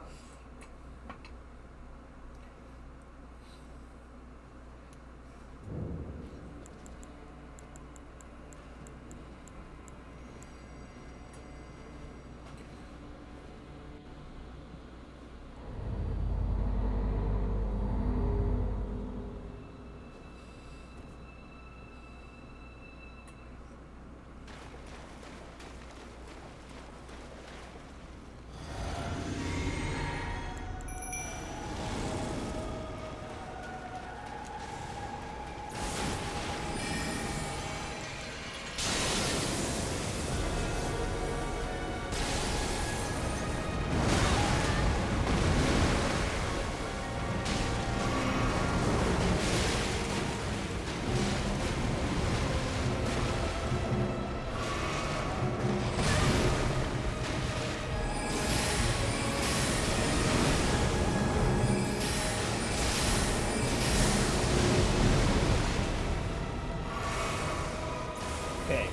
Okay.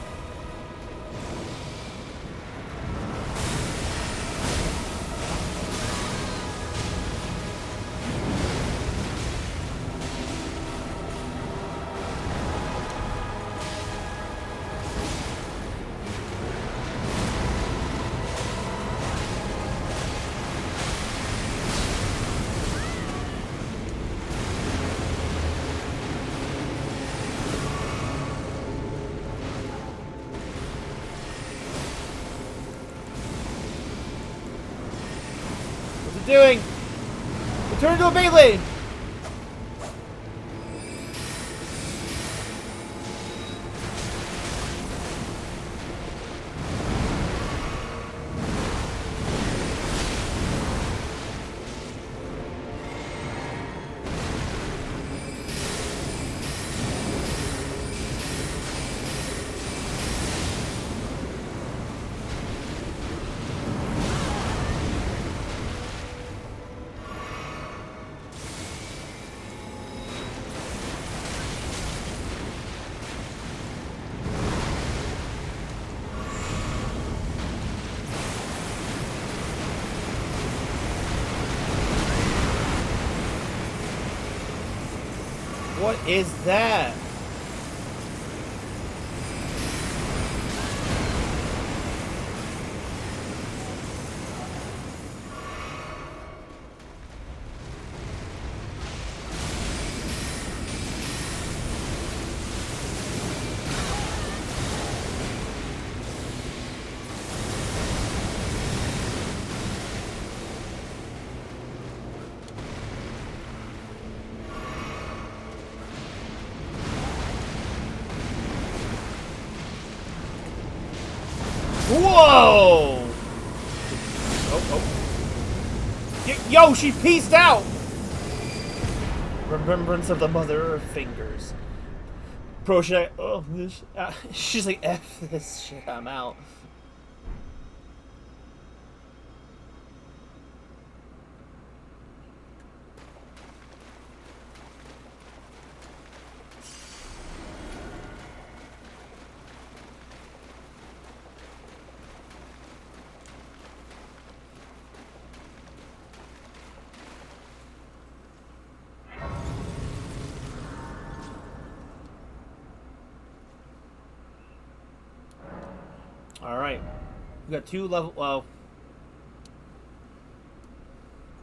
Doing? Return to a Beyblade! What is that? Whoa! Oh. Yo, she pieced out! Remembrance of the mother of fingers. Project. Oh, this. She's like, F this shit, I'm out. All right. We got 2 level. Well,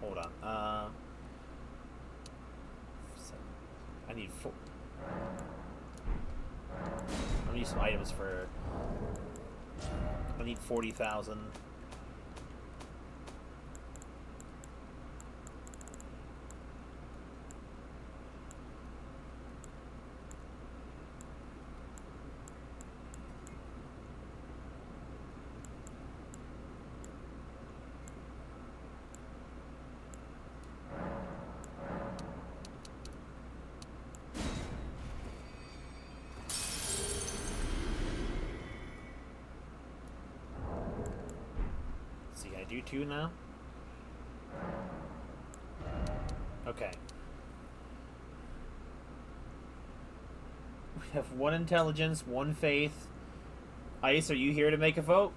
hold on. I need 4. I need some items for. I need 40,000. See, I do 2 now. Okay. We have 1 intelligence, 1 faith. Ice, are you here to make a vote?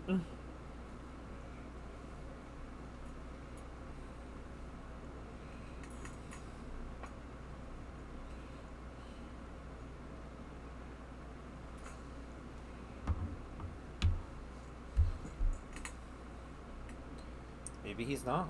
Maybe he's not.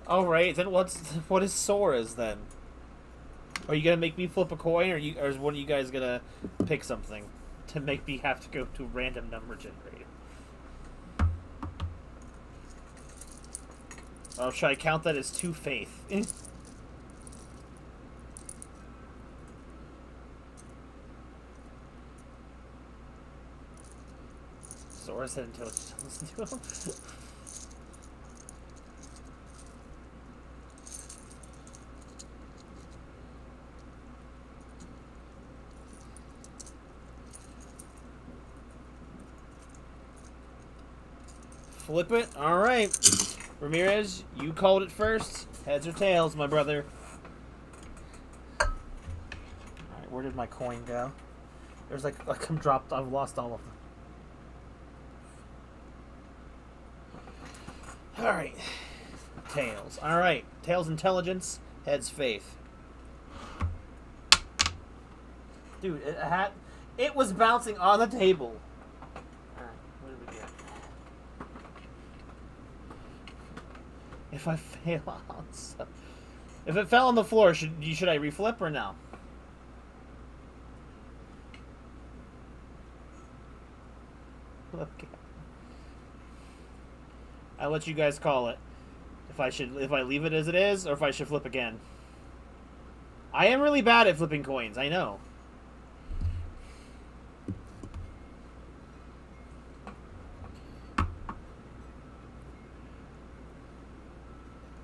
All right, then what is Sora's then? Are you gonna make me flip a coin, or is one of you guys gonna pick something to make me have to go to a random number generator? Or should I count that as 2 faith? Sora said intelligence. Listen to him. Flip it. All right. Ramirez, you called it first. Heads or tails, my brother. Alright, where did my coin go? There's like I'm dropped. I've lost all of them. Alright. Tails. Alright. Tails intelligence. Heads faith. Dude, it was bouncing on the table. Alright, what did we get? If I fail on stuff. If it fell on the floor, should I reflip or no? Okay. I'll let you guys call it. If I leave it as it is, or if I should flip again. I am really bad at flipping coins, I know.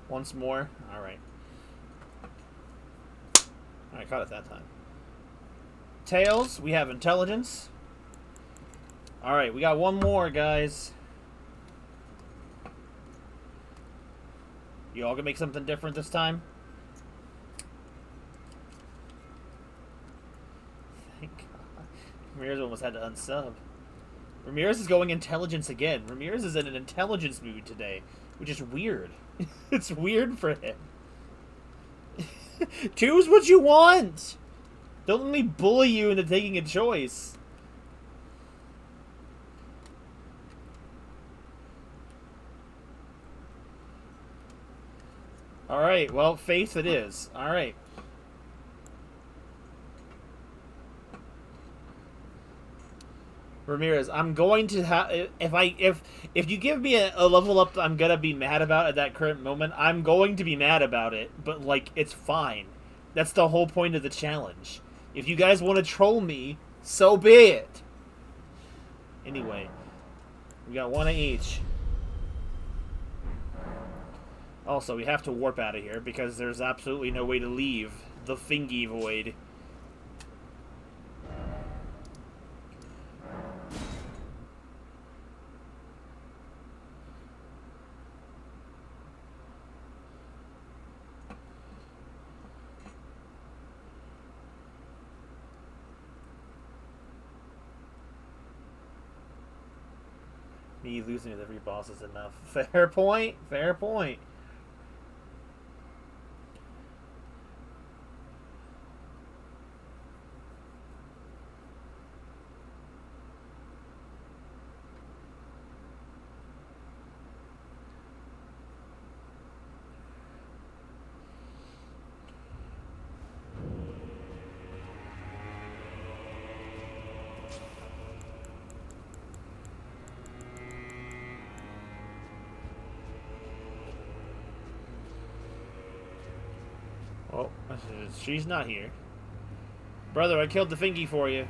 Once more. Alright. I caught it that time. Tails, we have intelligence. Alright, we got 1 more, guys. You all gonna make something different this time? Thank God. Ramirez almost had to unsub. Ramirez is going intelligence again. Ramirez is in an intelligence mood today, which is weird. It's weird for him. Choose what you want! Don't let me bully you into taking a choice. Alright, well, faith it is. Alright. Ramirez, I'm going to have if you give me a level up that I'm gonna be mad about at that current moment, I'm going to be mad about it, but like it's fine. That's the whole point of the challenge. If you guys want to troll me, so be it. Anyway, we got 1 of each. Also, we have to warp out of here because there's absolutely no way to leave the Fingie void. Me losing with every boss is enough. Fair point. Fair point. Oh, she's not here. Brother, I killed the Fingie for you.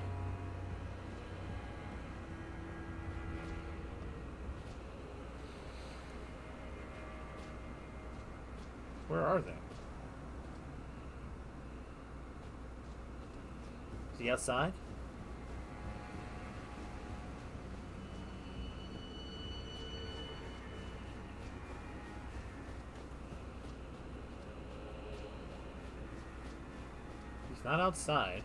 Where are they? Is he outside? He's not outside.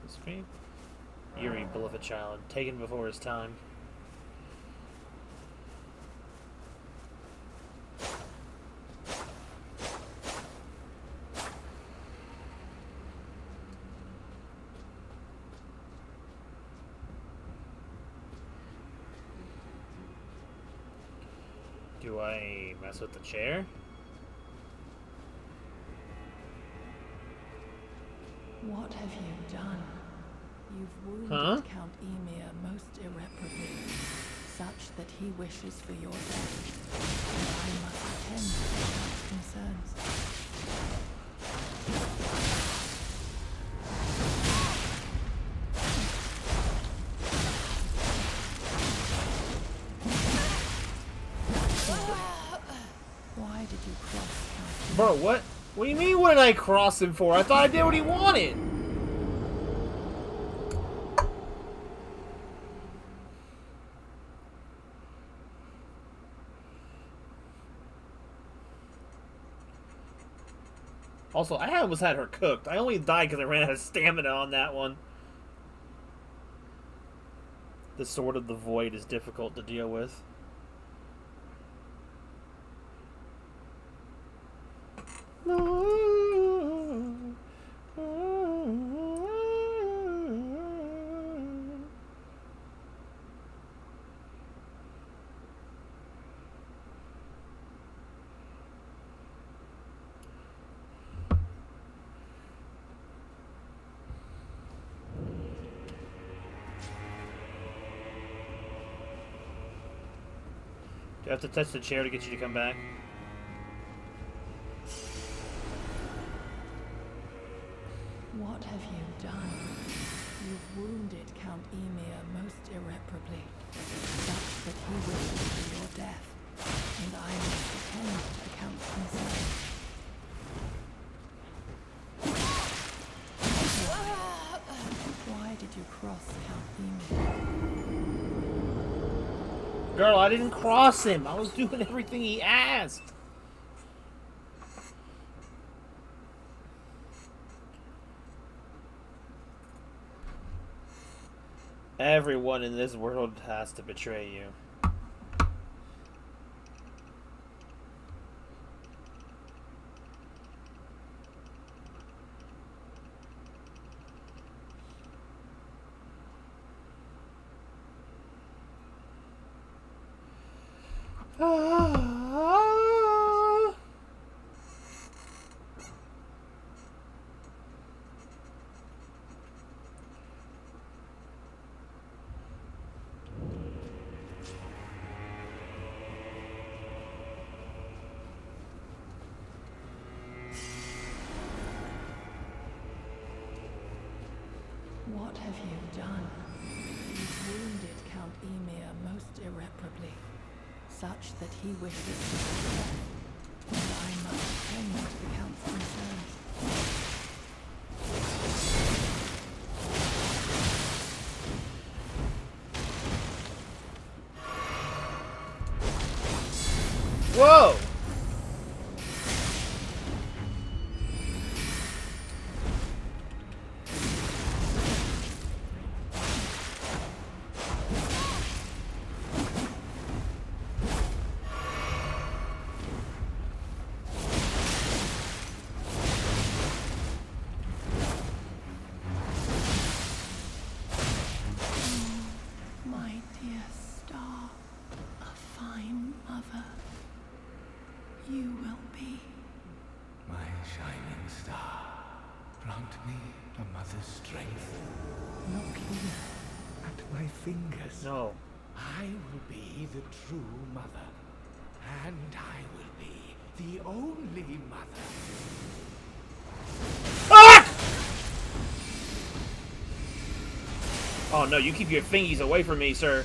The screen? Eerie, beloved child, taken before his time. Do I mess with the chair? What have you done? You've wounded Count Emir most irreparably, such that he wishes for your death, and I must attend to his concerns. Why did you cross Count Emir? Bro, what? What do you mean, what did I cross him for? I thought I did what he wanted! Also, I almost had her cooked. I only died because I ran out of stamina on that one. The Sword of the Void is difficult to deal with. Do I have to touch the chair to get you to come back? What have you done? You've wounded Count Emir most irreparably, such that he wishes for your death, and I must attend to the Count's concerns. Why did you cross Count Emir? Girl, I didn't cross him. I was doing everything he asked. Everyone in this world has to betray you. What have you done? You've wounded Count Emir most irreparably, such that he wishes for your death, and I must attend to the Count's concerns. Whoa! mother's strength. Look here at my fingers. No. I will be the true mother. And I will be the only mother. Ah! Oh no, you keep your fingies away from me, sir.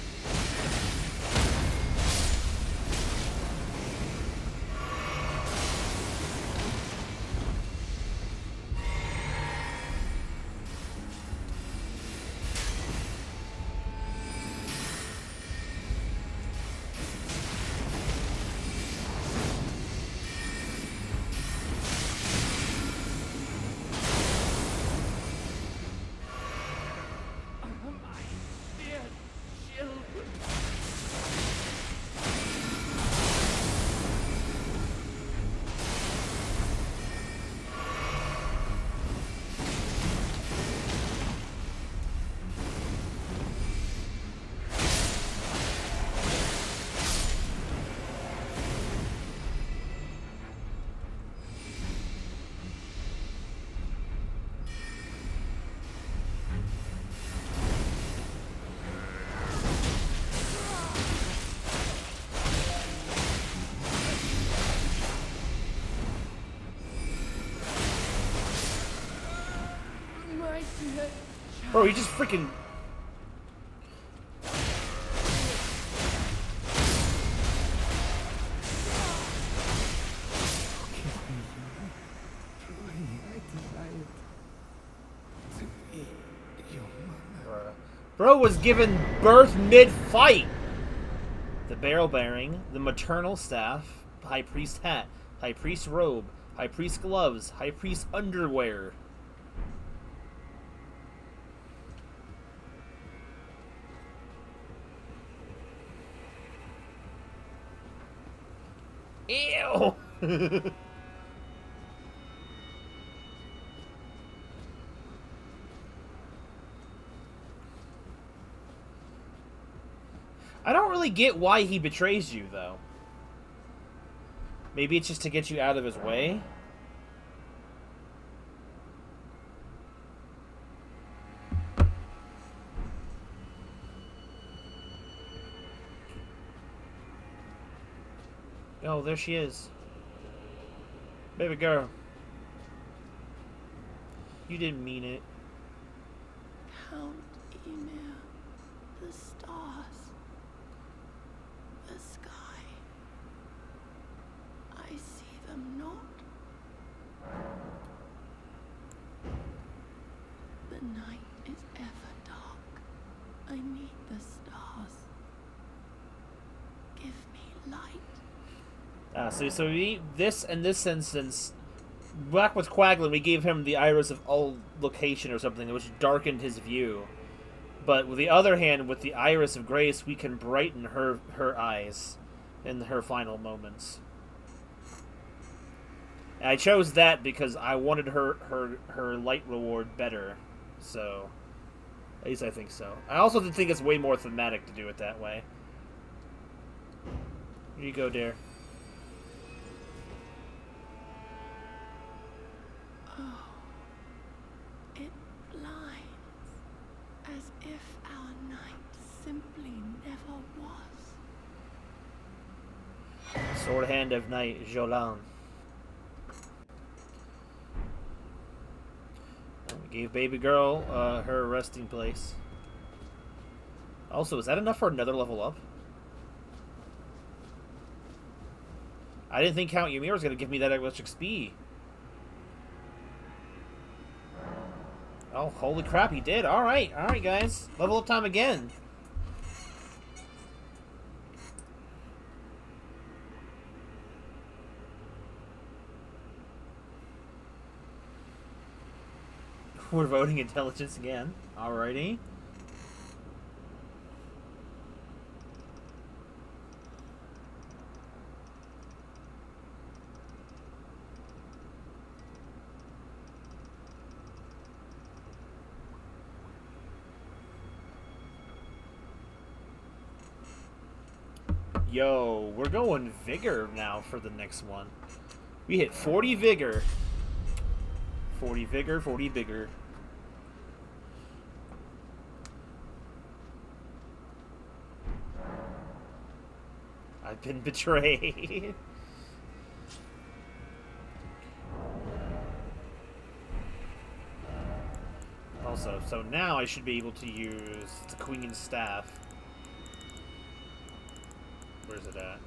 Bro, he just freaking... Bro was given birth mid-fight! The barrel bearing, the maternal staff, high priest hat, high priest robe, high priest gloves, high priest underwear. Ew! I don't really get why he betrays you, though. Maybe it's just to get you out of his way? Oh, there she is. Baby girl. You didn't mean it. Count Ymir, the stars, the sky. I see them not. The night is ever dark. I need the stars. Give me light. So we, in this instance, back with Quaglin, we gave him the Iris of All Location or something, which darkened his view. But with the other hand, with the Iris of Grace, we can brighten her eyes in her final moments. And I chose that because I wanted her light reward better. So, at least I think so. I also think it's way more thematic to do it that way. Here you go, dear. Oh, it blinds, as if our night simply never was. Sword Hand of Night, Jolan. We gave baby girl her resting place. Also, is that enough for another level up? I didn't think Count Ymir was going to give me that much XP. Oh, holy crap, he did. Alright, guys. Level up time again. We're voting intelligence again. Alrighty. Yo, we're going vigor now for the next one. We hit 40 vigor. 40 vigor, 40 bigger. I've been betrayed. Also, so now I should be able to use the Queen's Staff. Where's it at?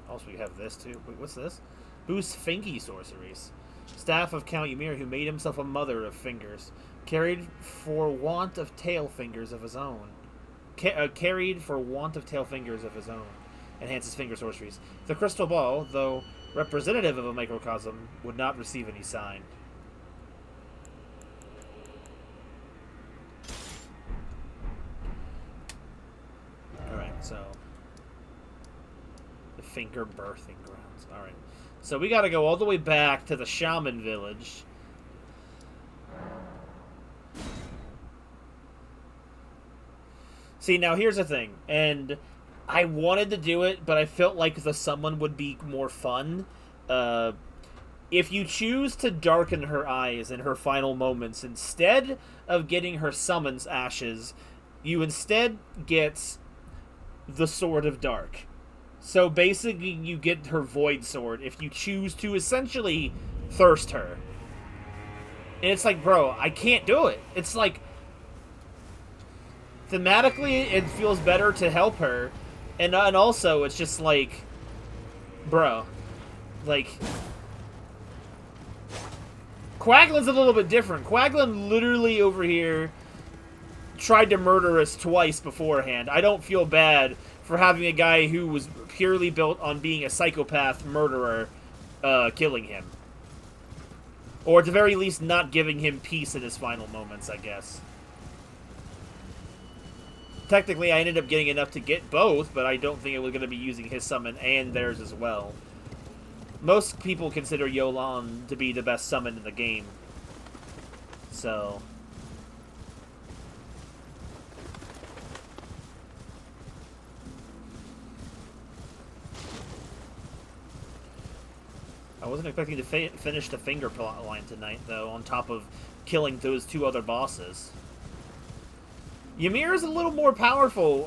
Also, we have this too. Wait, what's this? Boost Fingies sorceries. Staff of Count Ymir, who made himself a mother of fingers. Carried for want of tail fingers of his own. Carried for want of tail fingers of his own. Enhances finger sorceries. The crystal ball, though representative of a microcosm, would not receive any sign. Alright, so the finger birthing grounds. Alright. So we gotta go all the way back to the shaman village. See, now here's the thing, and I wanted to do it, but I felt like the summon would be more fun. If you choose to darken her eyes in her final moments, instead of getting her summons ashes, you instead get the Sword of Dark. So basically, you get her Void Sword if you choose to essentially thirst her. And it's like, bro, I can't do it. It's like, thematically, it feels better to help her. And also, it's just like, bro, like, Quaglin's a little bit different. Quaglin literally over here tried to murder us twice beforehand. I don't feel bad for having a guy who was purely built on being a psychopath murderer killing him. Or at the very least, not giving him peace in his final moments, I guess. Technically, I ended up getting enough to get both, but I don't think it was going to be using his summon and theirs as well. Most people consider Yolan to be the best summon in the game. So I wasn't expecting to finish the finger plot line tonight, though, on top of killing those two other bosses. Ymir is a little more powerful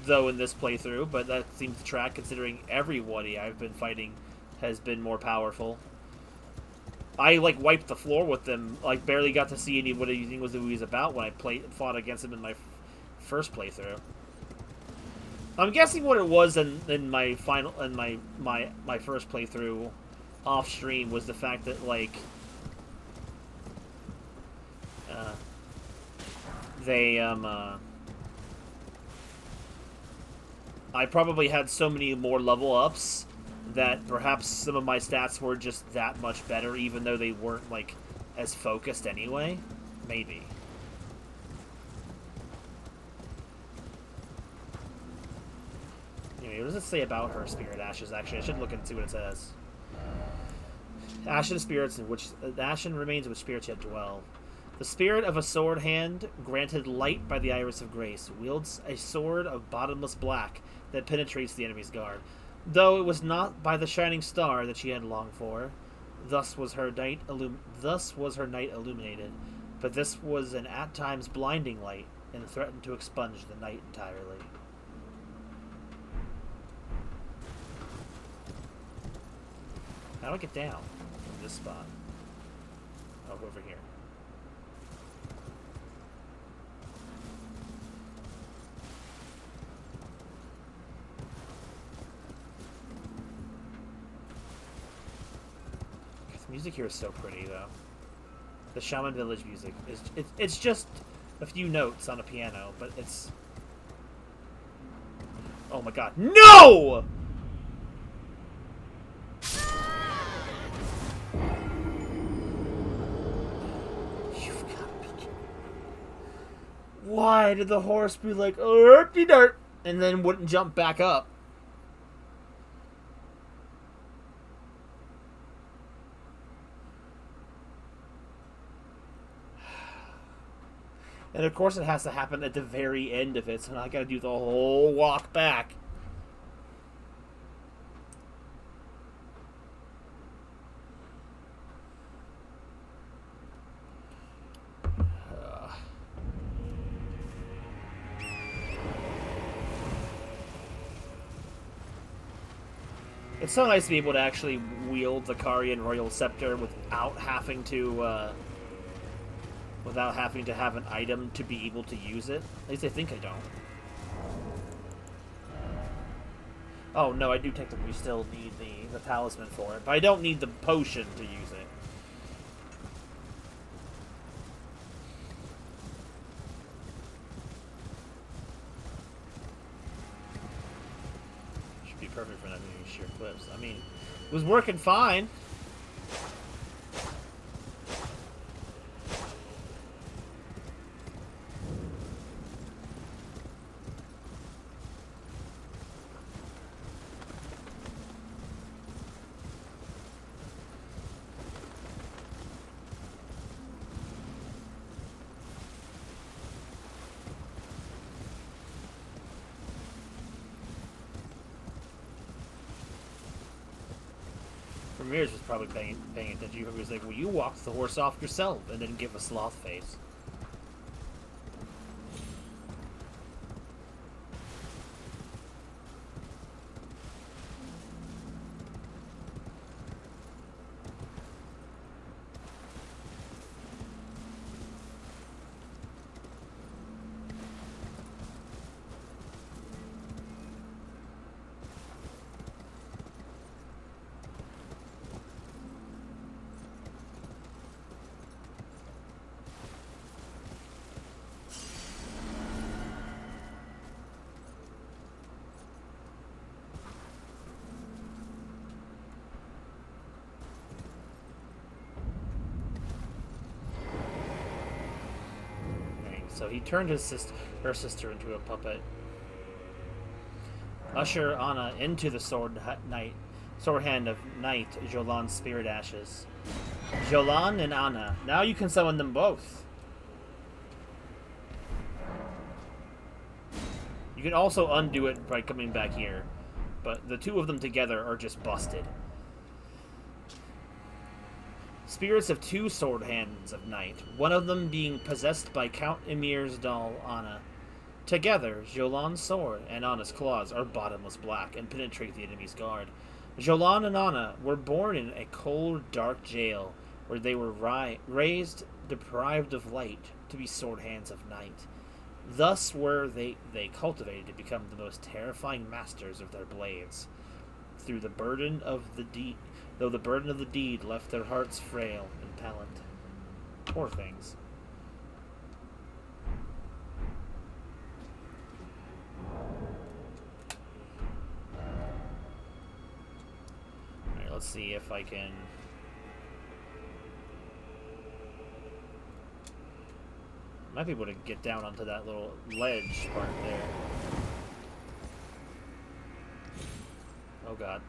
though in this playthrough, but that seems to track considering everybody I've been fighting has been more powerful. I like wiped the floor with them, like barely got to see what he was about when I fought against him in my first playthrough. I'm guessing what it was in my final my first playthrough off stream was the fact that like I probably had so many more level ups that perhaps some of my stats were just that much better, even though they weren't like as focused anyway. Maybe. Anyway, what does it say about her spirit ashes? Actually, I should look and see what it says. Ashen spirits in which ashen remains in which spirits yet dwell. The spirit of a sword hand, granted light by the iris of grace, wields a sword of bottomless black that penetrates the enemy's guard. Though it was not by the shining star that she had longed for, thus was her night illuminated. But this was an at times blinding light, and threatened to expunge the night entirely. How do I get down from this spot? Oh, over here. The music here is so pretty, though. The Shaman Village music is it's just a few notes on a piano, but it's... Oh my god. No! You've got to be kidding. Why did the horse be like, "Erpy dirt," and then wouldn't jump back up? And of course it has to happen at the very end of it, so now I gotta do the whole walk back. It's so nice to be able to actually wield the Karian Royal Scepter without having to have an item to be able to use it. At least I think I don't. Oh no, I do technically still need the talisman for it, but I don't need the potion to use it. Should be perfect for not doing sheer clips. I mean, it was working fine. Ramirez was probably paying attention. He was like, well, you walked the horse off yourself and didn't give a sloth face. So he turned her sister into a puppet. Usher Anna into the sword hand of night, Jolan's spirit ashes. Jolan and Anna. Now you can summon them both. You can also undo it by coming back here, but the two of them together are just busted. Spirits of two sword hands of night, one of them being possessed by Count Emir's doll, Anna. Together, Jolan's sword and Anna's claws are bottomless black and penetrate the enemy's guard. Jolan and Anna were born in a cold, dark jail where they were raised, deprived of light, to be sword hands of night. Thus were they cultivated to become the most terrifying masters of their blades. Though the burden of the deed left their hearts frail and pallant. Poor things. Alright, let's see if I can... Might be able to get down onto that little ledge part there. Oh god.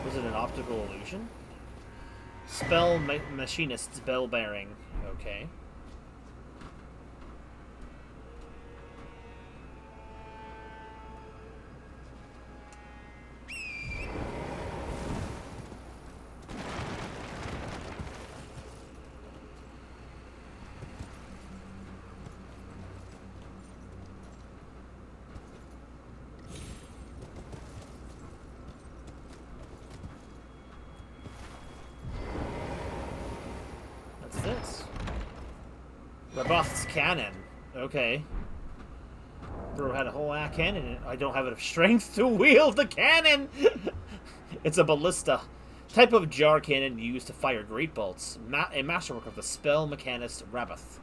Was it an optical illusion? Spell machinist's bell bearing. Okay. This? Raboth's cannon. Okay. Bro had a whole cannon in it. I don't have enough strength to wield the cannon! It's a ballista. Type of jar cannon used to fire great bolts. A masterwork of the spell mechanist Raboth.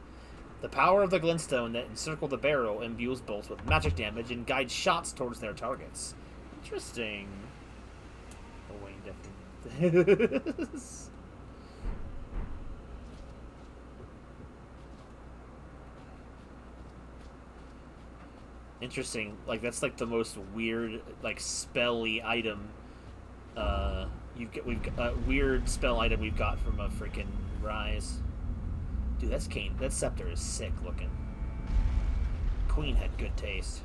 The power of the glintstone that encircle the barrel imbues bolts with magic damage and guides shots towards their targets. Interesting. Oh, wait, definitely. Interesting. Like, that's like the most weird, like, spelly item. We've got weird spell item we've got from a freaking Rise. Dude, that's Kane. That scepter is sick looking. Queen had good taste.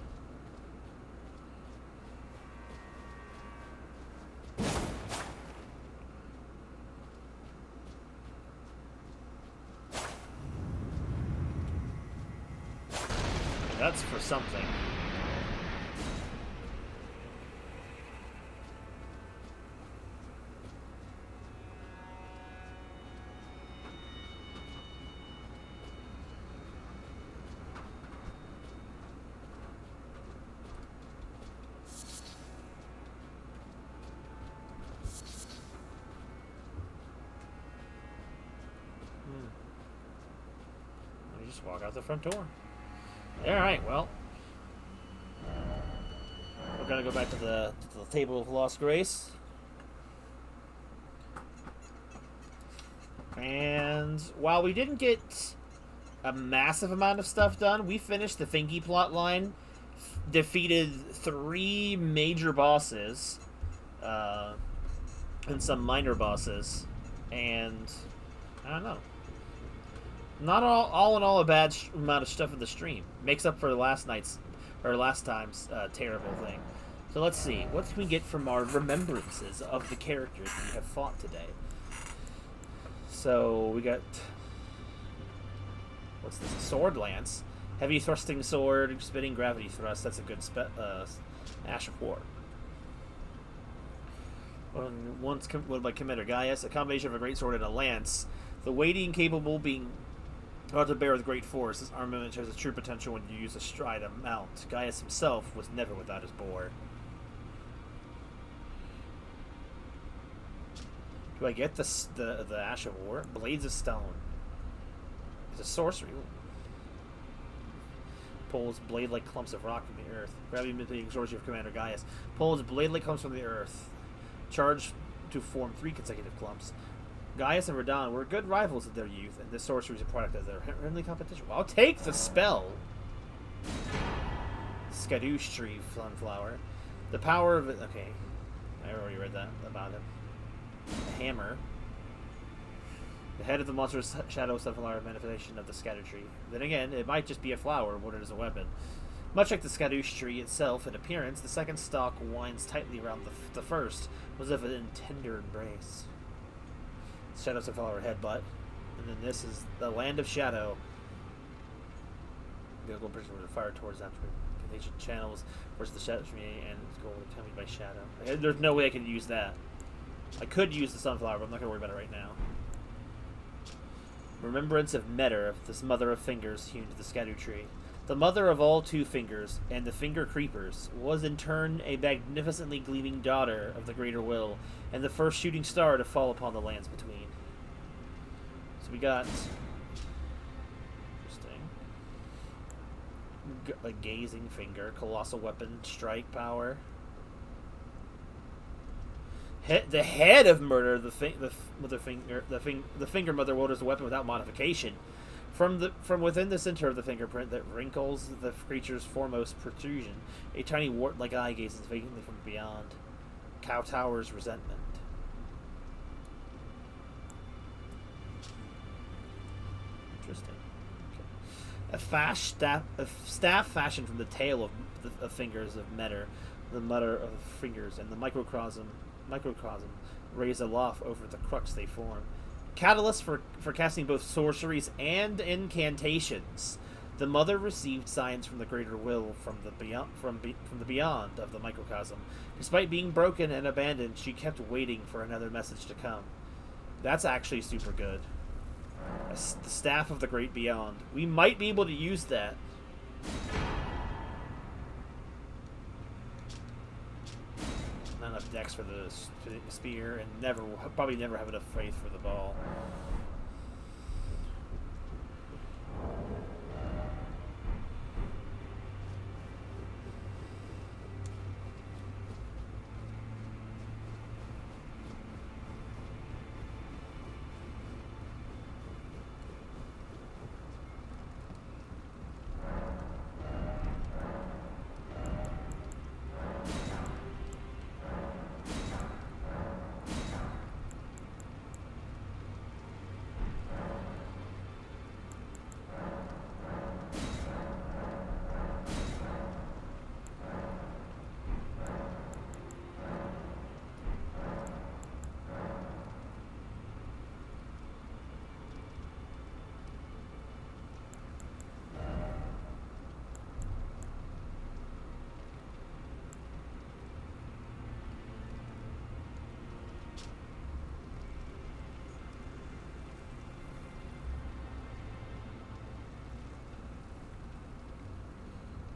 That's for something. just walk out the front door. Alright, well. We're gonna go back to the Table of Lost Grace. And while we didn't get a massive amount of stuff done, we finished the Fingy plot line, defeated 3 major bosses, and some minor bosses, and I don't know. Not all in all a bad amount of stuff in the stream. Makes up for last time's terrible thing. So let's see, what can we get from our remembrances of the characters we have fought today? So we got, what's this? Sword Lance, heavy thrusting sword, spitting gravity thrust. That's a good Ash of War. Once by Commander Gaius, a combination of a great sword and a lance. The weighty and capable being brought to bear with great force. This armament shows its true potential when you use a stride of mount. Gaius himself was never without his boar. Do I get the Ash of War? Blades of Stone. It's a sorcery. Ooh. Pulls blade-like clumps of rock from the earth. Gravity mitigating sorcery of Commander Gaius. Pulls blade-like clumps from the earth. Charge to form 3 consecutive clumps. Gaius and Radon were good rivals in their youth, and this sorcery is a product of their friendly competition. Well, I'll take the spell. Skadoosh Tree Sunflower. The power of it. Okay. I already read that about him. A hammer. The head of the monstrous shadow sunflower manifestation of the scatter tree. Then again, it might just be a flower worded as a weapon. Much like the Skadoosh tree itself in appearance, the second stalk winds tightly around the first, as if in tender embrace. Shadow sunflower headbutt. And then this is the Land of Shadow. The gold person with a fire towards after contagion channels versus the shadow tree and it's gold accompanied by shadow. There's no way I can use that. I could use the sunflower, but I'm not going to worry about it right now. Remembrance of Metter, this mother of fingers hewn to the Skadoo tree. The mother of all 2 fingers, and the finger creepers, was in turn a magnificently gleaming daughter of the Greater Will, and the first shooting star to fall upon the lands between. So we got... Interesting. A gazing finger, colossal weapon, strike power. The head of murder, the finger mother wielded as a weapon without modification. From within the center of the fingerprint that wrinkles the creature's foremost protrusion, a tiny wart-like eye gazes vacantly from beyond. Kowtower's resentment. Interesting. Okay. A staff fashioned from the tail of fingers of Metter, the mother of fingers, and the microcosm raised aloft over the crux they form. Catalyst for casting both sorceries and incantations. The mother received signs from the Greater Will from the beyond of the microcosm. Despite being broken and abandoned, she kept waiting for another message to come. That's actually super good. The Staff of the Great Beyond. We might be able to use that. Not enough dex for the spear, and probably never have enough faith for the ball.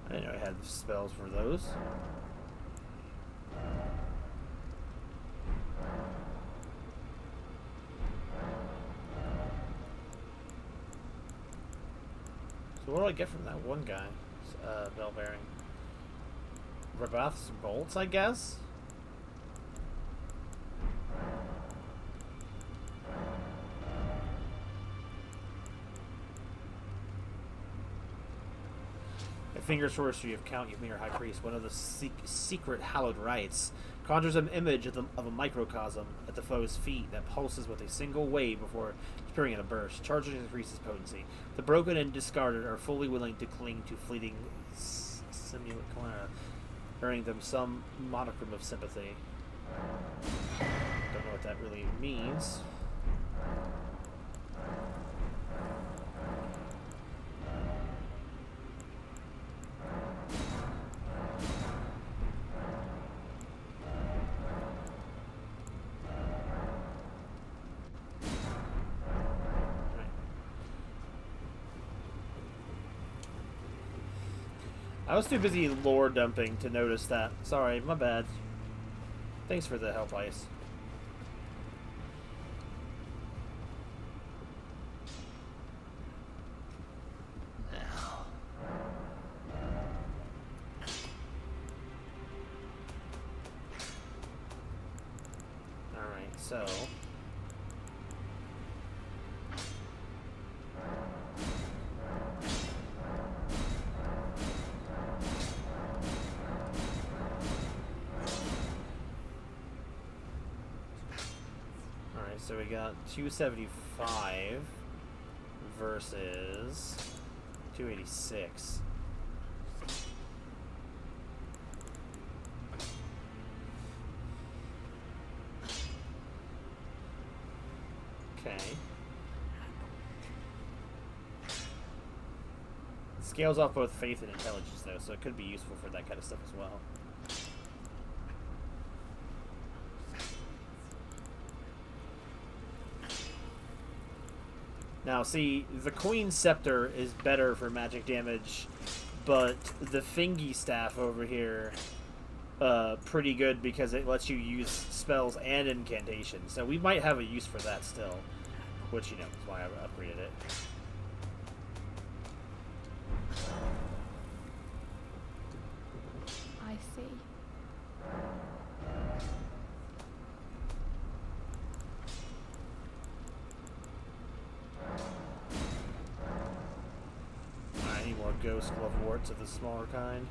I didn't know I had spells for those. So what do I get from that one guy? Bell bearing. Rabath's bolts, I guess? A finger sorcery of Count Ymir, High Priest, one of the secret hallowed rites, conjures an image of a microcosm at the foe's feet that pulses with a single wave before appearing in a burst, charging and increases potency. The broken and discarded are fully willing to cling to fleeting simulant, earning them some modicum of sympathy. Don't know what that really means. I was too busy lore dumping to notice that. Sorry, my bad. Thanks for the help, Ice. Now. Alright, so... So we got 275 versus 286. Okay. Scales off both faith and intelligence though, so it could be useful for that kind of stuff as well. Now, see, the Queen's Scepter is better for magic damage, but the Fingies staff over here, pretty good because it lets you use spells and incantations. So we might have a use for that still, which, you know, is why I upgraded it. I see. I need more ghost glove warts of the smaller kind.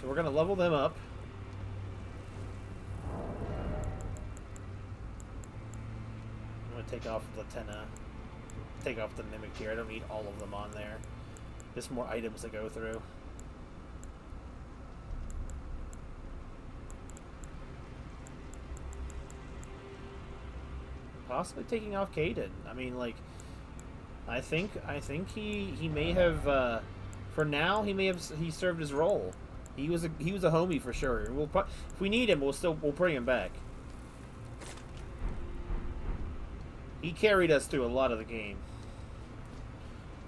So we're going to level them up. I'm going to take off the take off the Mimic here. I don't need all of them on there. Just more items to go through. Possibly taking off Caden. I mean, like, I think he may have for now he served his role. He was a homie for sure. If we need him, we'll bring him back. He carried us through a lot of the game.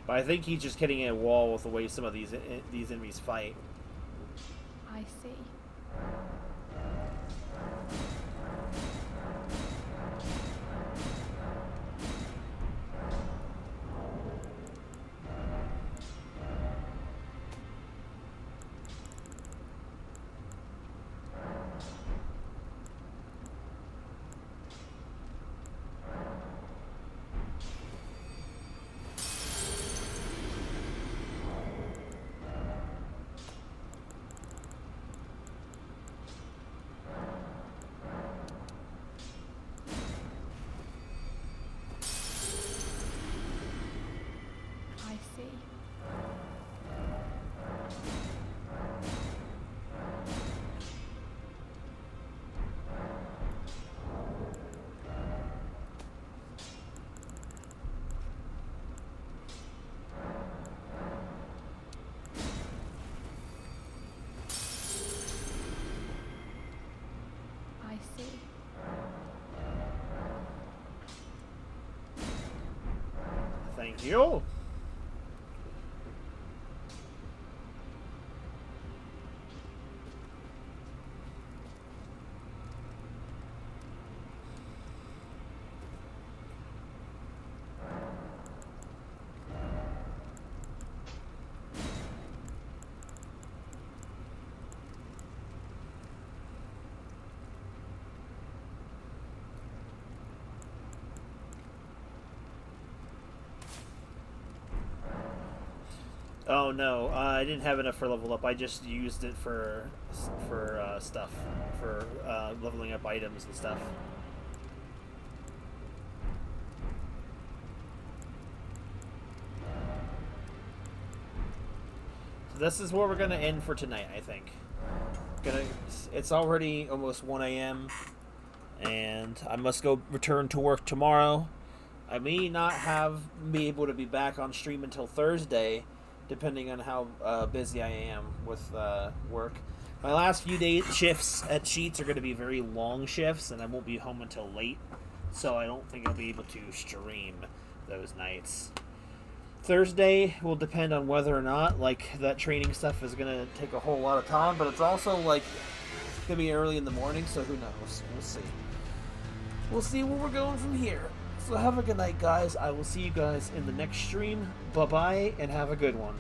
But I think he's just hitting a wall with the way some of these enemies fight. I see. Thank you. Oh no, I didn't have enough for level up. I just used it for stuff, for leveling up items and stuff. So this is where we're gonna end for tonight, I think. It's already almost 1 a.m. and I must go return to work tomorrow. I may not be able to be back on stream until Thursday, depending on how busy I am with work. My last few days shifts at Sheets are going to be very long shifts, and I won't be home until late, so I don't think I'll be able to stream those nights. Thursday will depend on whether or not that training stuff is going to take a whole lot of time, but it's also going to be early in the morning, so who knows? We'll see. We'll see where we're going from here. So have a good night, guys. I will see you guys in the next stream. Bye-bye, and have a good one.